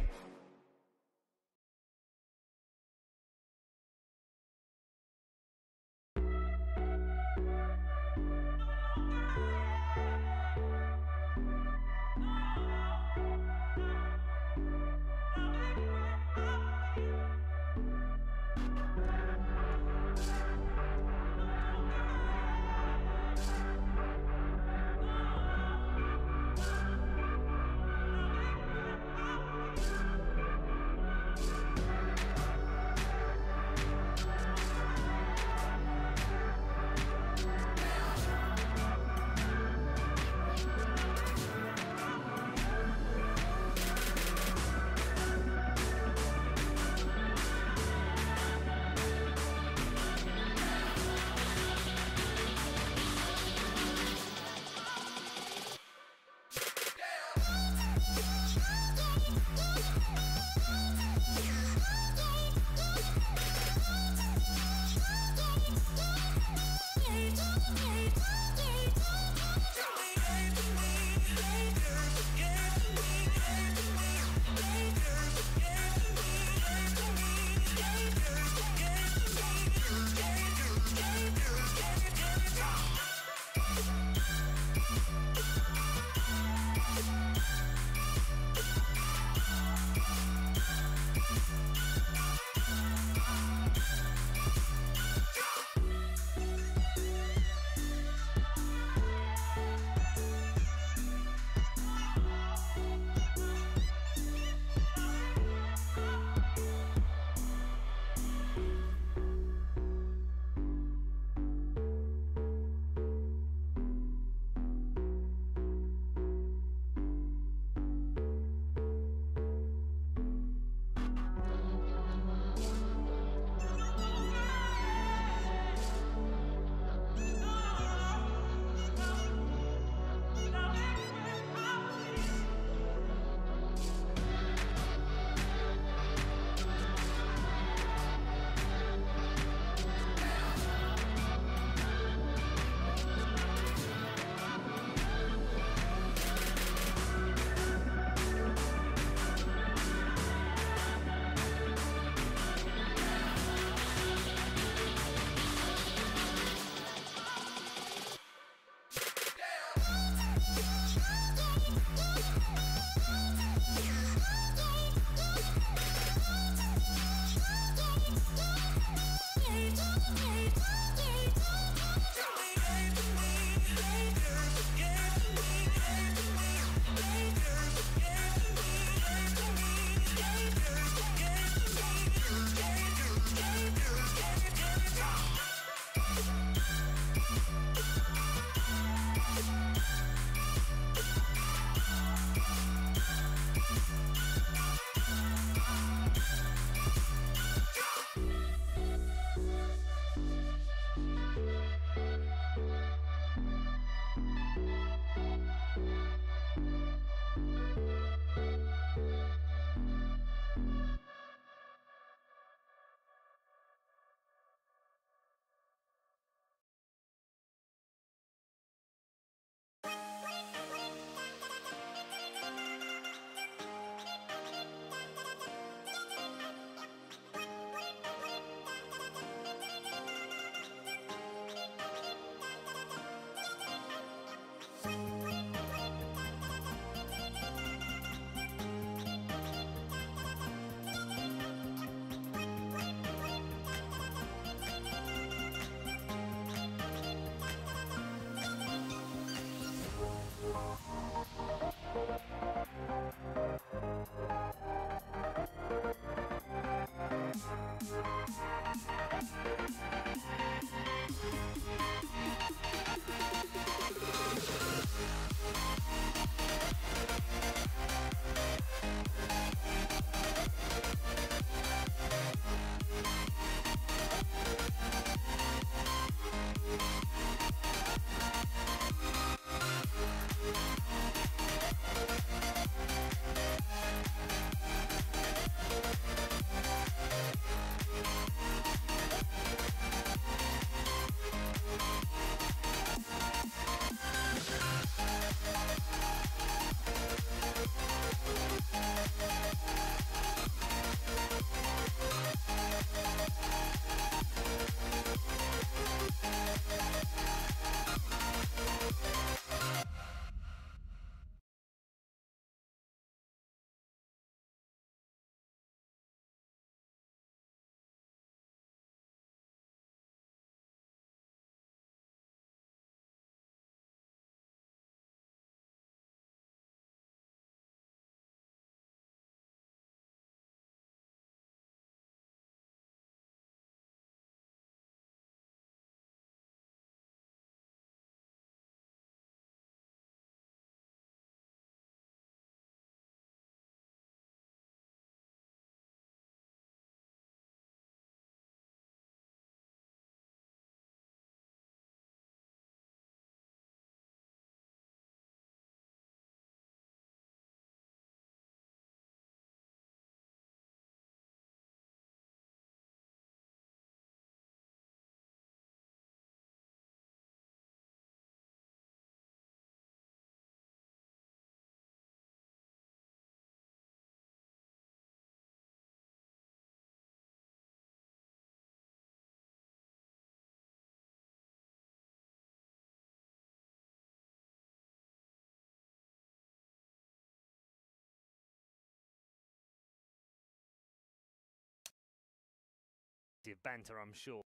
[SPEAKER 7] plenty of banter, I'm sure.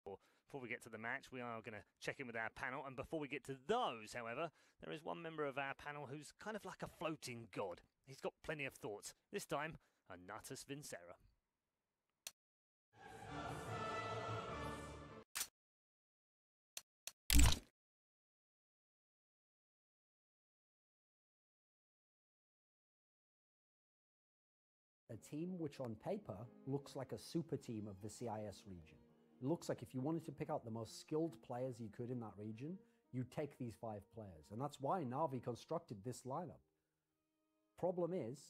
[SPEAKER 7] Before we get to the match, we are going to check in with our panel. And before we get to those, however, there is one member of our panel who's kind of like a floating god. He's got plenty of thoughts. This time, a Natus Vincera.
[SPEAKER 8] A team which on paper looks like a super team of the CIS region. It looks like if you wanted to pick out the most skilled players you could in that region, you'd take these 5 players. And that's why Na'Vi constructed this lineup. Problem is,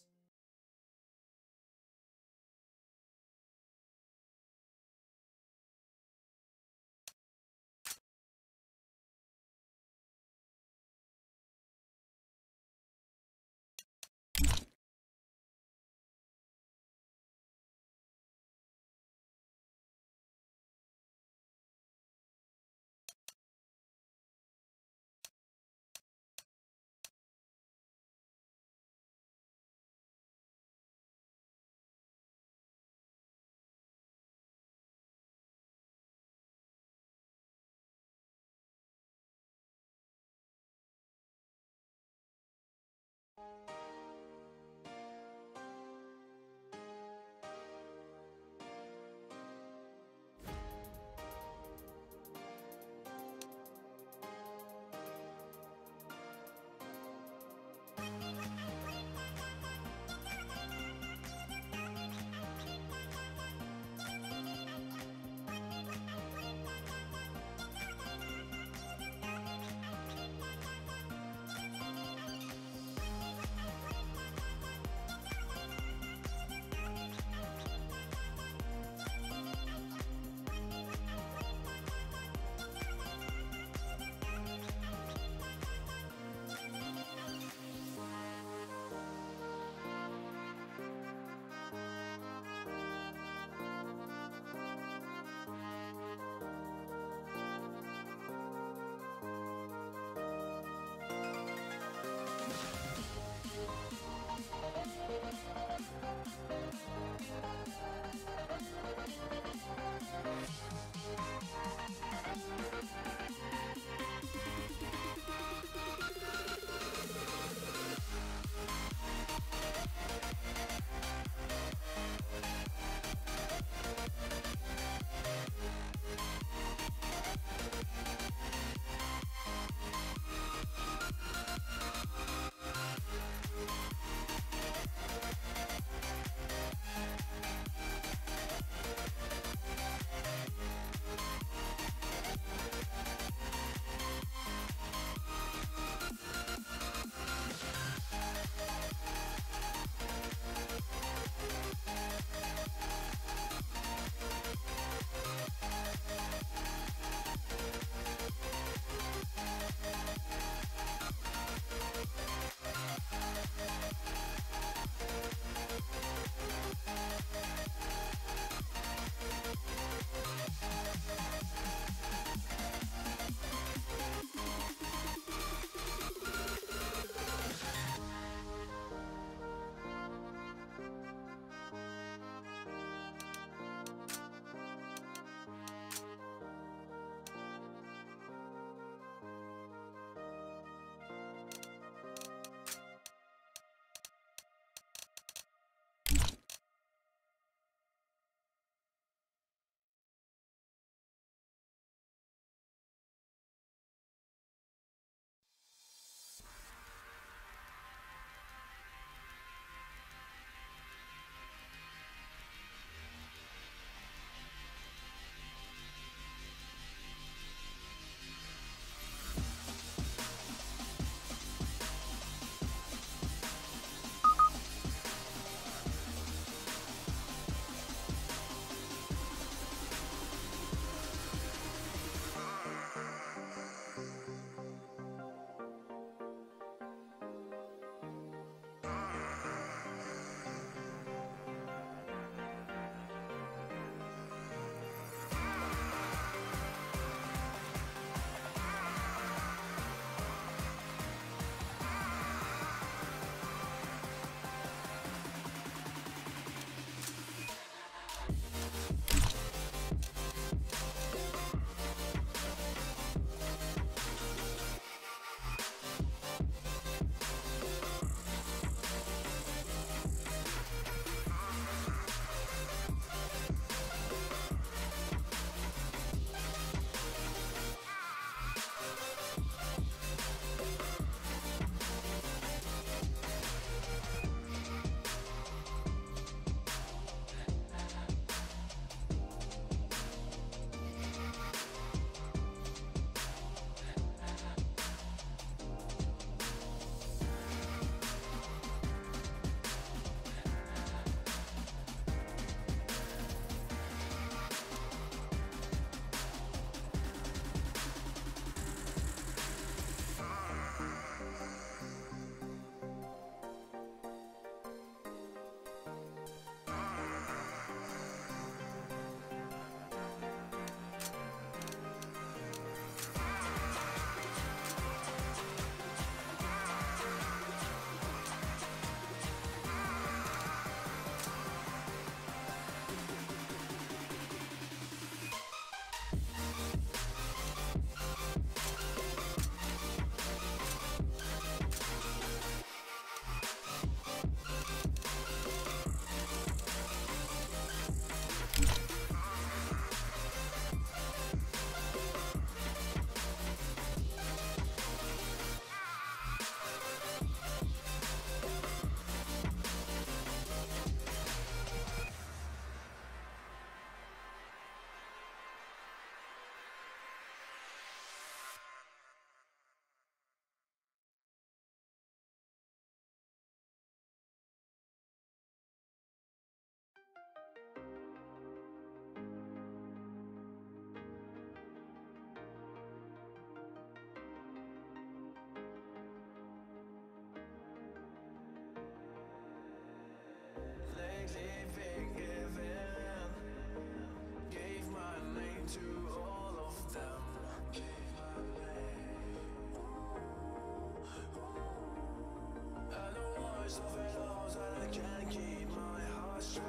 [SPEAKER 5] can't keep my heart straight.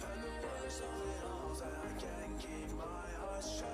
[SPEAKER 5] And the worst of it all is that I can't keep my heart straight.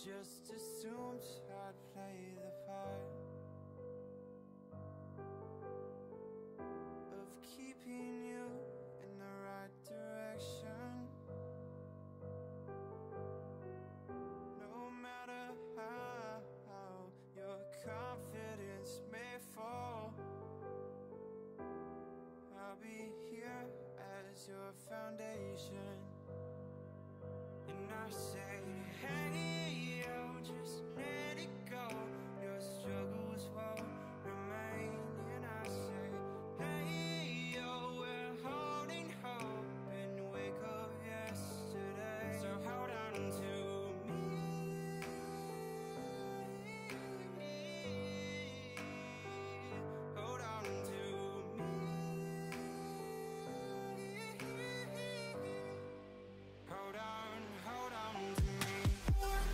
[SPEAKER 5] just assumed I'd play the part of keeping you in the right direction. No matter how your confidence may fall, I'll be here as your foundation. And I say, hey, yo, just let it go. Your struggles won't remain. And I say, hey, yo, we're holding hope and wake up yesterday. So hold on to me. Hold on to me. Hold on to me.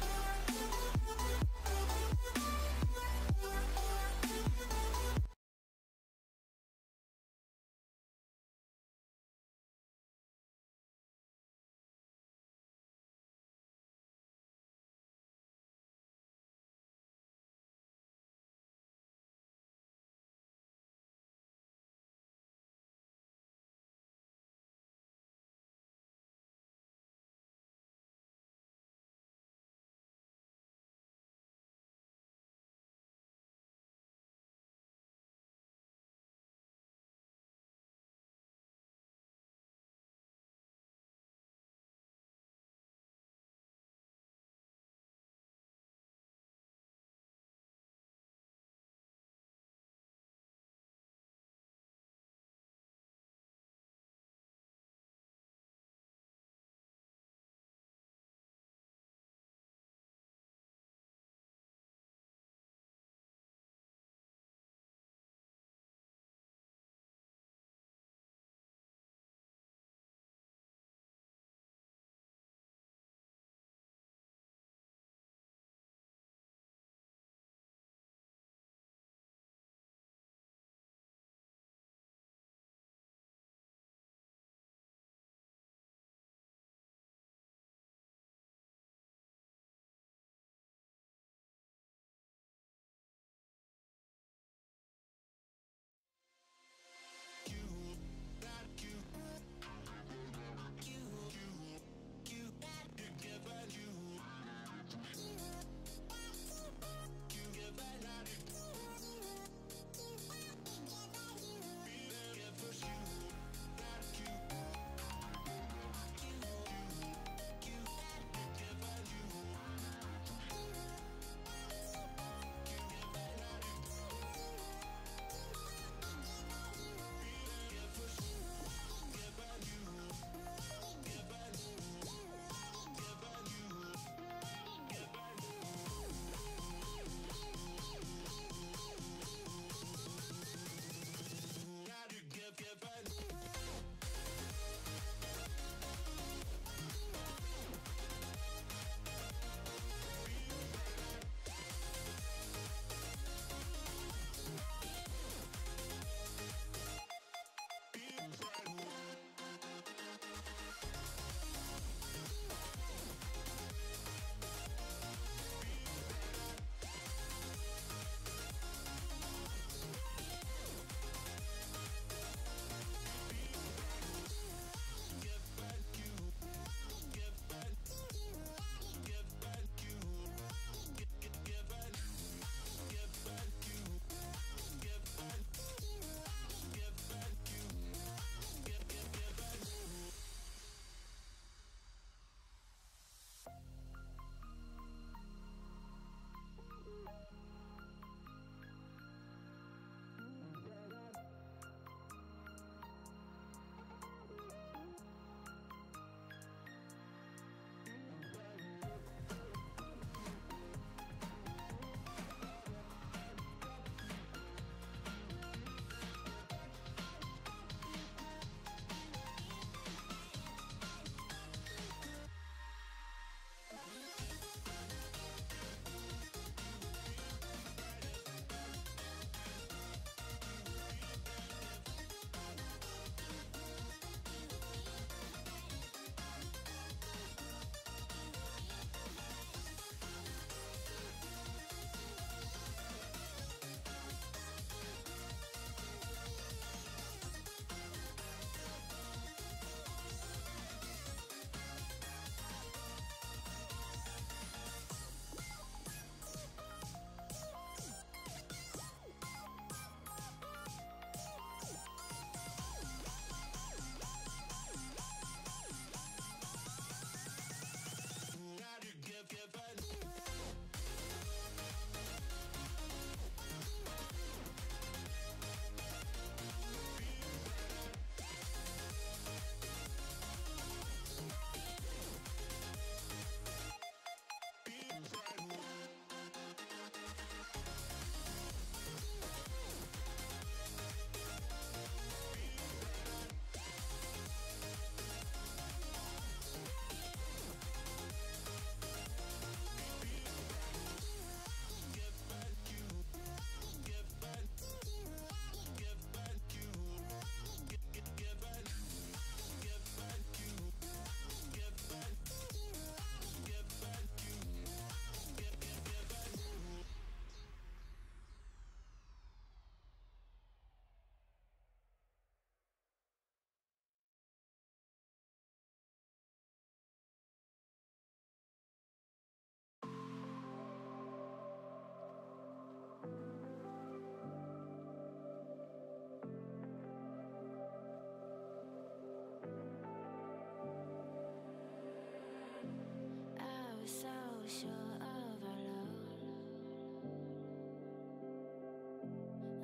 [SPEAKER 9] sure of our love.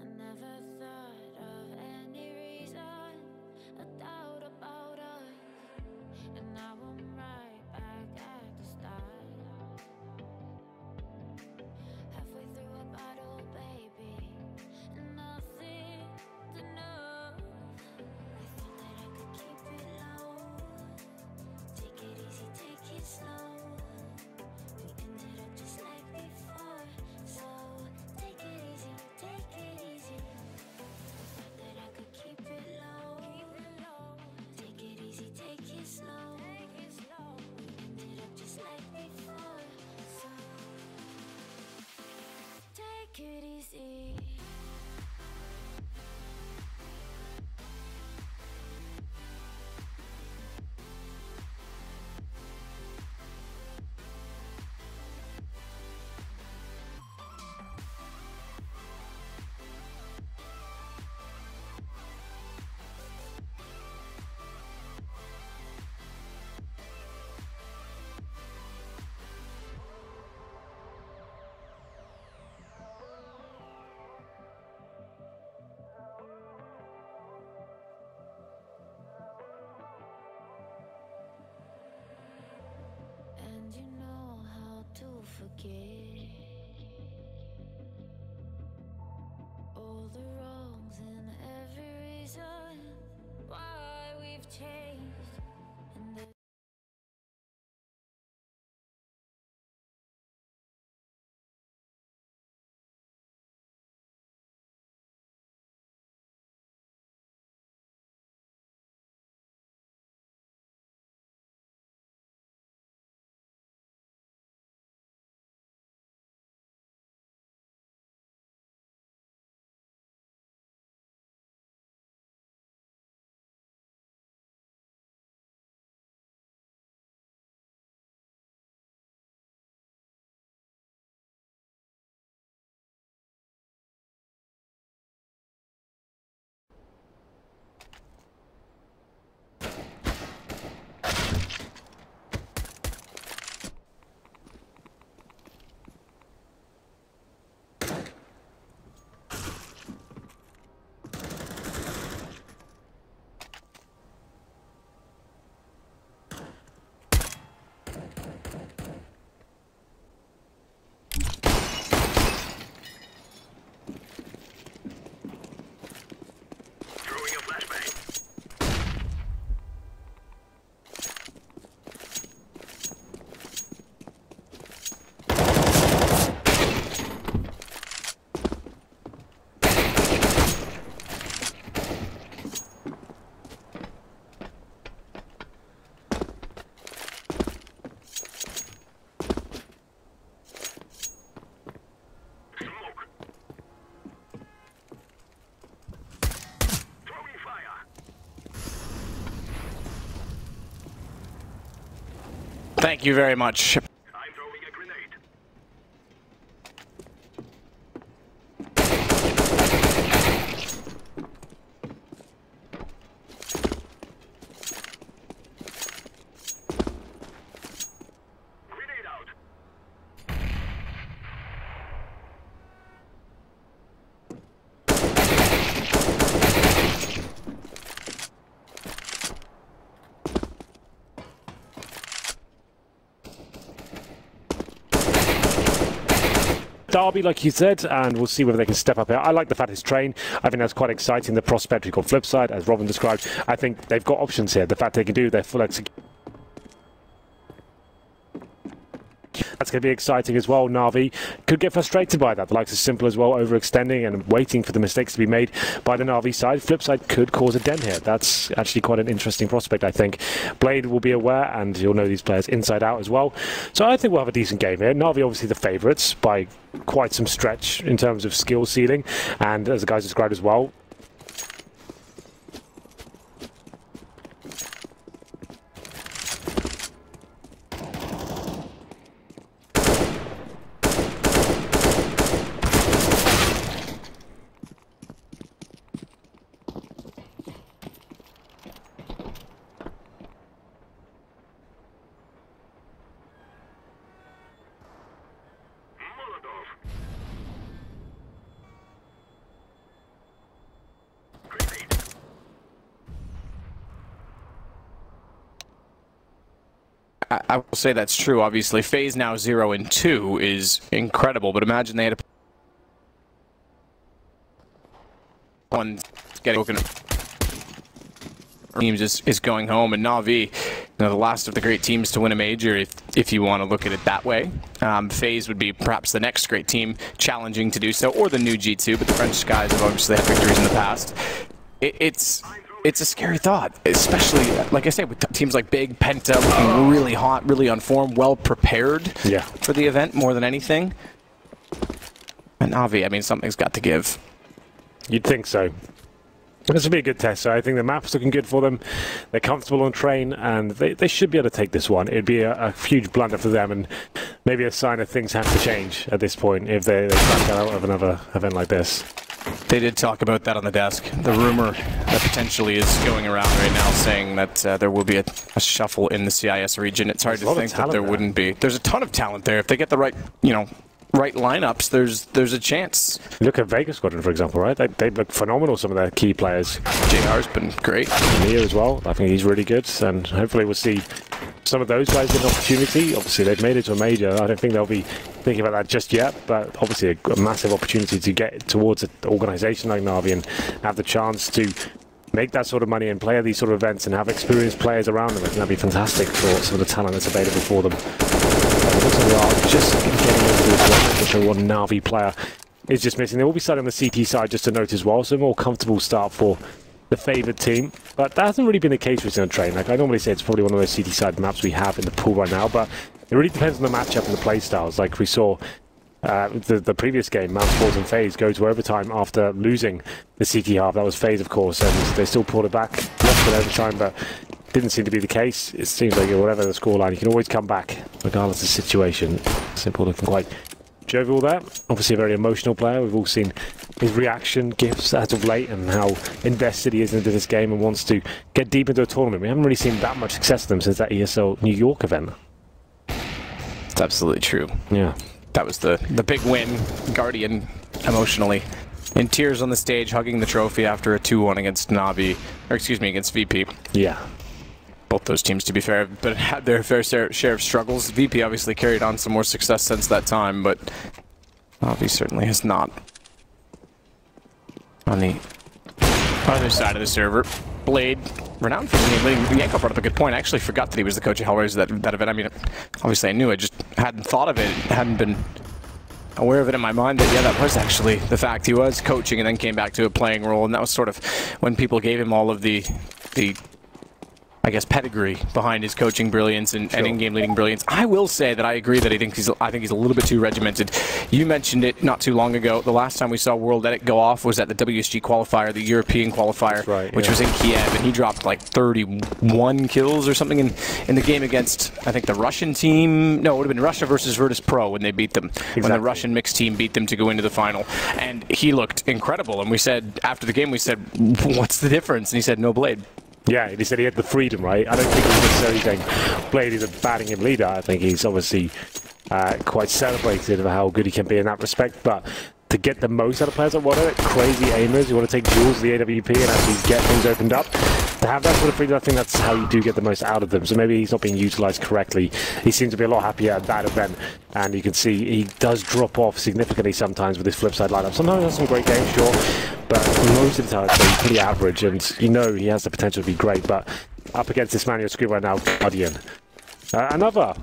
[SPEAKER 9] I never thought of any reason, a doubt about us, and now I'm right back at the start. Halfway through a bottle, baby, and nothing enough. I thought that I could keep it low, take it easy, take it slow. We ended up just like before, so take it easy, take it easy. Thought that I could keep it low, take it easy, take it slow. We ended up just like before, so take it easy. And you know how to forget all the wrongs and every reason why we've changed. And
[SPEAKER 4] Throwing a flashbang. Smoke. Throwing fire.
[SPEAKER 2] Thank you very much.
[SPEAKER 4] I'm throwing a grenade. Grenade out.
[SPEAKER 3] Derby, like you said, and we'll see whether they can step up here. I like the fact it's train. I think that's quite exciting. The prospect we've got Flipside, as Robin described. I think they've got options here. The fact they can do their full execution. That's going to be exciting as well. Na'Vi could get frustrated by that. The likes of Simple as well, overextending and waiting for the mistakes to be made by the Na'Vi side. Flipside could cause a dent here. That's actually quite an interesting prospect, I think. Blade will be aware, and you'll know these players inside out as well. So I think we'll have a decent game here. Na'Vi obviously the favourites by quite some stretch in terms of skill ceiling, and as the guys described as well,
[SPEAKER 2] I will say that's true, obviously. Faze now 0-2 is incredible, but imagine they had one getting broken. Teams is going home, and Na'Vi, the last of the great teams to win a major, if you want to look at it that way. Faze would be perhaps the next great team challenging to do so, or the new G2, but the French guys have obviously had victories in the past. It's a scary thought, especially, like I say, with teams like Big, Penta, looking really hot, really on form, well prepared for the event more than anything. And Na'Vi, I mean, something's got to give.
[SPEAKER 3] You'd think so. This will be a good test. So I think the map's looking good for them. They're comfortable on train, and they should be able to take this one. It'd be a huge blunder for them, and maybe a sign of things have to change at this point if they can't get out of another event like this.
[SPEAKER 2] They did talk about that on the desk. The rumor that potentially is going around right now saying that there will be a shuffle in the CIS region. It's hard to think that there wouldn't be. There's a ton of talent there. If they get the right, right lineups, there's a chance.
[SPEAKER 3] Look at Vegas Squadron, for example, right? They look phenomenal, some of their key players.
[SPEAKER 2] JR's been great.
[SPEAKER 3] Mia as well. I think he's really good, and hopefully we'll see some of those guys get an opportunity. Obviously, they've made it to a major. I don't think they'll be thinking about that just yet, but obviously a massive opportunity to get towards an organisation like Na'Vi and have the chance to make that sort of money and play at these sort of events and have experienced players around them. I think that'd be fantastic for some of the talent that's available for them. They are just getting into this one, which one Na'Vi player is just missing. They will be starting on the CT side, just to note as well, so a more comfortable start for the favoured team, but that hasn't really been the case with train. Like I normally say, it's probably one of those CT side maps we have in the pool right now, but it really depends on the matchup and the play styles. Like we saw the previous game, Mousesports and Faze go to overtime after losing the CT half. That was Faze, of course, and they still pulled it back, lost it overtime, but didn't seem to be the case. It seems like whatever the scoreline, you can always come back, regardless of the situation. Simple looking quite jovial there. Obviously a very emotional player. We've all seen his reaction gifs as of late and how invested he is into this game and wants to get deep into a tournament. We haven't really seen that much success from him since that ESL New York event.
[SPEAKER 2] It's absolutely true.
[SPEAKER 3] Yeah.
[SPEAKER 2] That was the big win. Guardian emotionally in tears on the stage, hugging the trophy after a 2-1 against Na'Vi, or excuse me, against VP.
[SPEAKER 3] Yeah.
[SPEAKER 2] Both those teams, to be fair, but had their fair share of struggles. VP obviously carried on some more success since that time, but Na'Vi certainly has not. On the other side of the server, Blade, renowned for leading. Yanko brought up a good point. I actually forgot that he was the coach of Hellraisers that event. I mean, obviously I knew it, just hadn't thought of it, hadn't been aware of it in my mind, that yeah, that was actually the fact. He was coaching and then came back to a playing role, and that was sort of when people gave him all of the I guess, pedigree behind his coaching brilliance and in-game leading brilliance. I will say that I agree that I think he's a little bit too regimented. You mentioned it not too long ago. The last time we saw World Edit go off was at the WSG qualifier, the European qualifier, which was in Kiev, and he dropped like 31 kills or something in the game against, I think, the Russian team. No, it would have been Russia versus Virtus Pro when they beat them. Exactly. When the Russian mixed team beat them to go into the final. And he looked incredible. And we said, after the game, we said, what's the difference? And he said, no Blade.
[SPEAKER 3] Yeah, he said he had the freedom, right? I don't think he's necessarily saying Blade is a batting him leader. I think he's obviously quite celebrated of how good he can be in that respect, but to get the most out of players like Water, crazy aimers who want to take duels of the AWP and actually get things opened up, to have that sort of freedom, I think that's how you do get the most out of them. So maybe he's not being utilised correctly. He seems to be a lot happier at that event, and you can see he does drop off significantly sometimes with his Flipside lineup. Sometimes he has some great games, sure, but most of the time he's pretty average, and you know he has the potential to be great, but up against this man on your screen right now, Guardian. Another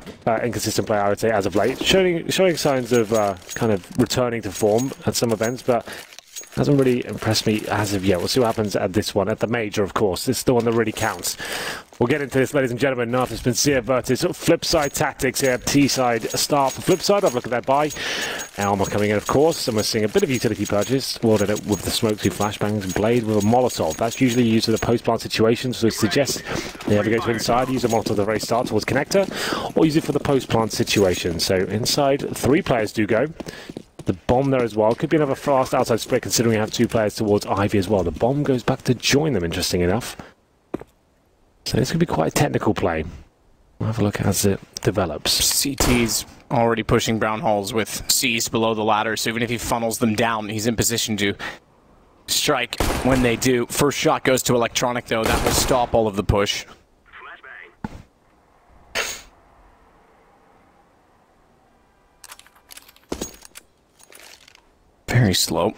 [SPEAKER 3] inconsistent player, I would say, as of late, showing signs of kind of returning to form at some events, but hasn't really impressed me as of yet. We'll see what happens at this one, at the major, of course. This is the one that really counts. We'll get into this, ladies and gentlemen. Now, it's been Seer versus Flipside Tactics here. T-side start for Flipside. Have a look at that buy. Alma coming in, of course, and we're seeing a bit of utility purchase. World Edit with the smoke, 2 flashbangs, Blade with a Molotov. That's usually used in the post-plant situation, so it suggests they either go to inside, use a Molotov at the very start towards connector, or use it for the post-plant situation. So inside, 3 players do go. The bomb there as well. Could be another fast outside split, considering we have 2 players towards Ivy as well. The bomb goes back to join them, interesting enough. So this could be quite a technical play. We'll have a look as it develops.
[SPEAKER 2] CT's already pushing Brown Halls with C's below the ladder, so even if he funnels them down, he's in position to strike when they do. First shot goes to Electronic, though. That will stop all of the push. Very slow.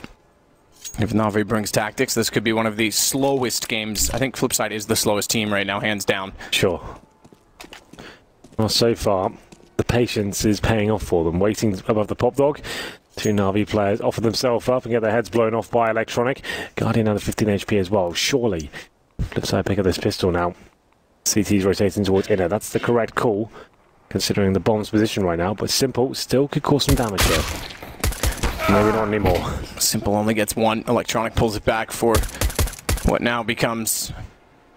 [SPEAKER 2] If Na'Vi brings tactics, this could be one of the slowest games. I think Flipside is the slowest team right now, hands down.
[SPEAKER 3] Sure. Well, so far, the patience is paying off for them. Waiting above the pop dog. Two Na'Vi players offer themselves up and get their heads blown off by Electronic. Guardian under 15 HP as well. Surely, Flipside pick up this pistol now. CT's rotating towards inner. That's the correct call, considering the bomb's position right now. But Simple still could cause some damage here. Maybe not anymore.
[SPEAKER 2] Simple only gets one. Electronic pulls it back for what now becomes,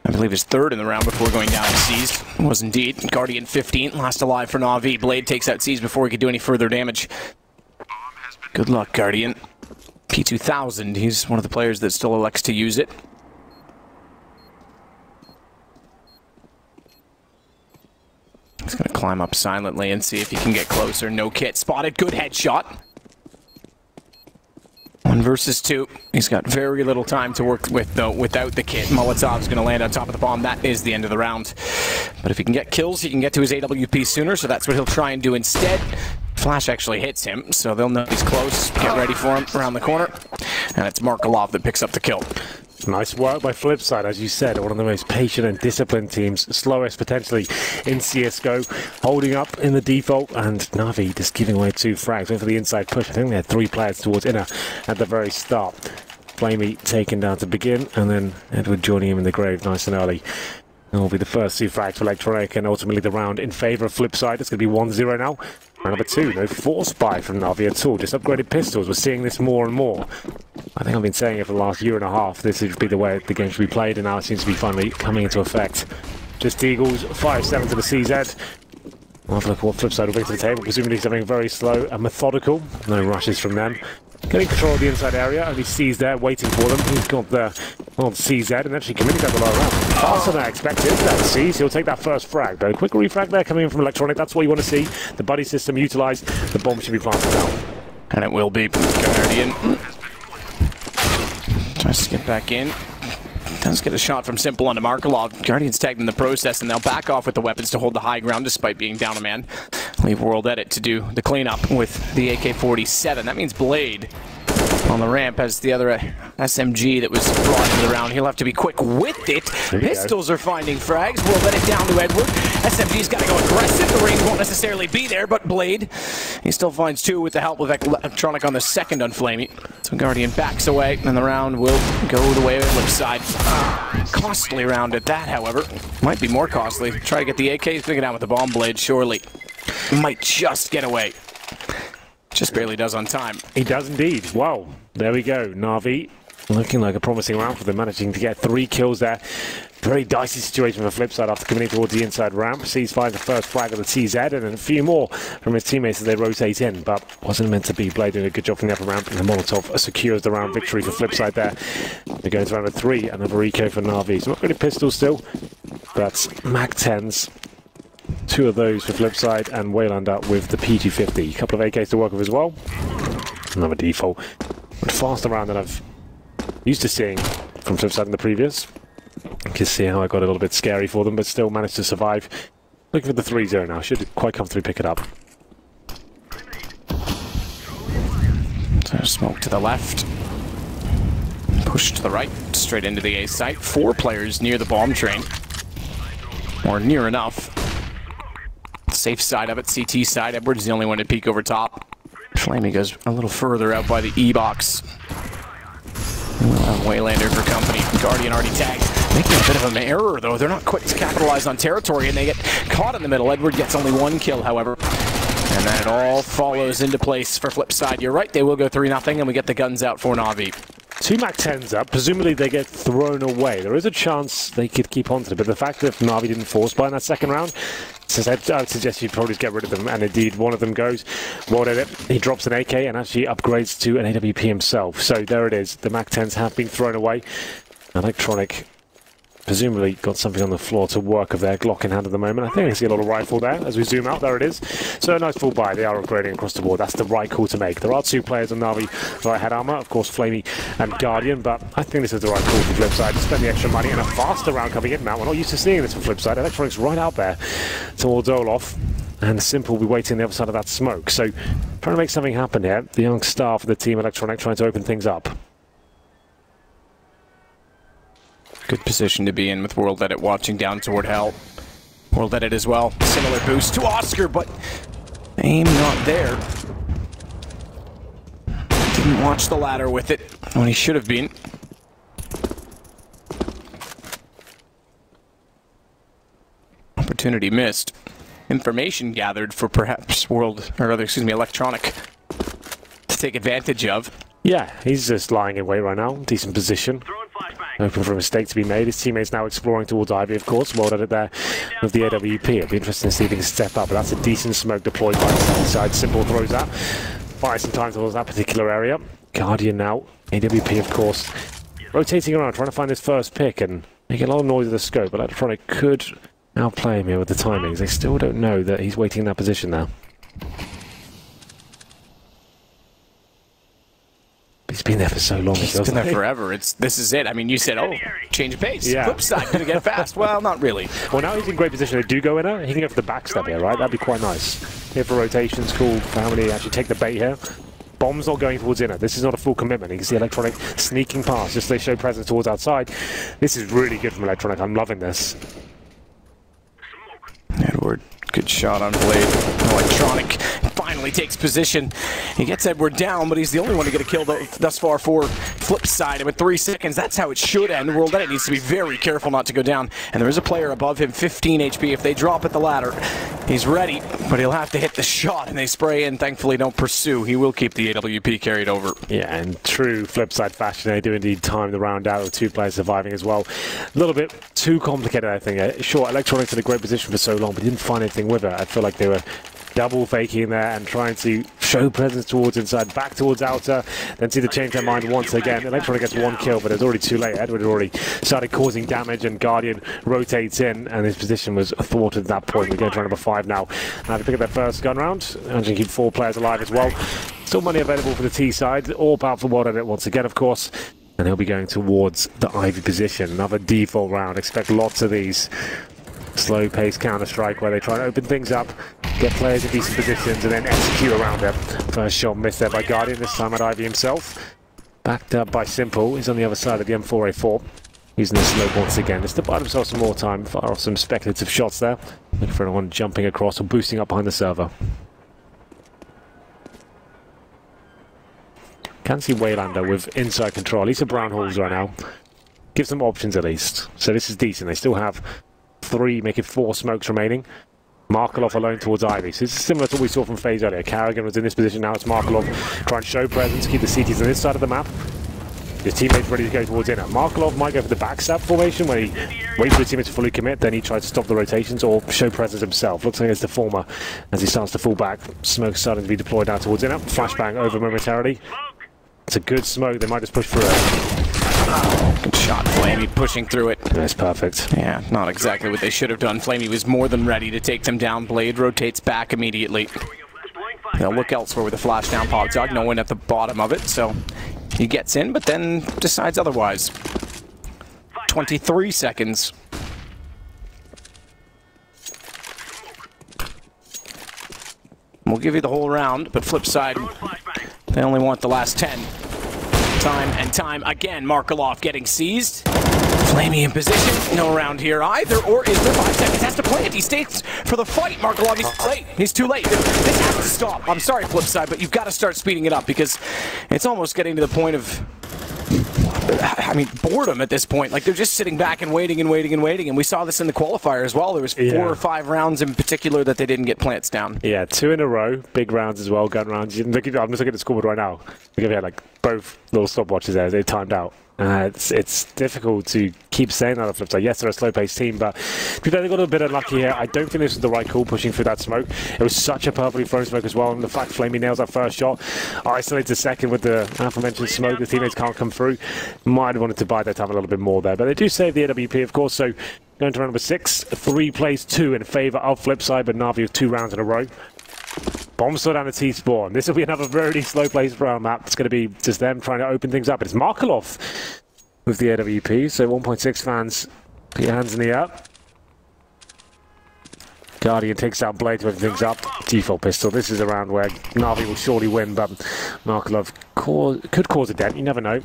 [SPEAKER 2] I believe, his third in the round before going down to Seas. Was indeed. Guardian 15, last alive for Na'Vi. Blade takes out Seas before he could do any further damage. Good luck, Guardian. P2000, he's one of the players that still elects to use it. He's going to climb up silently and see if he can get closer. No kit spotted. Good headshot. 1 versus 2. He's got very little time to work with, though, without the kit. Molotov's going to land on top of the bomb. That is the end of the round. But if he can get kills, he can get to his AWP sooner, so that's what he'll try and do instead. Flash actually hits him, so they'll know he's close. Get ready for him around the corner. And it's Markelov that picks up the kill.
[SPEAKER 3] Nice work by Flipside, as you said, one of the most patient and disciplined teams, slowest potentially in CSGO, holding up in the default, and Na'Vi just giving away 2 frags. Went for the inside push. I think they had 3 players towards inner at the very start. Flamey taken down to begin, and then Edward joining him in the grave nice and early. That will be the first 2 frags for Electronic, and ultimately the round in favour of Flipside. It's going to be 1-0 now. Round number 2, no force buy from Na'Vi at all, just upgraded pistols. We're seeing this more and more. I think I've been saying it for the last year and a half. This should be the way the game should be played, and now it seems to be finally coming into effect. Just Eagles, 5-7 to the CZ. I'll have a look at what Flipside will bring to the table. Presumably something very slow and methodical. No rushes from them. Getting control of the inside area, only C's there waiting for them. He's got the CZ and actually committing that below round. Faster than I expected. That's C's. He'll take that first frag, though. Quick refrag there coming in from Electronic. That's what you want to see. The buddy system utilised. The bomb should be planted now.
[SPEAKER 2] And it will be. Guardian tries to get back in. Does get a shot from Simple onto Markelov. Guardian's tagged in the process, and they'll back off with the weapons to hold the high ground despite being down a man. Leave World Edit to do the cleanup with the AK-47. That means Blade on the ramp has the other SMG that was brought into the round. He'll have to be quick with it. Pistols are finding frags. We'll let it down to Edward. SMG's got to go aggressive. The range won't necessarily be there, but Blade, he still finds 2 with the help of Electronic on the second on Flamey. So Guardian backs away, and the round will go the way of Flipside. Costly round at that, however. Might be more costly. Try to get the AKs picking out with the bomb blade, surely. Might just get away. Just barely does on time.
[SPEAKER 3] He does indeed. Wow. There we go. Na'Vi looking like a promising round for them, managing to get 3 kills there. Very dicey situation for Flipside after coming in towards the inside ramp. Sees finds the first flag of the TZ and then a few more from his teammates as they rotate in, but wasn't meant to be. Blade doing a good job from the upper ramp, and the Molotov secures the round victory for Flipside there. They're going to round 3, another eco for Na'Vi. So not really pistol still, but Mac 10s. 2 of those for Flipside, and Waylander with the P250. A couple of AKs to work with as well. Another default. But faster round than I've used to seeing from Flipside in the previous. You can see how I got a little bit scary for them, but still managed to survive. Looking for the 3-0 now. Should quite comfortably pick it up.
[SPEAKER 2] So smoke to the left. Push to the right. Straight into the A site. 4 players near the bomb train. Or near enough. Safe side of it, CT side. Edward's the only one to peek over top. Flamey goes a little further out by the E-box. We'll have Waylander for company. Guardian already tagged. Making a bit of an error, though. They're not quick to capitalize on territory, and they get caught in the middle. Edward gets only 1 kill, however. And then it all follows into place for Flipside. You're right, they will go 3-0, and we get the guns out for Na'Vi.
[SPEAKER 3] 2 Mac 10s up. Presumably they get thrown away. There is a chance they could keep on to it, but the fact that Na'Vi didn't force buy in that second round, since I would suggest you probably just get rid of them, and indeed one of them goes. World Edit, he drops an AK and actually upgrades to an AWP himself. So there it is. The Mac 10s have been thrown away. Electronic presumably got something on the floor to work of their Glock in hand at the moment. I think I see a little rifle there as we zoom out. There it is. So a nice full buy. They are upgrading across the board. That's the right call to make. There are 2 players on Na'Vi via head armor, of course Flamey and Guardian, but I think this is the right call for Flipside to spend the extra money and a faster round coming in now. We're not used to seeing this for Flipside. Electronic's right out there towards Olaf. and Simple will be waiting on the other side of that smoke. So trying to make something happen here. The young star for the team Electronic trying to open things up.
[SPEAKER 2] Good position to be in with World Edit watching down toward Hell. World Edit as well. Similar boost to Oscar, but aim not there. Didn't watch the ladder with it when he should have been. Opportunity missed. Information gathered for perhaps Electronic to take advantage of.
[SPEAKER 3] Yeah, he's just lying in wait right now. Decent position. Open for a mistake to be made. His teammates now exploring towards Ivy, of course. Well done it there with the AWP. It'll be interesting to see if he can step up, but that's a decent smoke deployed by the side. Simple throws that. Buy some time towards that particular area. Guardian now. AWP, of course. Rotating around, trying to find his first pick and making a lot of noise with the scope, but Electronic could outplay him here with the timings. They still don't know that he's waiting in that position now. He's been there for so long.
[SPEAKER 2] He's been there forever. This is it. I mean, you said, oh, change of pace.
[SPEAKER 3] Yeah.
[SPEAKER 2] Flipside, gonna get fast. Well, not really.
[SPEAKER 3] Well, now he's in great position. They do go in her. He can go for the backstep here, right? That'd be quite nice. Here for rotations, cool. For how many actually take the bait here. Bomb's not going towards inner. This is not a full commitment. You can see Electronic sneaking past. Just they show presence towards outside. This is really good from Electronic. I'm loving this.
[SPEAKER 2] Edward, good shot on Blade. Electronic finally takes position. He gets Edward down, but he's the only one to get a kill thus far for Flipside. And with 3 seconds, that's how it should end. World Edit needs to be very careful not to go down. And there is a player above him, 15 HP. If they drop at the ladder, he's ready, but he'll have to hit the shot, and they spray in. Thankfully, don't pursue. He will keep the AWP carried over.
[SPEAKER 3] Yeah, and true Flipside fashion, they do indeed time the round out with 2 players surviving as well. A little bit too complicated, I think. Sure, Electronics in a great position for so long, but didn't find anything with it. I feel like they were double faking there and trying to show presence towards inside, back towards outer, then see the change their mind once again. Electronic gets 1 kill, but it's already too late. Edward had already started causing damage, and Guardian rotates in, and his position was thwarted at that point. We're going to try number 5 now. Now to pick up their first gun round, and to keep 4 players alive as well. Still money available for the T side, all powerful World Edit once again, of course. And he'll be going towards the Ivy position. Another default round. Expect lots of these. Slow-paced Counter-Strike where they try to open things up, get players in decent positions, and then execute around them. First shot missed there by Guardian, this time at Ivy himself. Backed up by Simple. He's on the other side of the M4A4. Using the slope once again, just to buy themselves some more time. Fire off some speculative shots there. Looking for anyone jumping across or boosting up behind the server. Can see Waylander with inside control. At least the brown holes right now. Gives them options at least. So this is decent. They still have 3, making 4 smokes remaining. Markelov alone towards Ivy. So this is similar to what we saw from Faze earlier. Carrigan was in this position, now it's Markelov trying to show presence, keep the CTs on this side of the map. His teammates ready to go towards inner. Markelov might go for the backstab formation where he waits for his teammates to fully commit, then he tries to stop the rotations or show presence himself. Looks like it's the former as he starts to fall back. Smoke starting to be deployed now towards inner. Flashbang over momentarily. It's a good smoke, they might just push through it.
[SPEAKER 2] Good shot, Flamey pushing through it.
[SPEAKER 3] That's perfect.
[SPEAKER 2] Yeah, not exactly what they should have done. Flamey was more than ready to take them down. Blade rotates back immediately. They'll look elsewhere with the flash down pop dog. No one at the bottom of it, so he gets in, but then decides otherwise. 23 seconds. We'll give you the whole round, but Flipside, they only want the last 10. Time and time again. Markelov getting seized. Flamey in position. No round here either. Or is there 5 seconds? Has to plant. He stays for the fight. Markelov, he's late. He's too late. This has to stop. I'm sorry, Flipside, but you've got to start speeding it up because it's almost getting to the point of, I mean, boredom at this point. Like, they're just sitting back and waiting and waiting and waiting. And we saw this in the qualifier as well. There was 4 or 5 rounds in particular that they didn't get plants down.
[SPEAKER 3] Yeah, 2 in a row. Big rounds as well, gun rounds. I'm just looking at the scoreboard right now. We had like both little stopwatches there. They timed out. It's difficult to keep saying that on Flipside. Yes, they're a slow-paced team, but they got a bit unlucky here. I don't think this was the right call pushing through that smoke. It was such a perfectly thrown smoke as well, and the fact Flamey nails that first shot, isolates a second with the aforementioned smoke. The teammates can't come through. Might have wanted to buy their time a little bit more there, but they do save the AWP, of course, so going to round number 6. 3 plays 2 in favour of Flipside, but Na'Vi with 2 rounds in a row. Bomb still down the T-spawn. This will be another very slow place round map. It's going to be just them trying to open things up. It's Markelov with the AWP, so 1.6 fans, put your hands in the air. Guardian takes out Blade to open things up. Default pistol. This is a round where Na'Vi will surely win, but Markelov could cause a dent. You never know.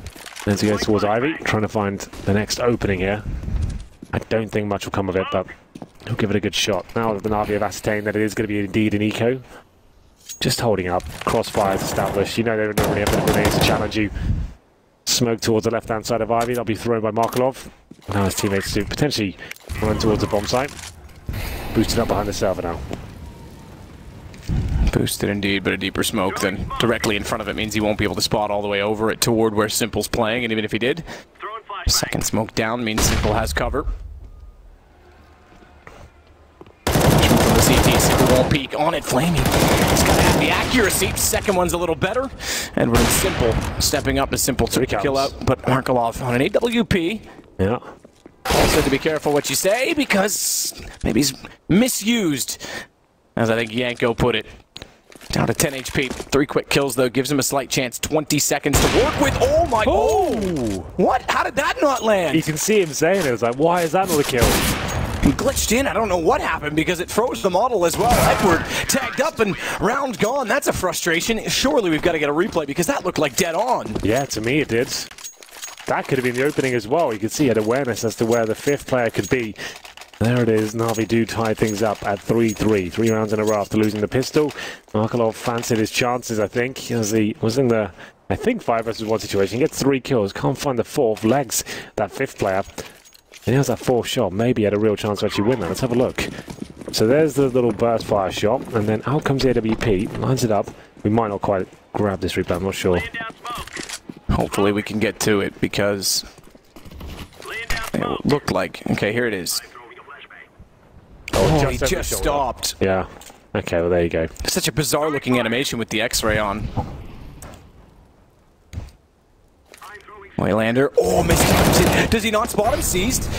[SPEAKER 3] As he goes towards Ivy, trying to find the next opening here. I don't think much will come of it, but he'll give it a good shot. Now that the Na'Vi have ascertained that it is going to be indeed an eco, just holding up. Crossfires established. You know they don't really have the grenades to challenge you. Smoke towards the left-hand side of Ivy. That'll be thrown by Markelov. Now his teammates to potentially run towards the bomb site. Boosted up behind the server now.
[SPEAKER 2] Boosted indeed, but a deeper smoke than directly in front of it means he won't be able to spot all the way over it toward where Simple's playing, and even if he did, second smoke down means Simple has cover. From the CT, Simple won't peek on it, Flamey. He's got to have the accuracy. Second one's a little better. Edward and Simple stepping up. The Simple took the kill out, but Markelov on an AWP.
[SPEAKER 3] Yeah.
[SPEAKER 2] Also to be careful what you say, because maybe he's misused, as I think Yanko put it. Down to 10 HP. 3 quick kills, though, gives him a slight chance. 20 seconds to work with. Oh, my... Oh! What? How did that not land?
[SPEAKER 3] You can see him saying it. It's like, why is that not a kill?
[SPEAKER 2] He glitched in. I don't know what happened, because it froze the model as well. Edward tagged up and round gone. That's a frustration. Surely we've got to get a replay, because that looked like dead on.
[SPEAKER 3] Yeah, to me it did. That could have been the opening as well. You could see he had awareness as to where the 5th player could be. There it is. Na'Vi do tie things up at 3-3. 3 rounds in a row after losing the pistol. Markelov fancied his chances, I think, as he was in the, I think, 5 versus 1 situation. He gets 3 kills. Can't find the 4th. Legs that 5th player. And he has that 4th shot. Maybe he had a real chance to actually win that. Let's have a look. So there's the little burst fire shot. And then out comes the AWP. Lines it up. We might not quite grab this replay. I'm not sure.
[SPEAKER 2] Hopefully we can get to it, because it looked like... Okay, here it is. Oh, he just stopped.
[SPEAKER 3] Yeah. Okay, well, there you go.
[SPEAKER 2] Such a bizarre-looking animation with the X-ray on. Waylander. Oh, missed. Does he not spot him? Seized.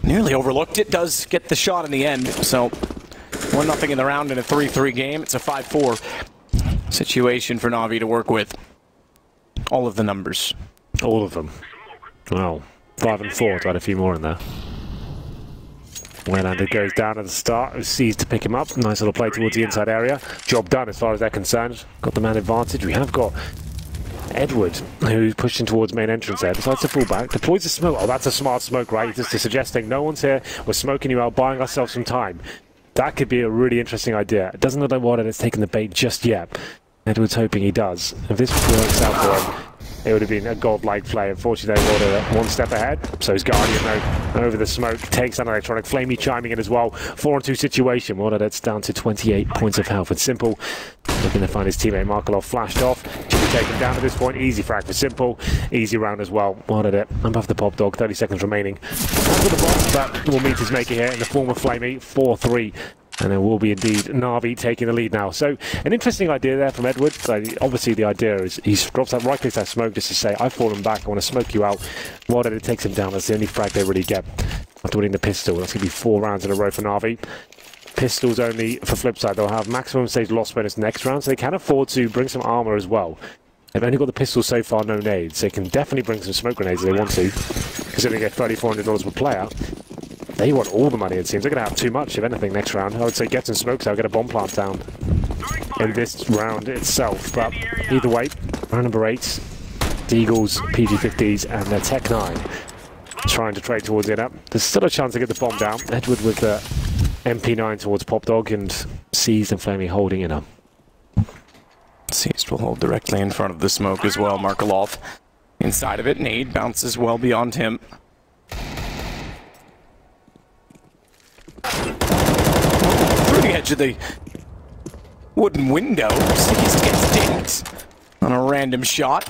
[SPEAKER 2] Nearly overlooked it. Does get the shot in the end. So, 1-0 in the round in a 3-3 game. It's a 5-4 situation for Na'Vi to work with. All of the numbers.
[SPEAKER 3] All of them. Wow. 5 and 4. Got a few more in there. Waylander goes down at the start. It was seized to pick him up. Nice little play towards the inside area. Job done as far as they're concerned. Got the man advantage. We have got Edward, who's pushing towards main entrance there. Decides to fall back. Deploys the smoke. Oh, that's a smart smoke, right? Just suggesting no one's here. We're smoking you out, buying ourselves some time. That could be a really interesting idea. It doesn't look like Warden has taken the bait just yet. Edward's hoping he does. If this works out for him, it would have been a godlike play. Unfortunately, they were 1 step ahead. So his Guardian, though, over the smoke, takes an electronic. Flamey chiming in as well. 4-on-2 situation. That's down to 28 points of health. It's Simple looking to find his teammate. Markelov flashed off. Should be taken down at this point. Easy frag for Simple. Easy round as well. Above the pop dog. 30 seconds remaining. After the box, but will meet his maker here in the form of Flamey. 4-3. And it will be indeed Na'Vi taking the lead now. So, an interesting idea there from Edward. So, obviously, the idea is he drops that right-click that smoke just to say, I've fallen back, I want to smoke you out. Well, then it takes him down. That's the only frag they really get after winning the pistol. That's going to be 4 rounds in a row for Na'Vi. Pistols only for Flipside. They'll have maximum stage loss bonus next round, so they can afford to bring some armor as well. They've only got the pistols so far, no nades. They can definitely bring some smoke grenades if they want to, considering they get $3,400 per player. They want all the money, it seems. They're going to have too much, if anything, next round. I would say get some smokes out, get a bomb plant down in this round itself. But either way, round number 8, Deagles, PG-50s, and their Tech 9 trying to trade towards it up. There's still a chance to get the bomb down. Edward with the MP9 towards Pop Dog, and Seized and Flamey holding it up.
[SPEAKER 2] Seized will hold directly in front of the smoke as well. Markelov inside of it. Nade bounces well beyond him. Through the edge of the wooden window. Seized gets dinked on a random shot.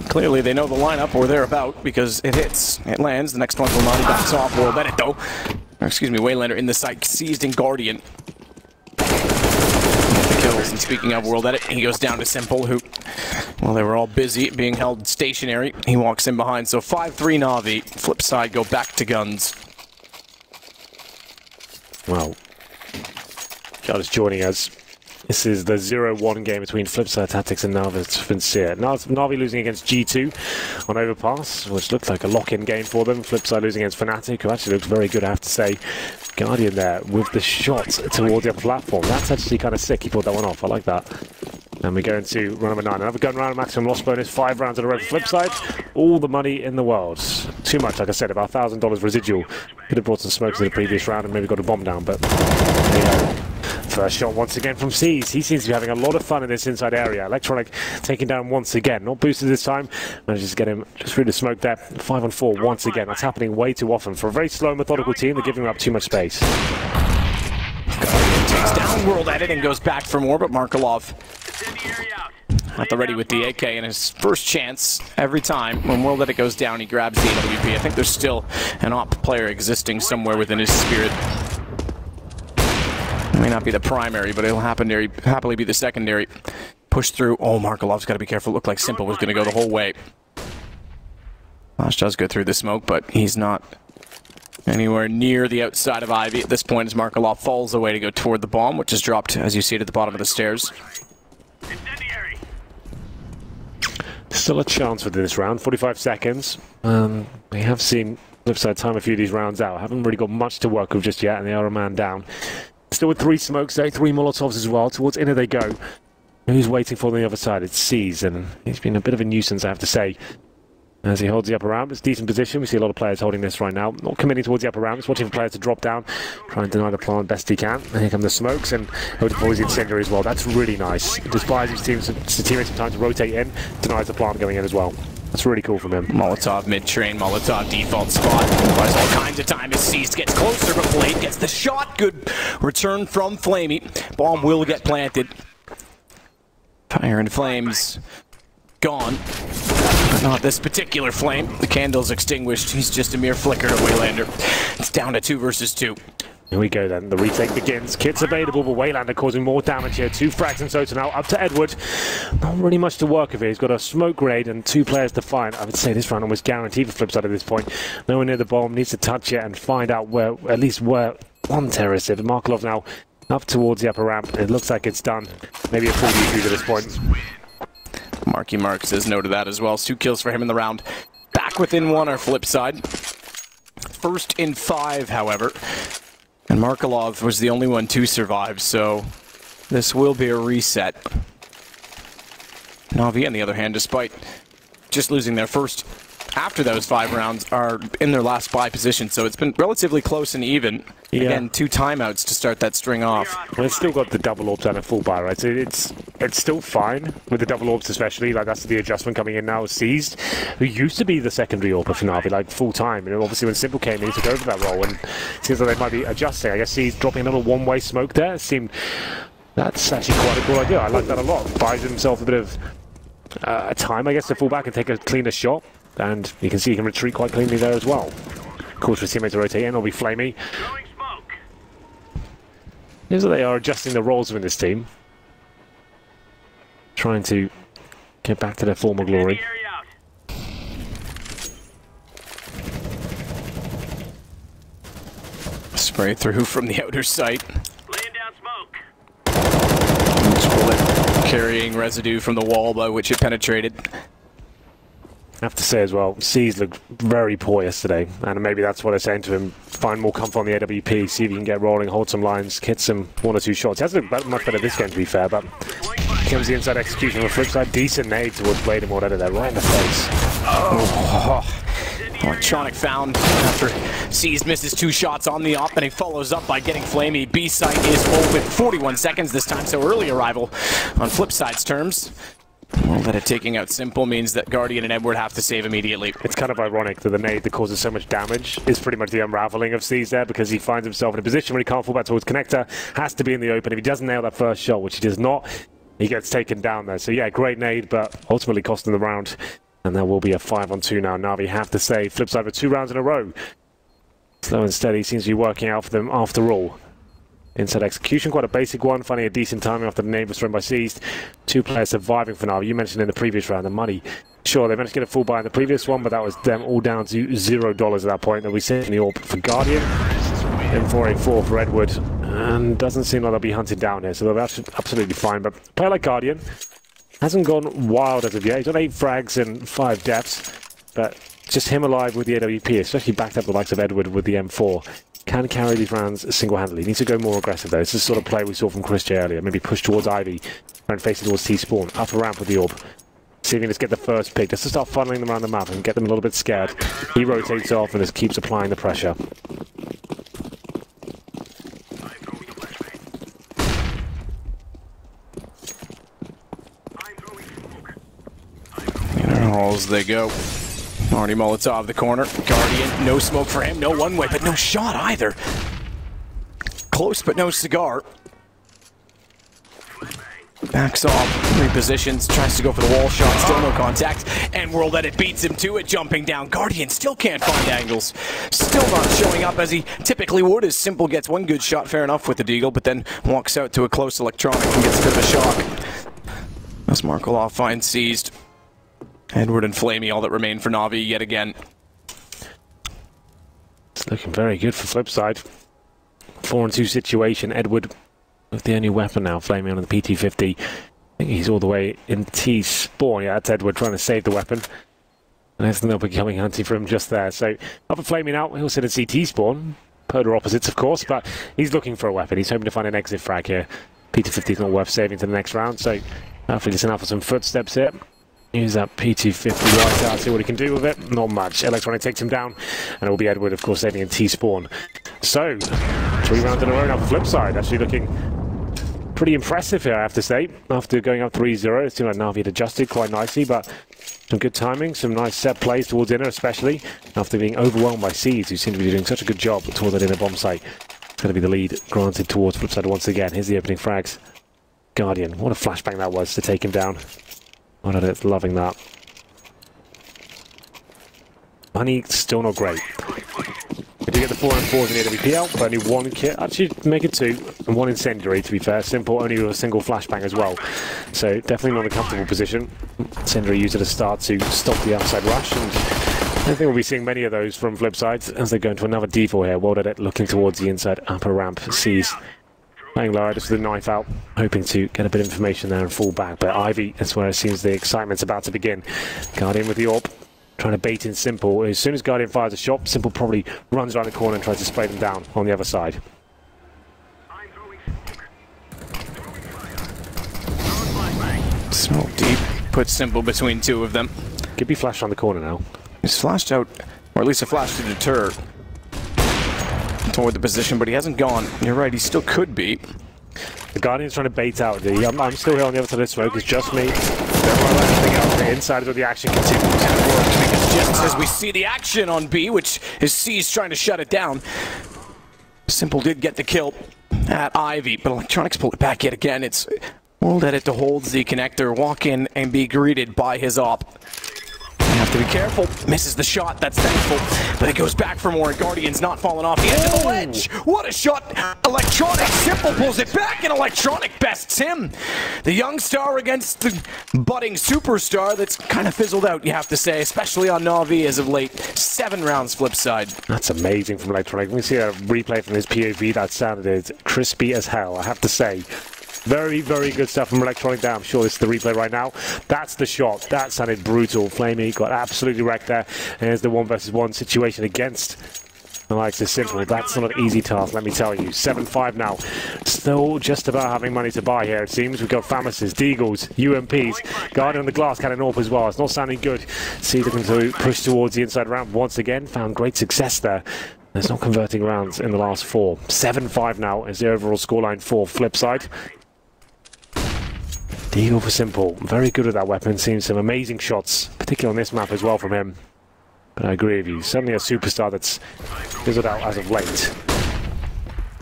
[SPEAKER 2] Clearly they know the lineup or thereabout because it hits. It lands. The next one will not. He backs off. World Edit though. Or, excuse me, Waylander in the sight. Seized and Guardian. Kills. And speaking of World Edit, he goes down to Simple, who, well, they were all busy being held stationary. He walks in behind. So 5-3 Na'Vi. Flipside go back to guns.
[SPEAKER 3] Well, God is joining us. This is the 0-1 game between Flipside Tactics and Na'Vi. Na'Vi losing against G2 on Overpass, which looked like a lock-in game for them. Flipside losing against Fnatic, who actually looks very good, I have to say. Guardian there with the shot towards the upper platform. That's actually kind of sick. He pulled that one off. I like that. And we go into round number 9. Another gun round, maximum loss bonus, 5 rounds in a row for Flipside. All the money in the world. Too much, like I said, about $1,000 residual. Could have brought some smokes in the previous round and maybe got a bomb down, but yeah. First shot once again from Faze. He seems to be having a lot of fun in this inside area. Electronic taking down once again. Not boosted this time. Manages to get him just through the smoke there. 5 on 4 once again. That's happening way too often. For a very slow, methodical team, they're giving up too much space.
[SPEAKER 2] Takes down World Edit and goes back for more, but Markelov at the ready with the AK, and his first chance every time when World Edit goes down, he grabs the AWP. I think there's still an op player existing somewhere within his spirit. It may not be the primary, but it'll happily be the secondary. Push through. Oh, Markelov's got to be careful. It looked like Simple was going to go the whole way. Mosh does go through the smoke, but he's not anywhere near the outside of Ivy at this point as Markelov falls away to go toward the bomb, which is dropped, as you see it, at the bottom of the stairs.
[SPEAKER 3] Still a chance within this round. 45 seconds. We have seen Flipside time a few of these rounds out. Haven't really got much to work with just yet, and they are a man down. Still with 3 smokes there, 3 Molotovs as well. Towards inner they go. Who's waiting for on the other side? It's Faze, and he's been a bit of a nuisance, I have to say. As he holds the upper ramp, it's a decent position. We see a lot of players holding this right now. Not committing towards the upper ramp, just watching for players to drop down, trying to deny the plant best he can. And here come the smokes, and he deploys the incendiary as well. That's really nice. It just buys his teammates some time to rotate in, denies the plant going in as well. That's really cool from him.
[SPEAKER 2] Molotov mid-train, Molotov default spot. Buys all kinds of time as Faze gets closer, but Blade gets the shot. Good return from Flamey. Bomb will get planted. Fire and flames gone. But not this particular flame. The candle's extinguished. He's just a mere flicker to Waylander. It's down to 2 versus 2.
[SPEAKER 3] Here we go then. The retake begins. Kit's available, but Waylander causing more damage here. 2 frags in total now. Up to Edward. Not really much to work with here. He's got a smoke grade and 2 players to find. I would say this round almost guaranteed for Flipside at this point. No one near the bomb. Needs to touch it and find out where, at least where one terrorist is. Markelov now up towards the upper ramp. It looks like it's done. Maybe a full defuse at this point.
[SPEAKER 2] Marky Mark says no to that as well. 2 kills for him in the round. Back within 1 are Flipside. First in 5, however. And Markelov was the only one to survive, so this will be a reset. Na'Vi, on the other hand, despite just losing their first after those 5 rounds, are in their last buy position, so it's been relatively close and even. Yeah. Again, 2 timeouts to start that string off.
[SPEAKER 3] Well, it's still got the double orbs and a full buy, right? So it's still fine with the double orbs, especially. Like, that's the adjustment coming in now. Seized, who used to be the secondary orb for Na'Vi, like full time. And obviously, when Simple came in, he took over that role, and it seems like they might be adjusting. I guess Seized dropping another one-way smoke there. It seemed that's actually quite a cool idea. I like that a lot. Buys himself a bit of time, I guess, to fall back and take a cleaner shot. And you can see he can retreat quite cleanly there as well. Of course, for his teammates to rotate in, it'll be Flamey. Here's what they are adjusting the roles within this team. Trying to get back to their former glory.
[SPEAKER 2] Spray through from the outer sight. Laying down smoke. Each bullet carrying residue from the wall by which it penetrated.
[SPEAKER 3] I have to say as well, Faze looked very poor yesterday, and maybe that's what they're saying to him. Find more comfort on the AWP, see if you can get rolling, hold some lines, hit some 1 or 2 shots. He hasn't looked much better this game, to be fair, but comes the inside execution on the flip side. Decent nade towards Blade and more out of there, right in the face.
[SPEAKER 2] Oh. Electronic found after Faze misses 2 shots on the op, and he follows up by getting Flamey. B site is open. 41 seconds this time, so early arrival on Flipside's terms. Well, that it taking out Simple means that Guardian and Edward have to save immediately.
[SPEAKER 3] It's kind of ironic that the nade that causes so much damage is pretty much the unraveling of Faze there, because he finds himself in a position where he can't fall back towards Connector, has to be in the open. If he doesn't nail that first shot, which he does not, he gets taken down there. So yeah, great nade, but ultimately costing the round. And there will be a 5-on-2 now. Na'Vi have to save. Flipside for 2 rounds in a row. Slow and steady seems to be working out for them after all. Inside execution, quite a basic one, finding a decent timing after the nade was thrown by Faze. 2 players surviving for Na'Vi. You mentioned in the previous round the money. Sure, they managed to get a full buy in the previous one, but that was them all down to $0 at that point. They'll be sitting in the orb for Guardian. Then 4-4 for Edward. And doesn't seem like they'll be hunted down here, so they'll be absolutely fine. But a player like Guardian hasn't gone wild as of yet. He's got 8 frags and 5 deaths, but just him alive with the AWP, especially backed up the likes of Edward with the M4. can carry these rounds single-handedly. He needs to go more aggressive though. This is the sort of play we saw from Chris J earlier. Maybe push towards Ivy and face it towards T-Spawn. Upper ramp with the orb. See if he can just get the first pick, just to start funneling them around the map and get them a little bit scared. He rotates off and just keeps applying the pressure.
[SPEAKER 2] As they go. Already Molotov the corner. Guardian, no smoke for him, no one way, but no shot either. Close, but no cigar. Backs off, repositions, tries to go for the wall shot, still no contact, and World Edit beats him to it, jumping down. Guardian still can't find angles. Still not showing up as he typically would, as Simple gets one good shot, fair enough, with the Deagle, but then walks out to a close electronic and gets a bit of a shock. As Markelov finds seized. Edward and Flamey, all that remain for Na'Vi yet again.
[SPEAKER 3] It's looking very good for Flipside. 4-2 situation. Edward with the only weapon now, Flamey on the PT-50. I think he's all the way in T-Spawn. Yeah, that's Edward trying to save the weapon. And there's no becoming hunting for him just there. So, up at Flamey now, he'll sit at T-Spawn. Polar opposites, of course, but he's looking for a weapon. He's hoping to find an exit frag here. PT-50 is not worth saving to the next round, so hopefully listen out for some footsteps here. Use that PT-50 right out, see what he can do with it. Not much. Electronic takes him down, and it will be Edward, of course, saving in T-Spawn. So, 3 rounds in a row now for Flipside. Actually looking pretty impressive here, I have to say. After going up 3-0, it seemed like Na'Vi had adjusted quite nicely, but some good timing, some nice set plays towards inner, especially after being overwhelmed by Seeds, who seem to be doing such a good job towards that inner bomb site. It's going to be the lead granted towards Flipside once again. Here's the opening frags. Guardian, what a flashbang that was to take him down. It's loving that. Money still not great. We do get the 4 and 4s in the AWPL, but only 1 kit. Actually, make it 2 and 1 incendiary, to be fair. Simple, only with a single flashbang as well. So definitely not a comfortable position. Incendiary used at the start to stop the outside rush, and I think we'll be seeing many of those from Flipside as they go into another D4 here. World Edit looking towards the inside upper ramp. Sees playing low, just with the knife out, hoping to get a bit of information there and fall back. But Ivy, that's where it seems the excitement's about to begin. Guardian with the AWP, trying to bait in Simple. As soon as Guardian fires a shot, Simple probably runs around the corner and tries to spray them down on the other side.
[SPEAKER 2] Smoke deep, puts Simple between 2 of them.
[SPEAKER 3] Could be flashed on the corner now.
[SPEAKER 2] He's flashed out, or at least a flash to deter toward the position, but he hasn't gone. You're right, he still could be.
[SPEAKER 3] The Guardian's trying to bait out. I'm still here on the other side of the smoke. It's just me. Don't worry about anything else. The inside is where the action continues.
[SPEAKER 2] Because just as we see the action on B, which is C's trying to shut it down, Simple did get the kill at Ivy, but Electronics pulled it back yet again. It's World Edit to hold the connector, walk in, and be greeted by his op. You have to be careful. Misses the shot, that's thankful. But it goes back for more, and Guardian's not falling off the edge of the ledge. What a shot! Electronic Simple pulls it back, and Electronic bests him. The young star against the budding superstar that's kind of fizzled out, you have to say, especially on Na'Vi as of late. 7 rounds Flipside.
[SPEAKER 3] That's amazing from Electronic. We see a replay from his POV. That sounded crispy as hell, I have to say. Very, very good stuff from Electronic there. I'm sure this is the replay right now. That's the shot. That sounded brutal. Flamey got absolutely wrecked there. And here's the 1-versus-1 situation against the likes of Simple. That's not an easy task, let me tell you. 7-5 now. Still just about having money to buy here, it seems. We've got Famises, Deagles, UMPs. Guardian on the glass cannon AWP as well. It's not sounding good. See, looking to push towards the inside ramp once again. Found great success there. There's not converting rounds in the last 4. 7-5 now is the overall scoreline for Flipside. Deagle for Simple, very good with that weapon, seen some amazing shots, particularly on this map as well from him. But I agree with you, certainly a superstar that's fizzled out as of late.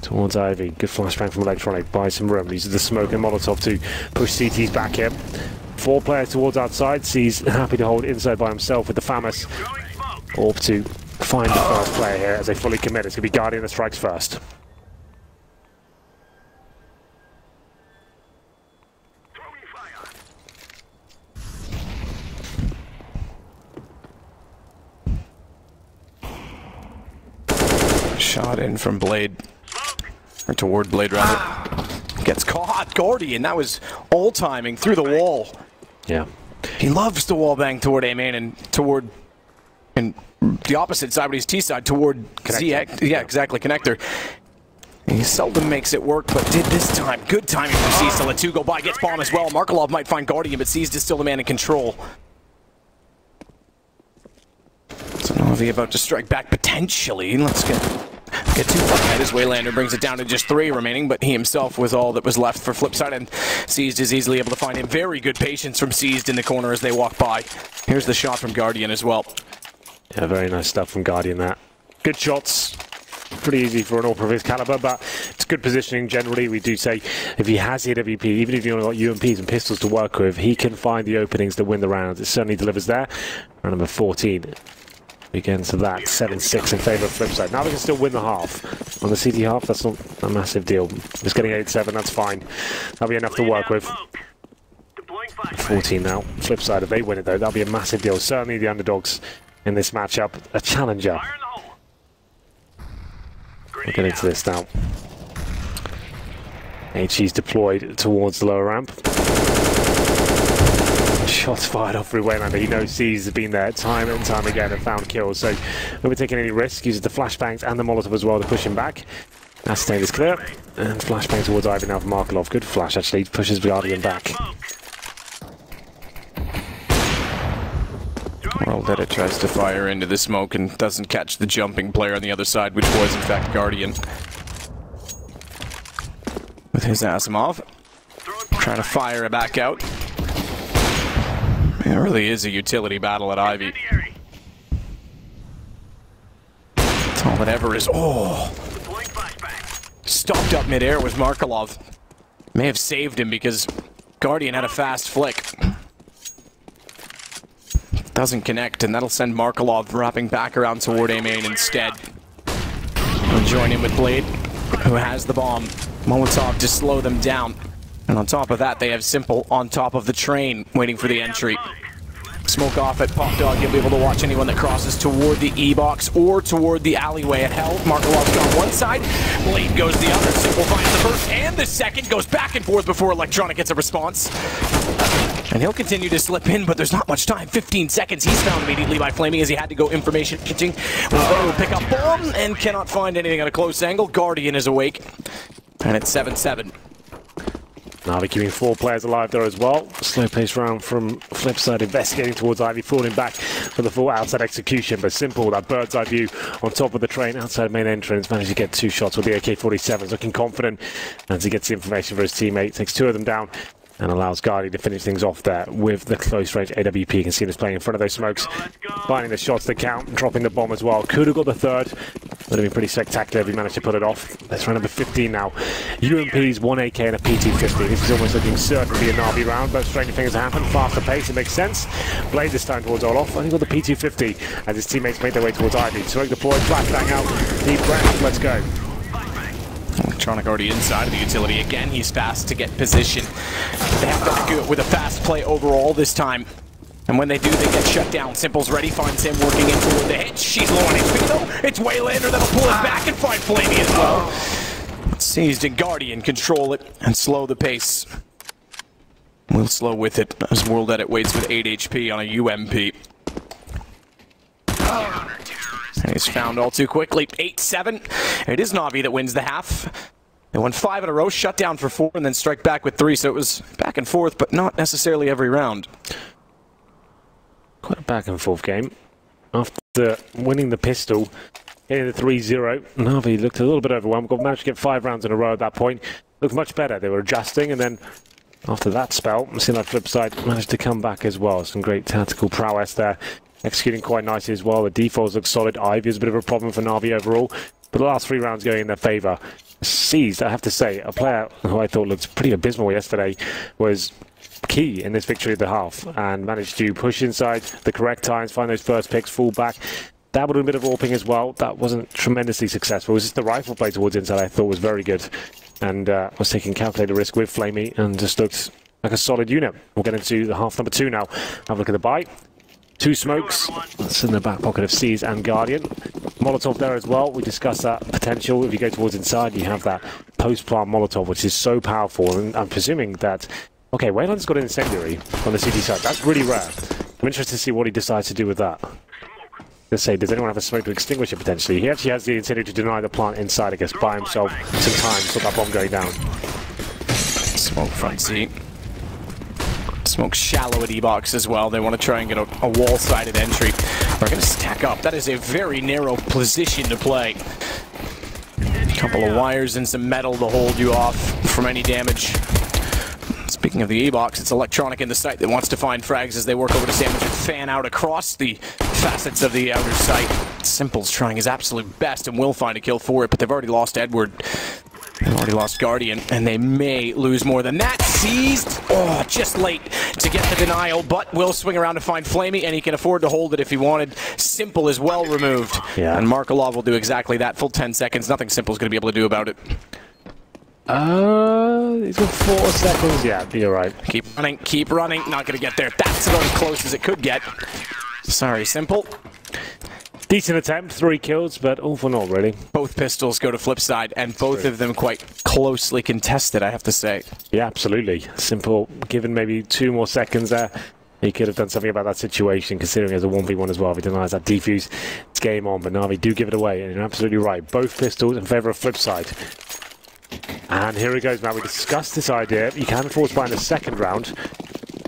[SPEAKER 3] Towards Ivy, good flashbang from Electronic, buys some room, uses the smoke and Molotov to push CT's back in. 4 players towards outside, C's happy to hold inside by himself with the Famis. AWP to find the first player here as they fully commit. It's going to be Guardian that strikes first.
[SPEAKER 2] Shot in from Blade, or toward Blade rather. Gets caught, Guardian. That was all timing through the wall.
[SPEAKER 3] Yeah.
[SPEAKER 2] He loves to wall bang toward A main and toward and the opposite side, but he's T-side toward ZX. Yeah, exactly, connector. He seldom makes it work, but did this time. Good timing from Seized to let 2 go by. Gets bomb as well. Markelov might find Guardian, but Seized is still the man in control. So Navi about to strike back potentially. Let's get too far ahead as Waylander brings it down to just 3 remaining, but he himself with all that was left for Flipside, and Seized is easily able to find him. Very good patience from Seized in the corner as they walk by. Here's the shot from Guardian as well.
[SPEAKER 3] Yeah, very nice stuff from Guardian there. Good shots. Pretty easy for an AWP of his caliber, but it's good positioning generally. We do say if he has the AWP, even if you've only got UMPs and pistols to work with, he can find the openings to win the rounds. It certainly delivers there. Round number 14 begins to that 7-6 in favour of Flipside. Now they can still win the half. On the CT half, that's not a massive deal. Just getting 8-7, that's fine. That'll be enough to work with. 14 now. Flipside, if they win it though, that'll be a massive deal. Certainly the underdogs in this matchup. A challenger. We'll get into this now. HE's deployed towards the lower ramp. Shots fired off through Waylander. He knows Seized has been there time and time again and found kills. So when we're taking any risk, uses the flashbangs and the Molotov as well to push him back. Astain is clear. And flashbang towards Ivy now for Markelov. Good flash actually. Pushes Guardian back.
[SPEAKER 2] Worldetta tries to fire into the smoke and doesn't catch the jumping player on the other side, which was in fact Guardian. With his Asimov. Trying to fire it back out. It really is a utility battle at Ivy. That's all that ever is. Oh! Stopped up midair with Markelov. May have saved him because Guardian had a fast flick. Doesn't connect, and that'll send Markelov wrapping back around toward A main instead. We'll join in with Blade, who has the bomb. Molotov to slow them down. And on top of that, they have Simple on top of the train, waiting for the entry. Smoke off at Pop Dog. You'll be able to watch anyone that crosses toward the E-box or toward the alleyway at Hell. Markelov's gone one side, Blade goes the other. Simple finds the first and the second, goes back and forth before Electronic gets a response. And he'll continue to slip in, but there's not much time. 15 seconds. He's found immediately by Flaming as he had to go information pitching. Will pick up bomb and cannot find anything at a close angle. Guardian is awake. And it's 7-7.
[SPEAKER 3] Navi keeping 4 players alive there as well. Slow pace round from Flipside, investigating towards Ivy, falling back for the full outside execution. But Simple, that bird's eye view on top of the train outside main entrance, managed to get 2 shots with the AK-47s, looking confident as he gets the information for his teammate. Takes 2 of them down and allows Guardian to finish things off there with the close range AWP. You can see him playing in front of those smokes, finding the shots to count and dropping the bomb as well. Could have got the 3rd. Would have been pretty spectacular if he managed to pull it off. That's round number 15 now. UMPs, 1 AK and a PT-50. This is almost looking certain to be a Navi round, but stranger things happen. Faster pace, it makes sense. Blade this time towards Olof. I think got the PT-50 as his teammates make their way towards Ivy. Smoke deployed, flashbang out, deep breath, let's go.
[SPEAKER 2] Electronic already inside of the utility again. He's fast to get position. They have to do it with a fast play overall this time. And when they do, they get shut down. Simple's ready, finds him working in toward the hitch. She's low on HP though. It's Waylander that'll pull it back and find Flamey as well. Seized and Guardian control it and slow the pace. We'll slow with it as World Edit waits with 8 HP on a UMP. And he's found all too quickly. 8-7. It is Navi that wins the half. They won 5 in a row, shut down for 4, and then strike back with 3. So it was back and forth, but not necessarily every round.
[SPEAKER 3] Quite a back and forth game. After winning the pistol, getting the 3-0, Navi looked a little bit overwhelmed. Managed to get 5 rounds in a row at that point. Looked much better. They were adjusting, and then after that spell, seeing that Flipside managed to come back as well. Some great tactical prowess there. Executing quite nicely as well. The defaults look solid. Ivy is a bit of a problem for Navi overall, but the last 3 rounds going in their favour. Seized, I have to say, a player who I thought looked pretty abysmal yesterday was key in this victory at the half and managed to push inside the correct times, find those first picks, fall back. Dabbled in a bit of AWPing as well. That wasn't tremendously successful. It was just the rifle play towards inside I thought was very good, and was taking calculated risk with Flamey and just looked like a solid unit. We'll get into the half number 2 now. Have a look at the buy. 2 smokes. That's in the back pocket of Seized and Guardian. Molotov there as well. We discussed that potential. If you go towards inside, you have that post-plant Molotov, which is so powerful. And I'm presuming that... Okay, Wayland's got an incendiary on the CT side. That's really rare. I'm interested to see what he decides to do with that. Let's say, does anyone have a smoke to extinguish it potentially? He actually has the incentive to deny the plant inside, I guess, buy himself some time to stop that bomb going down.
[SPEAKER 2] Smoke front seat. Smoke shallow at E-box as well. They want to try and get a wall-sided entry. We're going to stack up. That is a very narrow position to play. A couple of wires and some metal to hold you off from any damage. Speaking of the E-box, it's Electronic in the site that wants to find frags as they work over to sandwich and fan out across the facets of the outer site. Simple's trying his absolute best and will find a kill for it, but they've already lost Edward. They've already lost Guardian, and they may lose more than that. Seized! Oh, just late to get the denial, but will swing around to find Flamey, and he can afford to hold it if he wanted. Simple is well removed.
[SPEAKER 3] Yeah.
[SPEAKER 2] And Markelov will do exactly that. Full 10 seconds. Nothing Simple's going to be able to do about it.
[SPEAKER 3] He's got 4 seconds. Yeah, you're right.
[SPEAKER 2] Keep running, keep running. Not going to get there. That's about as close as it could get. Sorry, Simple.
[SPEAKER 3] Decent attempt, 3 kills, but all for naught, really.
[SPEAKER 2] Both pistols go to Flipside, and both of them quite closely contested, I have to say.
[SPEAKER 3] Yeah, absolutely. Simple, given maybe 2 more seconds there, he could have done something about that situation, considering as a 1v1 as well. If he denies that defuse, it's game on, but Na'Vi do give it away, and you're absolutely right. Both pistols in favour of Flipside. And here he goes, Matt. We discussed this idea. You can force buy in the second round.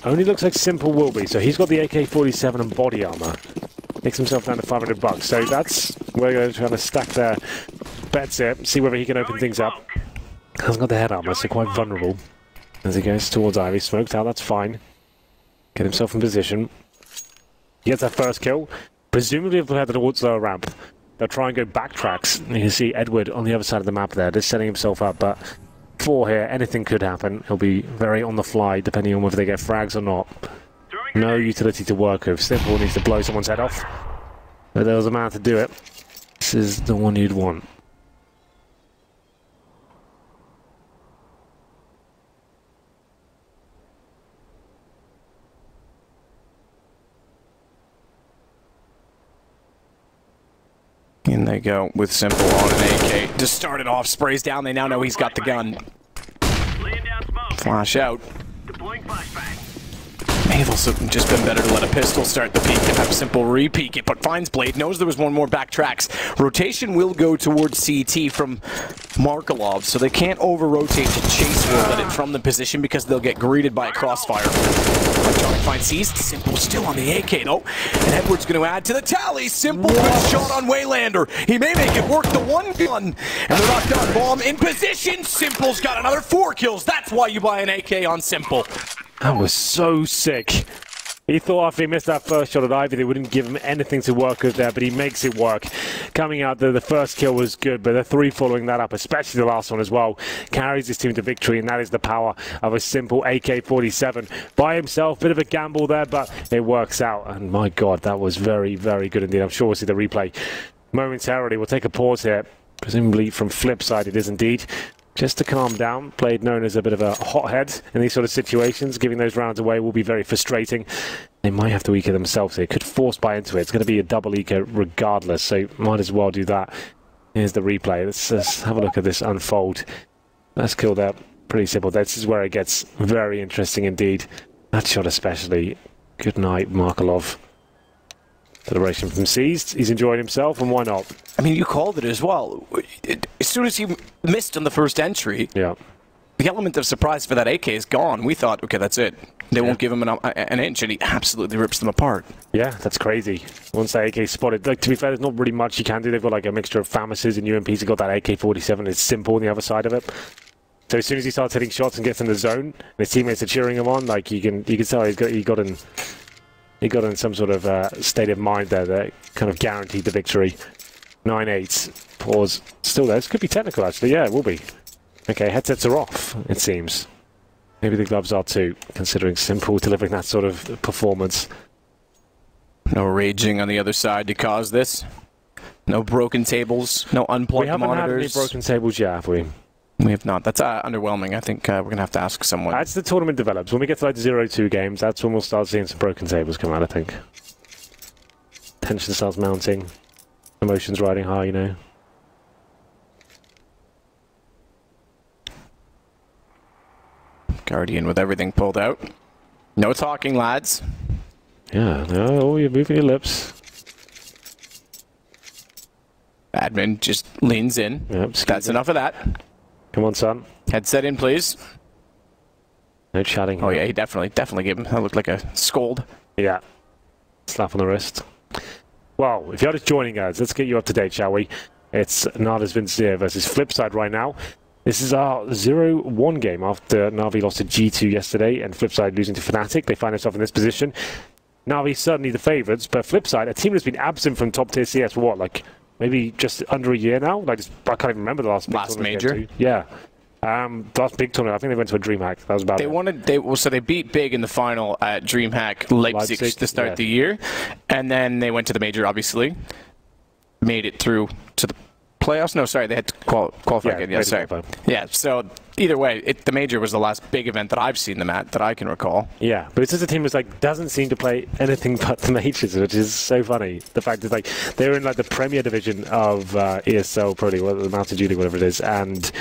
[SPEAKER 3] Only looks like Simple will be, so he's got the AK-47 and body armour. Makes himself down to $500. So that's where they're trying to stack their bets here, see whether he can open things up. Hasn't got the head armor, so quite vulnerable. As he goes towards Ivy, smoked out, that's fine. Get himself in position. He gets that first kill. Presumably if they head towards the ramp, they'll try and go backtracks. You can see Edward on the other side of the map there, just setting himself up, but 4 here, anything could happen. He'll be very on the fly, depending on whether they get frags or not. No utility to work with. Simple needs to blow someone's head off. But there was a man to do it. This is the one you'd want.
[SPEAKER 2] In they go with Simple on an AK. Just started off, sprays down. They now know he's got the gun. Flash out.
[SPEAKER 4] Deploying flashbang.
[SPEAKER 2] May have also just been better to let a pistol start the peek and have Simple re-peek it, but finds Blade, knows there was one more backtracks. Rotation will go towards CT from Markelov, so they can't over-rotate to chase Will at it from the position because they'll get greeted by a crossfire. Electronic finds seized. Simple still on the AK though, and Edward's going to add to the tally. Simple good shot on Waylander. He may make it work, the one gun, and they're not done. Bomb in position. Simple's got another 4 kills. That's why you buy an AK on Simple.
[SPEAKER 3] That was so sick. He thought after he missed that first shot at Ivy, they wouldn't give him anything to work with there, but he makes it work. Coming out there, the first kill was good, but the 3 following that up, especially the last one as well, carries his team to victory, and that is the power of a Simple AK-47. By himself, bit of a gamble there, but it works out. And my God, that was very, very good indeed. I'm sure we'll see the replay momentarily. We'll take a pause here. Presumably from Flipside it is indeed. Just to calm down, Blade known as a bit of a hothead in these sort of situations. Giving those rounds away will be very frustrating. They might have to eco themselves here. Could force buy into it. It's going to be a double eco regardless, so might as well do that. Here's the replay. Let's have a look at this unfold. Let's kill that. Pretty simple. This is where it gets very interesting indeed. That shot especially. Good night, Markelov. Celebration from Seized. He's enjoying himself, and why not?
[SPEAKER 2] I mean, you called it as well. As soon as he missed on the first entry,
[SPEAKER 3] yeah,
[SPEAKER 2] the element of surprise for that AK is gone. We thought, okay, that's it. They won't give him an inch, and he absolutely rips them apart.
[SPEAKER 3] Yeah, that's crazy. Once that AK spotted, like, to be fair, there's not really much you can do. They've got like a mixture of FAMASs and UMPs. They've got that AK-47. It's Simple on the other side of it. So as soon as he starts hitting shots and gets in the zone, and his teammates are cheering him on, like you can tell he got in some sort of state of mind there that kind of guaranteed the victory. 9-8. Pause. Still there. This could be technical, actually. Yeah, it will be. Okay, headsets are off, it seems. Maybe the gloves are too, considering Simple delivering that sort of performance.
[SPEAKER 2] No raging on the other side to cause this. No broken tables. No unplugged monitors.
[SPEAKER 3] We haven't had any broken tables yet, have we?
[SPEAKER 2] We have not. That's underwhelming. I think we're going to have to ask someone.
[SPEAKER 3] As the tournament develops, when we get to like 0-2 games, that's when we'll start seeing some broken tables come out, I think. Tension starts mounting. Emotions riding high, you know.
[SPEAKER 2] Guardian with everything pulled out. No talking, lads.
[SPEAKER 3] Yeah, no, you're moving your lips.
[SPEAKER 2] Admin just leans in.
[SPEAKER 3] Yep,
[SPEAKER 2] That's enough of that.
[SPEAKER 3] Come on, son.
[SPEAKER 2] Headset in, please.
[SPEAKER 3] No chatting.
[SPEAKER 2] Oh yeah, he definitely gave him. That looked like a scold.
[SPEAKER 3] Yeah. Slap on the wrist. Well, if you're just joining us, let's get you up to date, shall we? It's Nada's Vincier versus Flipside right now. This is our 0-1 game after Na'Vi lost to G2 yesterday and Flipside losing to Fnatic. They find themselves in this position. Na'Vi certainly the favourites, but Flipside, a team that's been absent from top tier CS for what, like maybe just under a year now? Like, I can't even remember the last
[SPEAKER 2] major.
[SPEAKER 3] Yeah. Last big tournament, I think they went to a DreamHack. That was about it.
[SPEAKER 2] So they beat big in the final at DreamHack Leipzig to start the year, and then they went to the major. Obviously, made it through to the playoffs. No, sorry, they had to qualify again. Yeah, sorry. Yeah. So either way, the major was the last big event that I've seen them at that I can recall.
[SPEAKER 3] Yeah, but it's just a team that's like doesn't seem to play anything but the majors, which is so funny. The fact is like they're in like the Premier Division of ESL, probably the Mountain Dew League, whatever it is, and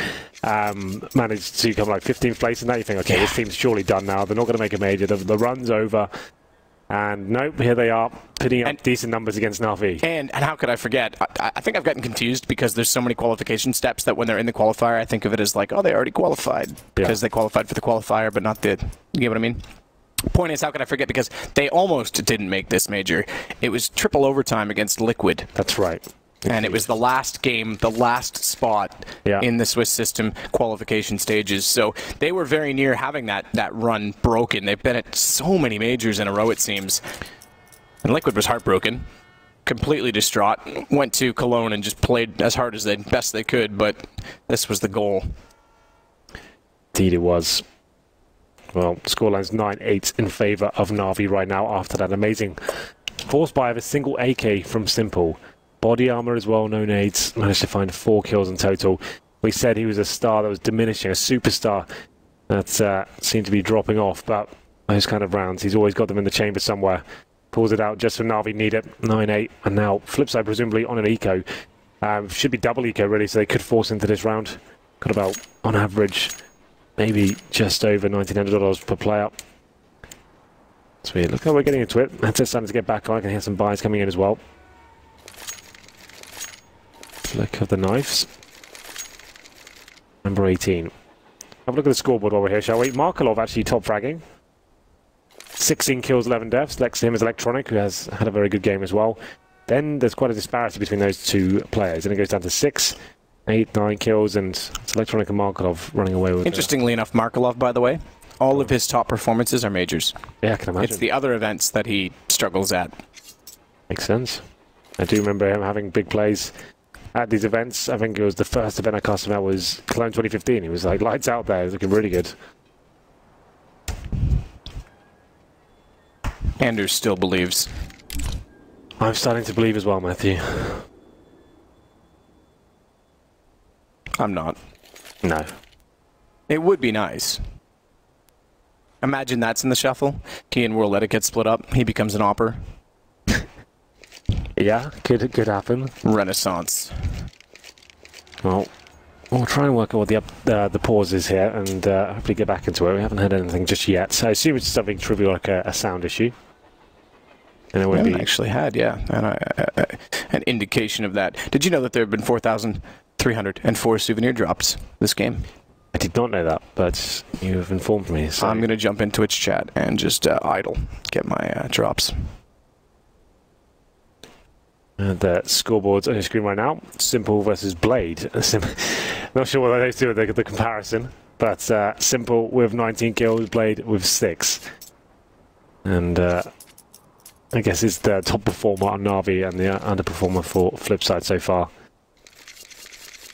[SPEAKER 3] managed to come like 15th place in that. You think, okay, this team's surely done now. They're not going to make a major. The run's over. And nope, here they are, putting up decent numbers against Na'Vi.
[SPEAKER 2] And how could I forget? I think I've gotten confused because there's so many qualification steps that when they're in the qualifier, I think of it as like, oh, they already qualified because they qualified for the qualifier, but not the. You get what I mean? Point is, how could I forget? Because they almost didn't make this major. It was triple overtime against Liquid.
[SPEAKER 3] That's right.
[SPEAKER 2] And it was the last game, the last spot in the Swiss system qualification stages. So they were very near having that run broken. They've been at so many majors in a row, it seems. And Liquid was heartbroken, completely distraught. Went to Cologne and just played as hard as best they could, but this was the goal.
[SPEAKER 3] Indeed it was. Well, scoreline's 9-8 in favour of Na'Vi right now after that amazing force buy of a single AK from Simple. Body armor as well, no nades. Managed to find 4 kills in total. We said he was a star that was diminishing, a superstar that seemed to be dropping off, but those kind of rounds, he's always got them in the chamber somewhere. Pulls it out just for Na'Vi need it. 9-8, and now Flipside presumably on an eco. Should be double eco really, so they could force into this round. Got about, on average, maybe just over $1,900 per player. Sweet, look how we're getting into it. That's it, starting to get back on. I can hear some buys coming in as well. Flick of the knives. Number 18. Have a look at the scoreboard while we're here, shall we? Markelov actually top fragging. 16 kills, 11 deaths. Next to him is Electronic, who has had a very good game as well. Then there's quite a disparity between those two players. Then it goes down to 6, 8, 9 kills, and it's Electronic and Markelov running away with it.
[SPEAKER 2] Interestingly enough, Markelov, by the way, all of his top performances are majors.
[SPEAKER 3] Yeah, I can imagine.
[SPEAKER 2] It's the other events that he struggles at.
[SPEAKER 3] Makes sense. I do remember him having big plays at these events. I think it was the first event I cast him out was Cologne 2015. He was like lights out there. He was looking really good.
[SPEAKER 2] Anders still believes.
[SPEAKER 3] I'm starting to believe as well, Matthew.
[SPEAKER 2] I'm not.
[SPEAKER 3] No.
[SPEAKER 2] It would be nice. Imagine that's in the shuffle. He and World Etiquette split up. He becomes an opper.
[SPEAKER 3] Yeah, could happen.
[SPEAKER 2] Renaissance.
[SPEAKER 3] Well, we'll try and work out what the pause is here and hopefully get back into it. We haven't had anything just yet, so I assume it's something trivial like a sound issue. And it would be
[SPEAKER 2] actually had, an indication of that. Did you know that there have been 4,304 souvenir drops this game?
[SPEAKER 3] I did not know that, but you have informed me. So.
[SPEAKER 2] I'm going to jump in Twitch chat and just idle, get my drops.
[SPEAKER 3] The scoreboard's on your screen right now. Simple versus Blade. Not sure what those two are, the comparison, but Simple with 19 kills, Blade with 6. And I guess it's the top performer on Na'Vi and the underperformer for Flipside so far.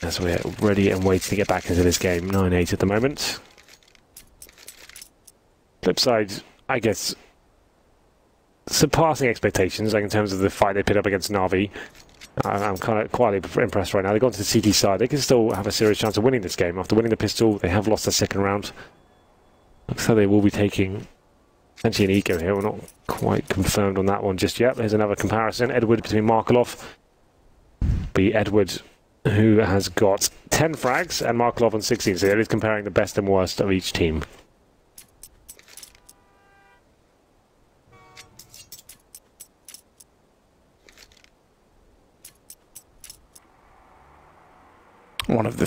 [SPEAKER 3] As we're ready and waiting to get back into this game. 9-8 at the moment. Flipside, I guess, surpassing expectations, like in terms of the fight they put up against Na'Vi. I'm kind of quietly impressed right now. They've gone to the CT side. They can still have a serious chance of winning this game. After winning the pistol, they have lost the second round. Looks like they will be taking essentially an eco here. We're not quite confirmed on that one just yet. There's another comparison. Edward between Markelov. Be Edward, who has got 10 frags, and Markelov on 16. So it is comparing the best and worst of each team.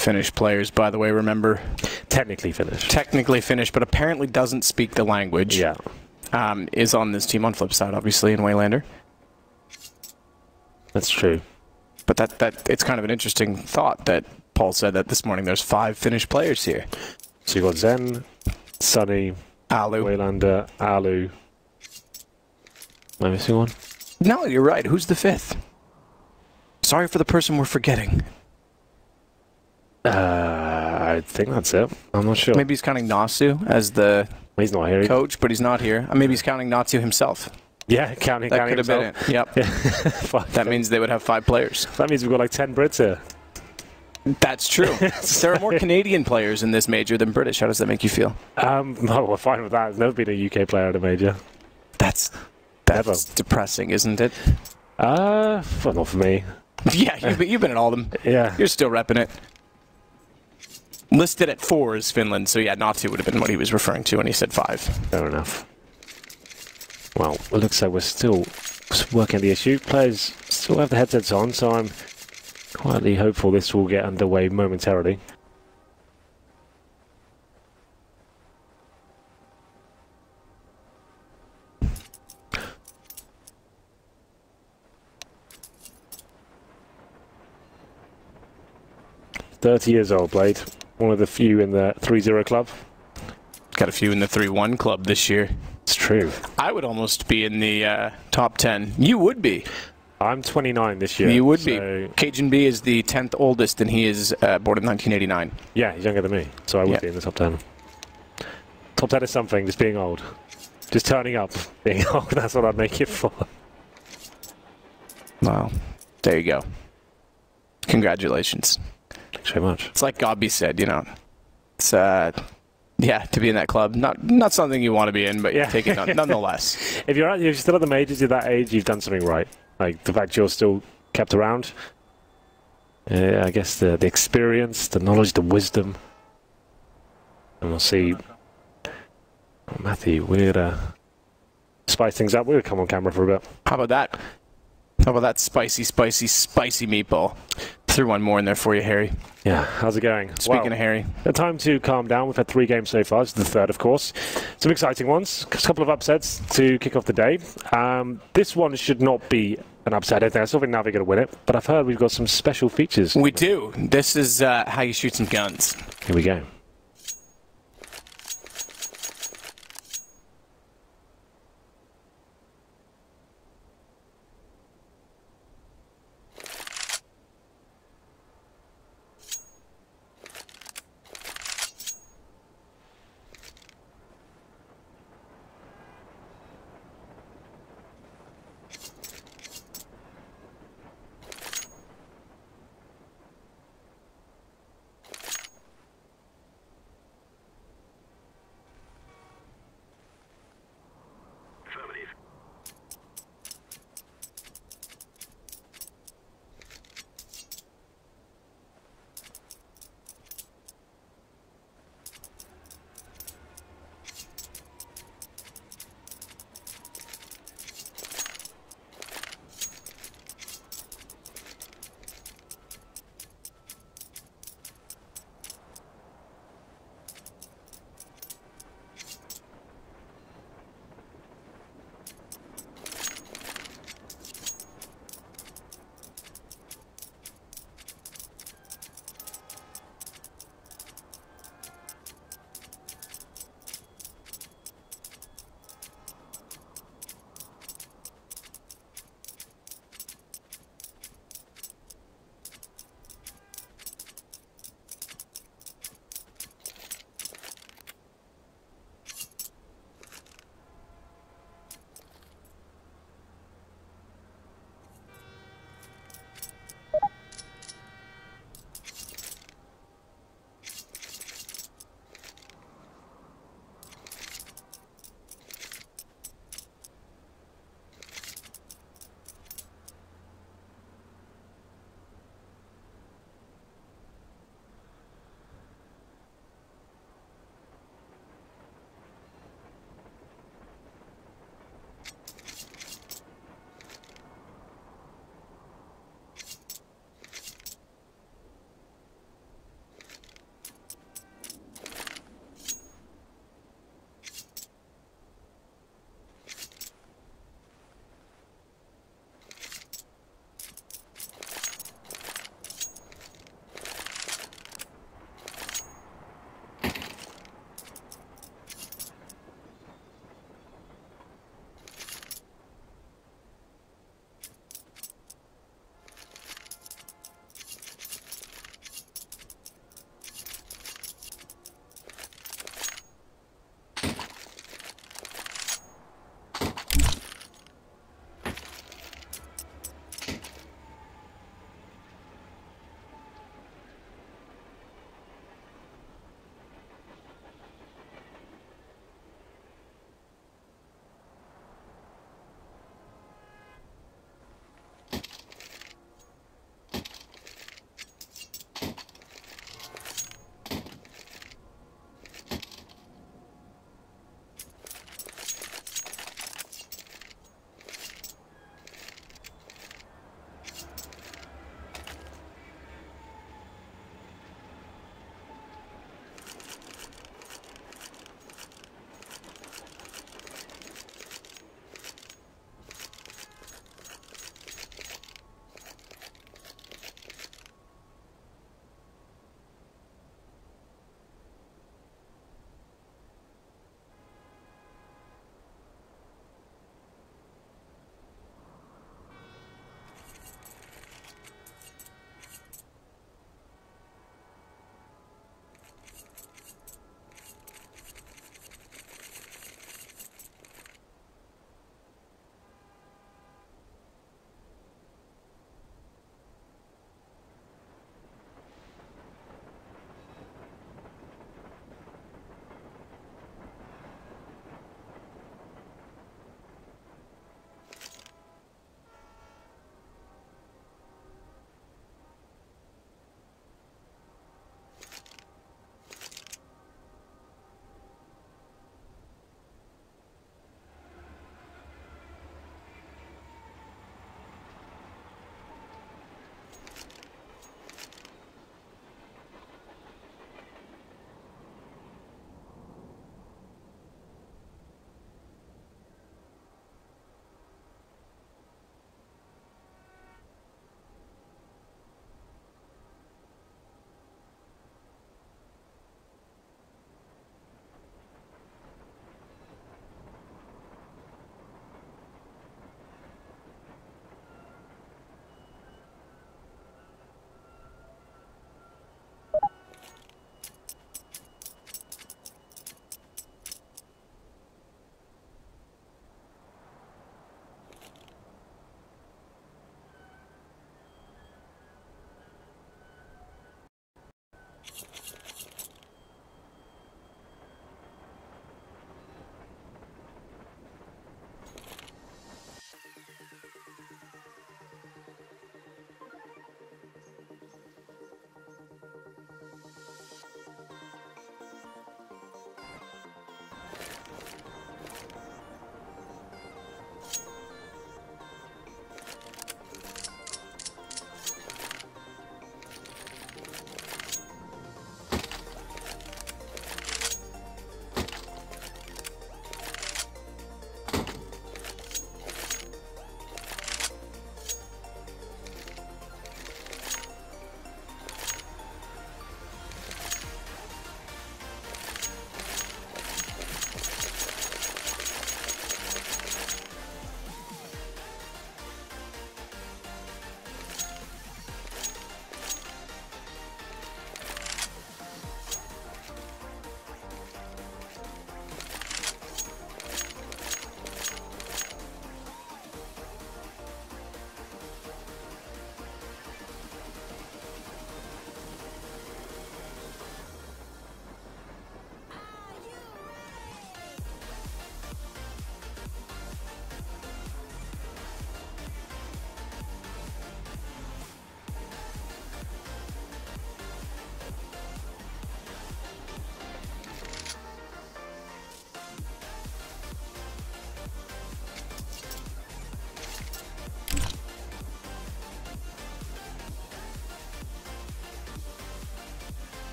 [SPEAKER 2] Finnish players, by the way, remember.
[SPEAKER 3] Technically Finnish.
[SPEAKER 2] Technically Finnish, but apparently doesn't speak the language.
[SPEAKER 3] Yeah.
[SPEAKER 2] Is on this team on Flipside, obviously, in Waylander.
[SPEAKER 3] That's true.
[SPEAKER 2] But that it's kind of an interesting thought that Paul said that this morning there's 5 Finnish players here.
[SPEAKER 3] So you got Zen, Sunny,
[SPEAKER 2] Alu.
[SPEAKER 3] Waylander, Alu. Am I missing one?
[SPEAKER 2] No, you're right. Who's the 5th? Sorry for the person we're forgetting.
[SPEAKER 3] I think that's it. I'm not sure.
[SPEAKER 2] Maybe he's counting Nasu as the
[SPEAKER 3] He's not here.
[SPEAKER 2] coach, but he's not here. Maybe he's counting Natsu himself.
[SPEAKER 3] Yeah, counting
[SPEAKER 2] That could have been it. Yep. That means they would have 5 players.
[SPEAKER 3] That means we've got like 10 Brits here.
[SPEAKER 2] That's true. There are more Canadian players in this major than British. How does that make you feel?
[SPEAKER 3] No, we're fine with that. There's never been a UK player at a major.
[SPEAKER 2] That's
[SPEAKER 3] Never.
[SPEAKER 2] depressing, isn't it?
[SPEAKER 3] Well, not for me.
[SPEAKER 2] Yeah, you've been at all of them.
[SPEAKER 3] Yeah.
[SPEAKER 2] You're still repping it. Listed at 4 is Finland, so yeah, Natsu would have been what he was referring to when he said 5.
[SPEAKER 3] Fair enough. Well, it looks like we're still working the issue. Players still have the headsets on, so I'm quietly hopeful this will get underway momentarily. .30 years old, Blade. One of the few in the 3-0 club.
[SPEAKER 2] Got a few in the 3-1 club this year.
[SPEAKER 3] It's true.
[SPEAKER 2] I would almost be in the top 10. You would be.
[SPEAKER 3] I'm 29 this year.
[SPEAKER 2] You would
[SPEAKER 3] so
[SPEAKER 2] be. Cajun B is the 10th oldest, and he is born in 1989.
[SPEAKER 3] Yeah, he's younger than me, so I would be in the top 10. Top 10 is something, just being old. Just turning up, being old, that's what I'd make it for.
[SPEAKER 2] Wow. There you go. Congratulations.
[SPEAKER 3] Thanks very much.
[SPEAKER 2] It's like Gobby said, you know. It's, yeah, to be in that club. Not something you want to be in, but take it nonetheless.
[SPEAKER 3] If you're still at the majors, you're that age, you've done something right. Like, the fact you're still kept around. I guess the experience, the knowledge, the wisdom. And we'll see. Matthew, we'll spice things up. We'll come on camera for a bit.
[SPEAKER 2] How about that? How about that spicy meatball? Threw one more in there for you, Harry.
[SPEAKER 3] Yeah, how's it going?
[SPEAKER 2] Speaking of Harry.
[SPEAKER 3] Time to calm down. We've had 3 games so far. This is the 3rd, of course. Some exciting ones. A couple of upsets to kick off the day. This one should not be an upset. I don't think. I still think Navi going to win it, but I've heard we've got some special features.
[SPEAKER 2] We do. This is how you shoot some guns.
[SPEAKER 3] Here we go.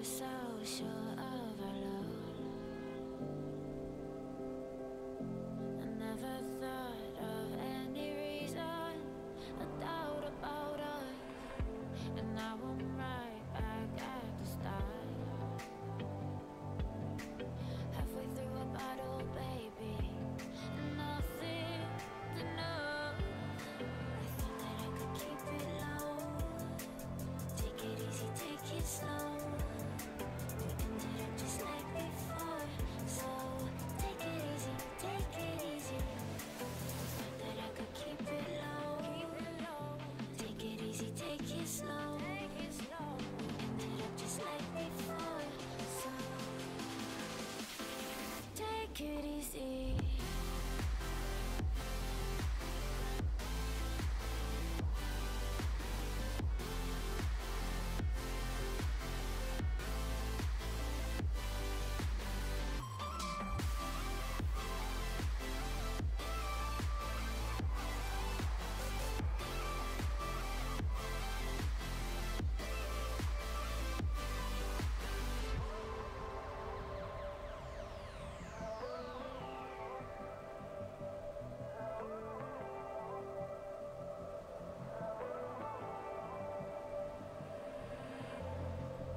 [SPEAKER 9] so sure of our love. I never thought of any reason, a doubt about us, and now I'm right back at the start. Halfway through a bottle, baby, and nothing to know. I thought that I could keep it low. Take it easy, take it slow. We ended up just like before, so take it easy, take it easy. Thought that I could keep it low. Take it easy, take it slow. We ended up just like before, so take it easy.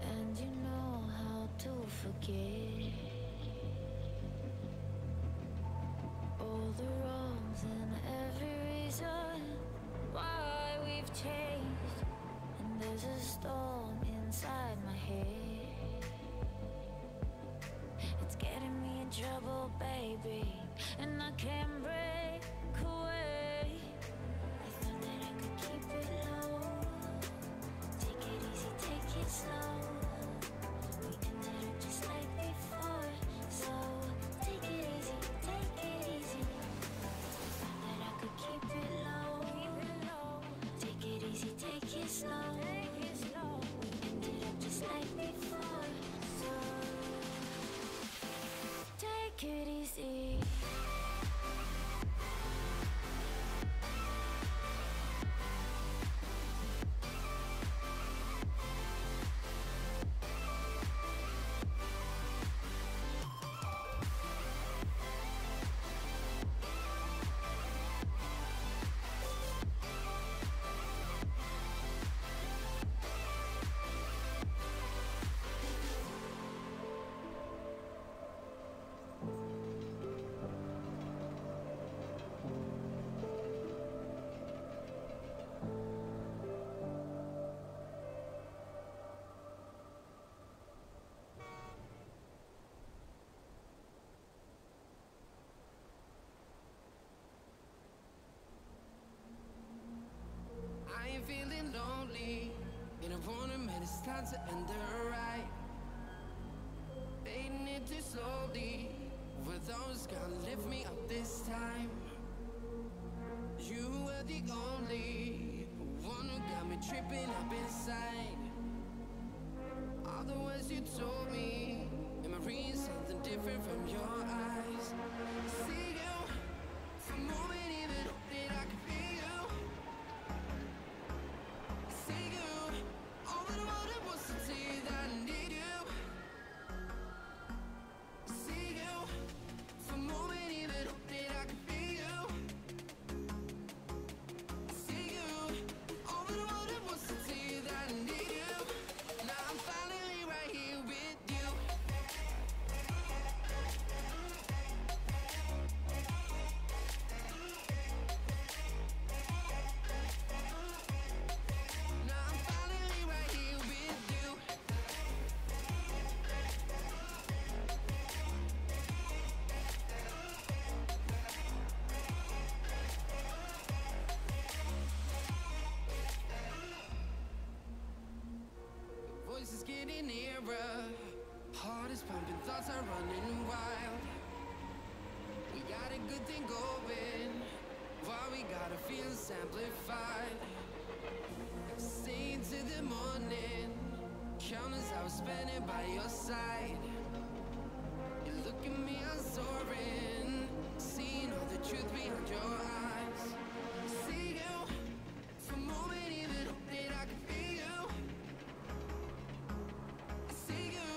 [SPEAKER 9] And you know how to forget all the wrongs and every reason why we've changed. And there's a storm inside my head. It's getting me in trouble, baby, and I can't break away. I thought that I could keep it low. Take it easy, take it slow. We ended up just like before, so take it easy, take it easy. Thought that I could keep it low. Take it easy, take it slow. We ended up just like before, so take it easy.
[SPEAKER 6] I ain't feeling lonely, and I wanna admit it's time to end the ride. Fading it too slowly, with those gonna lift me up this time. You were the only one who got me tripping up inside. All the words you told me, am I reading something different from your eyes? See you, for a moment even hope that I could be you. See you, all that I wanted was to tell you that I need you. See you, for a moment even hope that I could be you. See you, all that I wanted was to tell you that I need you. Now I'm finally right here with you. Now I'm finally right here with you. Voice is getting nearer, heart is pumping, thoughts are running wild. We got a good thing going, while we gotta feel amplified. Stay into the morning, countless hours spending by your side. You look at me, I'm soaring, seeing all the truth behind your eyes. See you, for a moment even hope that I could be you. See you,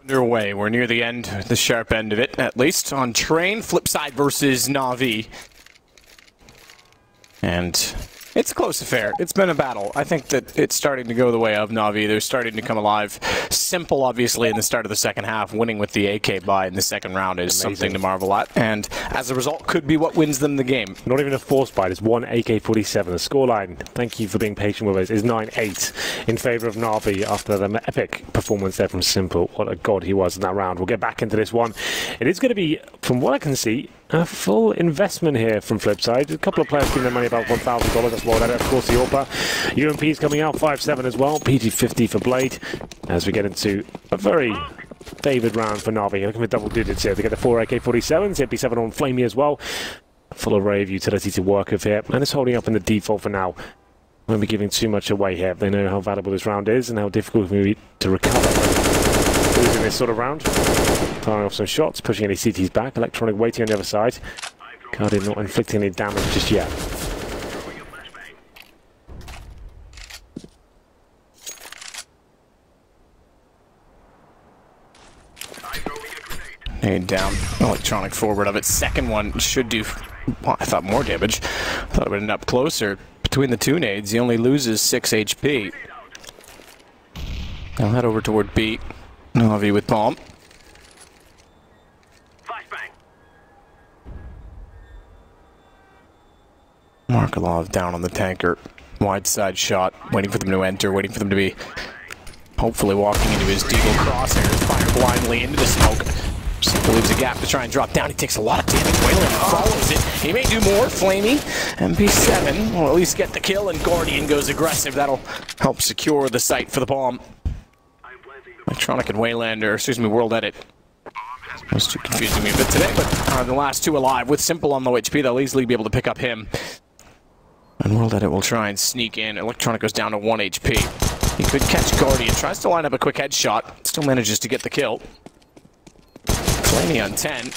[SPEAKER 2] Underway. We're near the end, the sharp end of it, at least. On Train, Flipside versus Na'Vi. And it's a close affair. It's been a battle. I think that it's starting to go the way of Na'Vi. They're starting to come alive. Simple, obviously, in the start of the second half. Winning with the AK buy in the second round is something to marvel at. And as a result, could be what wins them the game.
[SPEAKER 3] Not even a forced buy. It's one AK-47. The scoreline, thank you for being patient with us, is 9-8 in favour of Na'Vi after the epic performance there from Simple. What a god he was in that round. We'll get back into this one. It is going to be, from what I can see, a full investment here from Flipside. A couple of players giving their money about $1,000. That's more than that. Of course, the AWPA. UMP's coming out 5-7 as well. PG-50 for Blade. As we get into a very favoured round for Na'Vi. Looking for double digits here. They get the 4 AK-47s. The MP7 on Flamey as well. Full array of utility to work with here. And it's holding up in the default for now. Won't be giving too much away here. They know how valuable this round is and how difficult it will be to recover. Losing this sort of round. Firing off some shots, pushing any CTs back. Electronic waiting on the other side. Guardian not inflicting any damage just yet.
[SPEAKER 2] Nade down. Electronic forward of it. Second one should do, well, I thought more damage. I thought it would end up closer. Between the two nades, he only loses 6 HP. I'll head over toward B. Na'Vi with bomb. Markelov down on the tanker. Wide side shot. Waiting for them to enter. Waiting for them to be hopefully walking into his Deagle crosshairs. Fire blindly into the smoke. Simple leaves a gap to try and drop down. He takes a lot of damage. Wayland follows it. He may do more. Flamey. MP7 will at least get the kill, and Guardian goes aggressive. That'll help secure the site for the bomb. Electronic and Wayland, or excuse me, World Edit. Those two confusing me a bit today, but the last two alive. With Simple on low HP, they'll easily be able to pick up him. And World Edit will try and sneak in. Electronic goes down to 1 HP. He could catch Guardian. Tries to line up a quick headshot. Still manages to get the kill. Flamey on 10.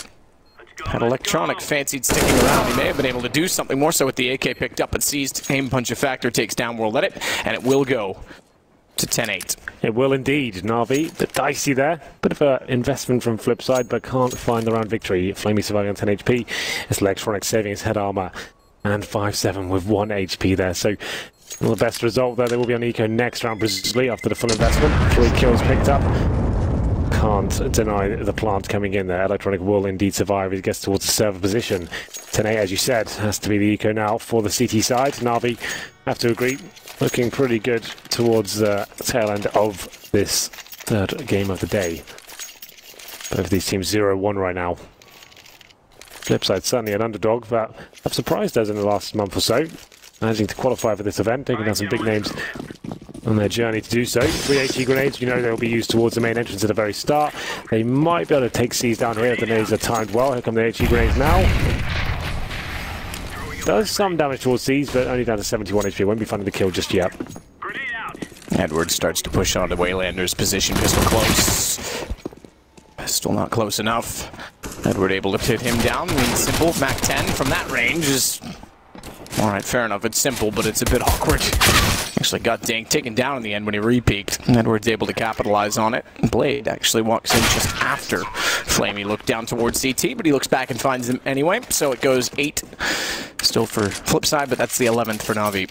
[SPEAKER 2] Had Electronic fancied sticking around. He may have been able to do something more so with the AK picked up, but seized. Aim punch a factor, takes down World Edit, and it will go to 10-8.
[SPEAKER 3] It will indeed. Na'Vi, a bit dicey there. Bit of an investment from Flipside, but can't find the round victory. Flamey surviving on 10 HP. It's Electronic saving his head armor. And 5-7 with 1 HP there. So, well, the best result there. They will be on Eco next round, presumably, after the full investment. 3 kills picked up. Can't deny the plant coming in there. Electronic will indeed survive. He gets towards the server position. 10-8, as you said, has to be the Eco now for the CT side. Na'Vi, have to agree, looking pretty good towards the tail end of this third game of the day. Both of these teams 0-1 right now. Flipside certainly an underdog, but I've surprised us in the last month or so, managing to qualify for this event, taking down some big names on their journey to do so. 3 HE grenades, you know they'll be used towards the main entrance at the very start. They might be able to take C's down here if the nades are timed well. Here come the HE grenades now. Does some damage towards C's, but only down to 71 HP. Won't be finding the kill just yet.
[SPEAKER 2] Edwards starts to push onto Waylander's position. Pistol close. Pistol not close enough. Edward able to hit him down. Simple, Mac 10 from that range is... Alright, fair enough. It's Simple, but it's a bit awkward. Actually got taken down in the end when he re-peeked. Edward's able to capitalize on it. Blade actually walks in just after Flamey looked down towards CT, but he looks back and finds him anyway. So it goes 8 still for Flipside, but that's the 11th for Na'Vi.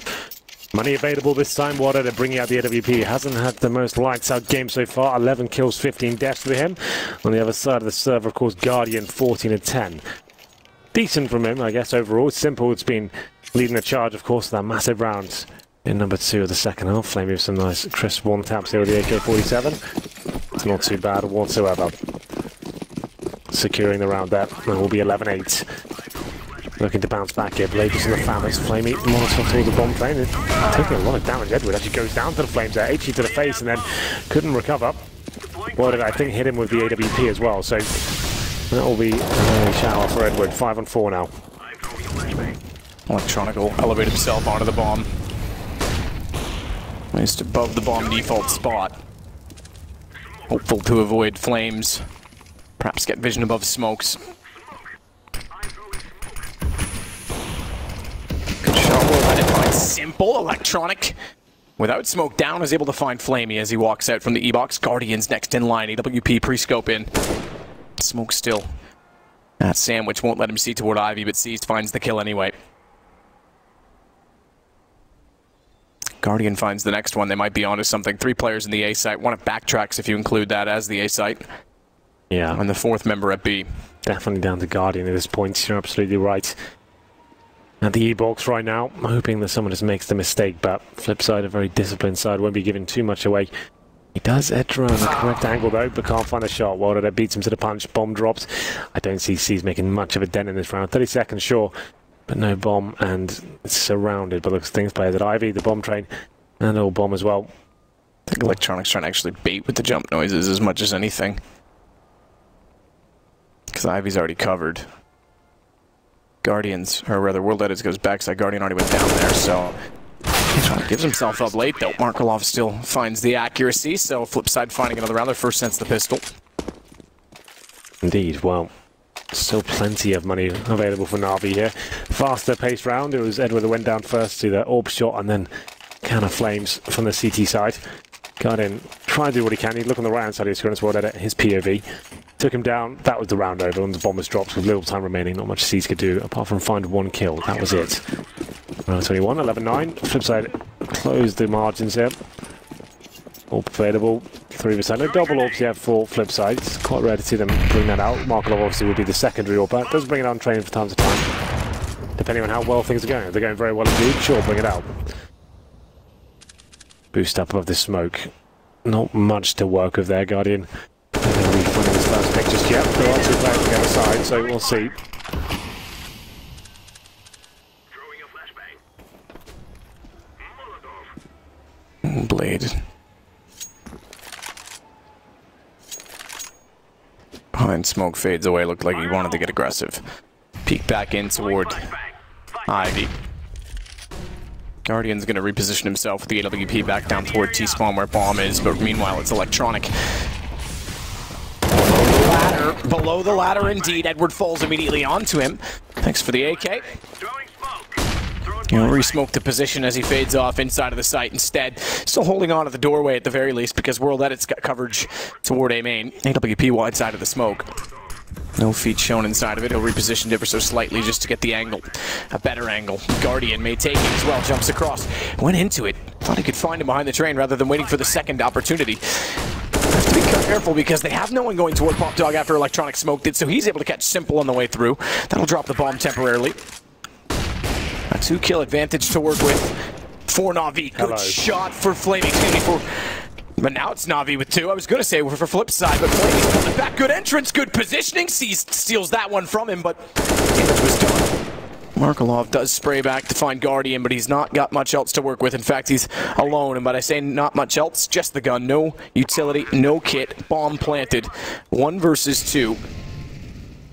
[SPEAKER 3] Money available this time. Water to bring out the AWP. Hasn't had the most lights out game so far. 11 kills, 15 deaths for him. On the other side of the server, of course, Guardian 14-10. Decent from him, I guess, overall. It's Simple. It's been leading the charge, of course, that massive round in number 2 of the second half. Flamey with some nice crisp one taps here with the AK-47. It's not too bad whatsoever. Securing the round there. And it will be 11-8. Looking to bounce back here. Blade is in the Famas. Flamey Mousesports towards the bomb plane. Taking a lot of damage. Edward actually goes down to the flames there. HE to the face and then couldn't recover. Well, did I think hit him with the AWP as well. So that will be a shower for Edward. 5-4 now.
[SPEAKER 2] Electronic will elevate himself onto the bomb. Just above the bomb default spot. Hopeful to avoid flames. Perhaps get vision above smokes. Good shot. We'll let it find Simple. Electronic Without smoke down, is able to find Flamey as he walks out from the E-box. Guardians next in line. AWP pre-scope in. Smoke still. That sandwich won't let him see toward Ivy, but Seized finds the kill anyway. Guardian finds the next one. They might be onto something. 3 players in the A site. One at backtracks if you include that as the A site.
[SPEAKER 3] Yeah.
[SPEAKER 2] And the 4th member at B.
[SPEAKER 3] Definitely down to Guardian at this point. You're absolutely right. At the E-box right now, I'm hoping that someone just makes the mistake, but Flipside, a very disciplined side, won't be giving too much away. He does edge around the correct angle though, but can't find a shot. Wilder beats him to the punch, bomb drops. I don't see C's making much of a dent in this round. 30 seconds, sure, but no bomb, and it's surrounded by looks things players at Ivy, the bomb train, and all bomb as well.
[SPEAKER 2] I think Electronic's trying to actually bait with the jump noises as much as anything. Because Ivy's already covered. Guardians, or rather World Edits goes backside. Guardian already went down there, so gives himself up late though. Markelov still finds the accuracy, so Flipside finding another round. Their first sense the pistol.
[SPEAKER 3] Indeed, well, still plenty of money available for Na'Vi here. Faster paced round. It was Edward that went down first to the orb shot and then counter flames from the CT side. Guardian trying to do what he can. He'd look on the right hand side of his screen as well, edit his POV. Took him down. That was the round over, and the bombers dropped with little time remaining. Not much C's could do apart from find 1 kill. That was it. Round 21, 11-9. Flipside closed the margins here. Orb available. 3%. No double orbs yet for Flipside. It's quite rare to see them bring that out. Markelov obviously would be the secondary orb, but does bring it on training from time to time. Depending on how well things are going. If they're going very well indeed, sure, bring it out. Boost up above the smoke. Not much to work with there, Guardian. Refunding his first pick just yet. There are 2 players on the other side, so we'll see.
[SPEAKER 2] Blade. Behind smoke fades away. Looked like he wanted to get aggressive. Peek back in toward Ivy. Guardian's going to reposition himself with the AWP back down toward T-spawn where bomb is, but meanwhile it's Electronic. Below the ladder indeed. Edward falls immediately onto him. Thanks for the AK. He'll re-smoke the position as he fades off inside of the site instead. Still holding on to the doorway at the very least because World Edit's got coverage toward A main. AWP wide side of the smoke. No feet shown inside of it. He'll reposition ever so slightly just to get the angle. A better angle. Guardian may take it as well. Jumps across. Went into it. Thought he could find him behind the train rather than waiting for the second opportunity. Have to be careful because they have no one going toward Pop Dog after Electronic smoked it, so he's able to catch Simple on the way through. That'll drop the bomb temporarily. A 2-kill advantage to work with for Na'Vi. Good shot for Flaming. But now it's Na'Vi with 2. I was going to say for Flipside, but Flaming's coming back. Good entrance, good positioning. Steals that one from him, but damage was done. Markelov does spray back to find Guardian, but he's not got much else to work with. In fact, he's alone, and by I say not much else, just the gun. No utility, no kit, bomb planted. 1 versus 2. He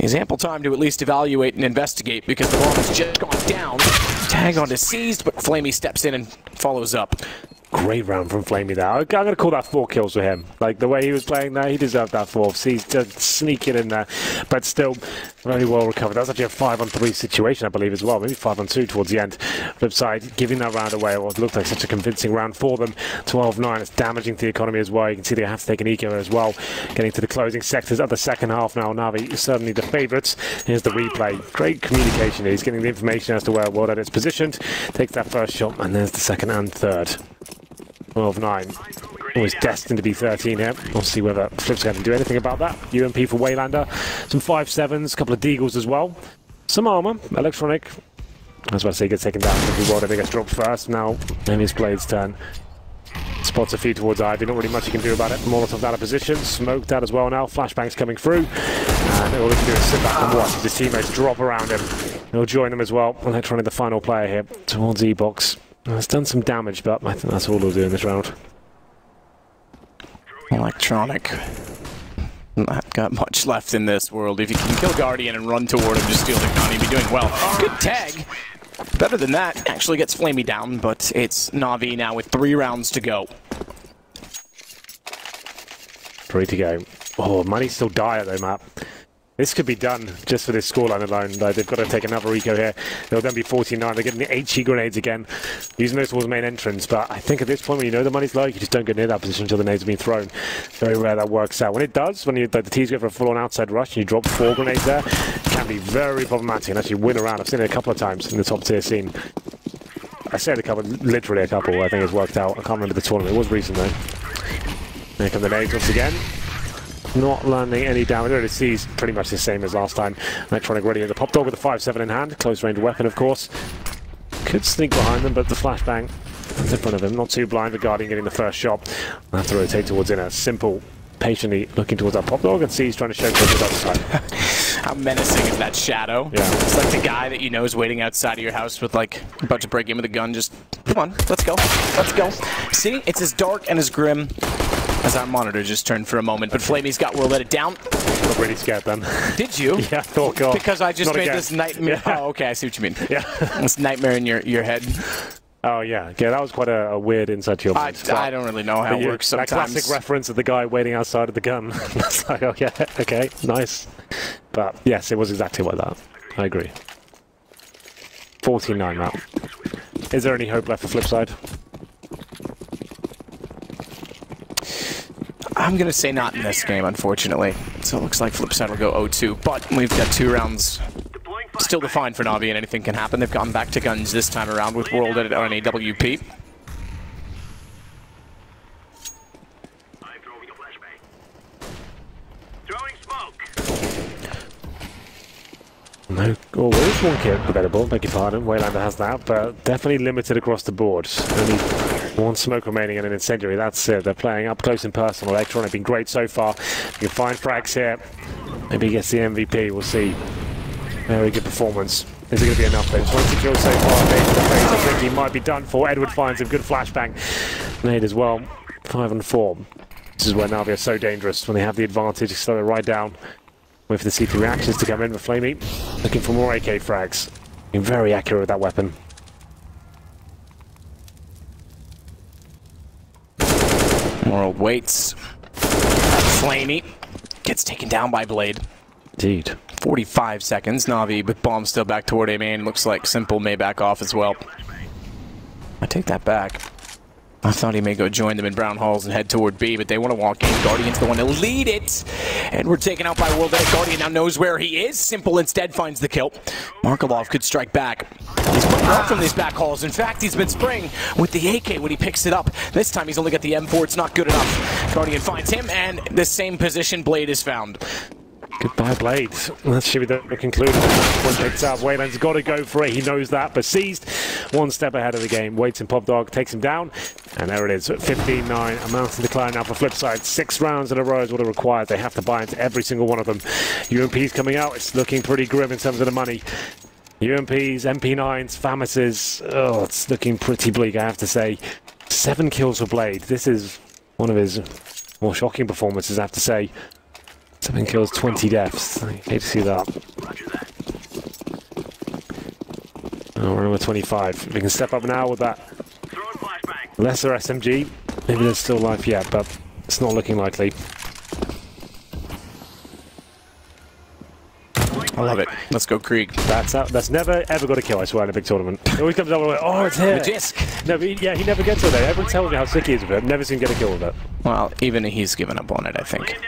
[SPEAKER 2] has ample time to at least evaluate and investigate because the bomb has just gone down. Tag onto Seized, but Flamey steps in and follows up.
[SPEAKER 3] Great round from Flamey there. I'm going to call that 4 kills for him. Like, the way he was playing there, he deserved that 4. He's just sneaking in there, but still very well recovered. That's actually a 5-on-3 situation, I believe, as well. Maybe 5-on-2 towards the end. Flipside giving that round away. Well, it looked like such a convincing round for them. 12-9. It's damaging to the economy as well. You can see they have to take an eco as well. Getting to the closing sectors of the second half now. Na'Vi certainly the favourites. Here's the replay. Great communication. He's getting the information as to where World Edit's positioned. Takes that first shot, and there's the second and third. 12-9. Always destined to be 13 here. We'll see whether Flipside can do anything about that. UMP for Waylander. Some 5.7s, a couple of Deagles as well. Some armour. Electronic. I was about to say he gets taken down. World Edit gets dropped first. Now, it's Blade's turn. Spots a feed towards Ivy. Not really much he can do about it. Molotov's out of position. Smoked out as well now. Flashbang's coming through. And all he can do is sit back and watch as his teammates drop around him. He'll join them as well. Electronic, the final player here, towards E-box. It's done some damage, but I think that's all he'll do in this round.
[SPEAKER 2] Electronic. Not got much left in this world. If you can kill Guardian and run toward him, just steal the gun, he'd be doing well. Good tag. Better than that. Actually gets Flamey down, but it's Na'Vi now with 3 rounds to go.
[SPEAKER 3] 3 to go. Oh, money's still dire though, Matt. This could be done just for this scoreline alone. Like, they've got to take another eco here. They'll then be 49. They're getting the HE grenades again, using those towards the main entrance. But I think at this point, when you know the money's low, you just don't get near that position until the nades have been thrown. Very rare that works out. When it does, when the T's go for a full-on outside rush and you drop 4 grenades there, it can be very problematic and actually win around. I've seen it a couple of times in the top tier scene. I said a couple, literally a couple. I think it's worked out. I can't remember the tournament. It was recent though. There come the nades once again. Not landing any damage. The C's pretty much the same as last time. Electronic ready in the pop dog with the 5.7 in hand. Close range weapon, of course. Could sneak behind them, but the flashbang is in front of him. Not too blind. The Guardian getting the first shot. I'll have to rotate towards inner. Simple, patiently looking towards that pop dog, and C's trying to show his other side.
[SPEAKER 2] How menacing is that shadow?
[SPEAKER 3] Yeah.
[SPEAKER 2] It's like the guy that you know is waiting outside of your house with like about to break in with a gun. Just come on, let's go, let's go. See, it's as dark and as grim as our monitor just turned for a moment. But Flamey's got World Edit down.
[SPEAKER 3] I'm pretty scared then.
[SPEAKER 2] Did you?
[SPEAKER 3] Yeah. Oh god.
[SPEAKER 2] Because I just
[SPEAKER 3] Not
[SPEAKER 2] made
[SPEAKER 3] again.
[SPEAKER 2] this nightmare.
[SPEAKER 3] Yeah.
[SPEAKER 2] Oh, okay, I see what you mean.
[SPEAKER 3] Yeah.
[SPEAKER 2] This nightmare in your head.
[SPEAKER 3] Oh yeah. Yeah, that was quite a weird inside to your mind.
[SPEAKER 2] I don't really know how it works sometimes.
[SPEAKER 3] That classic reference of the guy waiting outside of the gun. That's like, oh yeah, okay, nice. But yes, it was exactly like that. I agree. 49 now. Is there any hope left for Flipside?
[SPEAKER 2] I'm going to say not in this game, unfortunately. So it looks like Flipside will go 0-2. But we've got 2 rounds still defined for Navi, and anything can happen. They've gotten back to guns this time around with World Edit on an AWP.
[SPEAKER 4] I'm throwing a flashbang. Throwing smoke.
[SPEAKER 3] No. Oh, well, there's one kit available, beg your pardon. Waylander has that, but definitely limited across the board. Only 1 smoke remaining and an incendiary. That's it. They're playing up close and personal. Electronic been great so far. You can find frags here. Maybe he gets the MVP. We'll see. Very good performance. Is it going to be enough then? 20 kills so far. Nade to the face. I think he might be done for. Edward finds him. Good flashbang. Nade as well. 5 and 4. This is where Navi are so dangerous. When they have the advantage, slow it right down. Wait for the C3 reactions to come in with Flamey. Looking for more AK frags. Being very accurate with that weapon.
[SPEAKER 2] World waits. Flamey gets taken down by Blade.
[SPEAKER 3] Indeed.
[SPEAKER 2] 45 seconds. Navi with bomb still back toward A main. Looks like Simple may back off as well. I take that back. I thought he may go join them in Brown Halls and head toward B, but they want to walk in. Guardian's the one to lead it. And we're taken out by World Edit. Guardian now knows where he is. Simple instead finds the kill. Markelov could strike back. He's putting off from these back halls. In fact, he's been spraying with the AK when he picks it up. This time he's only got the M4. It's not good enough. Guardian finds him, and the same position Blade is found.
[SPEAKER 3] Goodbye, Blade. That should be the conclusion. One picks up. Wayland's got to go for it. He knows that, but seized 1 step ahead of the game. Waits in Pop Dog, takes him down, and there it is. 15-9. A mountain decline now for Flipside. 6 rounds in a row is what it requires. They have to buy into every single one of them. UMP's coming out. It's looking pretty grim in terms of the money. UMPs, MP9s, FAMASes. Oh, it's looking pretty bleak, I have to say. 7 kills for Blade. This is one of his more shocking performances, I have to say. 7 kills, 20 deaths. I hate to see that. Oh, we're number 25. We can step up now with that lesser SMG. Maybe there's still life yet, but it's not looking likely.
[SPEAKER 2] I love it. Let's go Krieg.
[SPEAKER 3] That's never ever got a kill, I swear, in a big tournament. It always comes out with, oh, it's here.
[SPEAKER 2] The disc.
[SPEAKER 3] No, but yeah, he never gets it there. Everyone tells me how sick he is with it. Never seen him get a kill with it.
[SPEAKER 2] Well, even he's given up on it, I think.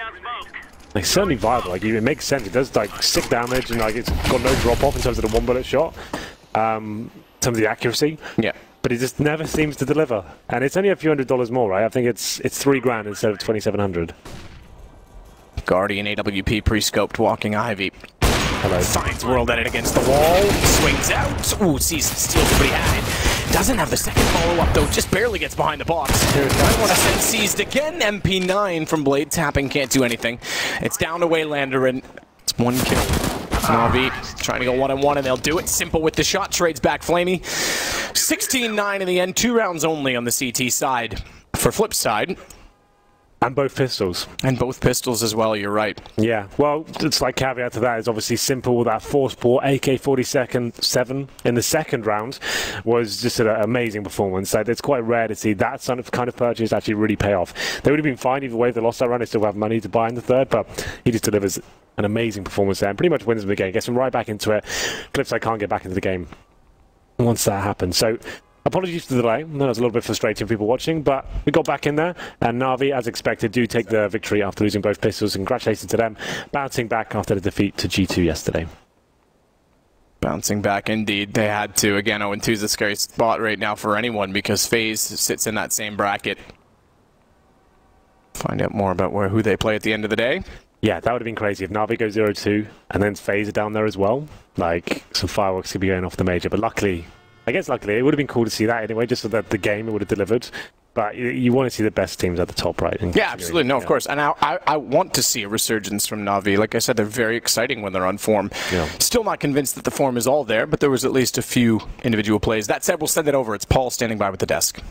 [SPEAKER 3] It's certainly viable. Like, it makes sense. It does like 6 damage, and like it's got no drop off in terms of the 1-bullet shot. In terms of the accuracy.
[SPEAKER 2] Yeah.
[SPEAKER 3] But it just never seems to deliver. And it's only a few $100s more, right? I think it's $3,000 instead of 2,700.
[SPEAKER 2] Guardian AWP pre-scoped walking Ivy.
[SPEAKER 3] Hello.
[SPEAKER 2] Finds World Edit against the wall. Swings out. Ooh, sees steals it, but he had it. Doesn't have the second follow-up, though. Just barely gets behind the box. I want to send seized again. MP9 from Blade. Tapping can't do anything. It's down to Waylander, and it's 1 kill. Navi trying to go 1-on-1, and they'll do it. Simple with the shot. Trades back Flamey. 16-9 in the end. 2 rounds only on the CT side for Flipside.
[SPEAKER 3] And both pistols.
[SPEAKER 2] And both pistols as well, you're right.
[SPEAKER 3] Yeah, well, it's like caveat to that is obviously Simple with that force port AK-47 in the second round was just an amazing performance. Like, it's quite rare to see that kind of purchase actually really pay off. They would have been fine either way if they lost that round. They still have money to buy in the third, but he just delivers an amazing performance there and pretty much wins them the game. Gets them right back into it. Flipside can't get back into the game once that happens. So apologies for the delay. I know it's a little bit frustrating for people watching, but we got back in there, and Na'Vi, as expected, do take the victory after losing both pistols. Congratulations to them, bouncing back after the defeat to G2 yesterday.
[SPEAKER 2] Bouncing back, indeed. They had to. Again, 0-2 is a scary spot right now for anyone because FaZe sits in that same bracket. Find out more about who they play at the end of the day.
[SPEAKER 3] Yeah, that would have been crazy if Na'Vi goes 0-2 and then FaZe are down there as well. Like, some fireworks could be going off the major, but luckily, it would have been cool to see that anyway, just so that the game it would have delivered. But you want to see the best teams at the top, right?
[SPEAKER 2] Yeah, absolutely. No, of course. And I want to see a resurgence from Na'Vi. Like I said, they're very exciting when they're on form.
[SPEAKER 3] Yeah.
[SPEAKER 2] Still not convinced that the form is all there, but there was at least a few individual plays. That said, we'll send it over. It's Paul standing by with the desk.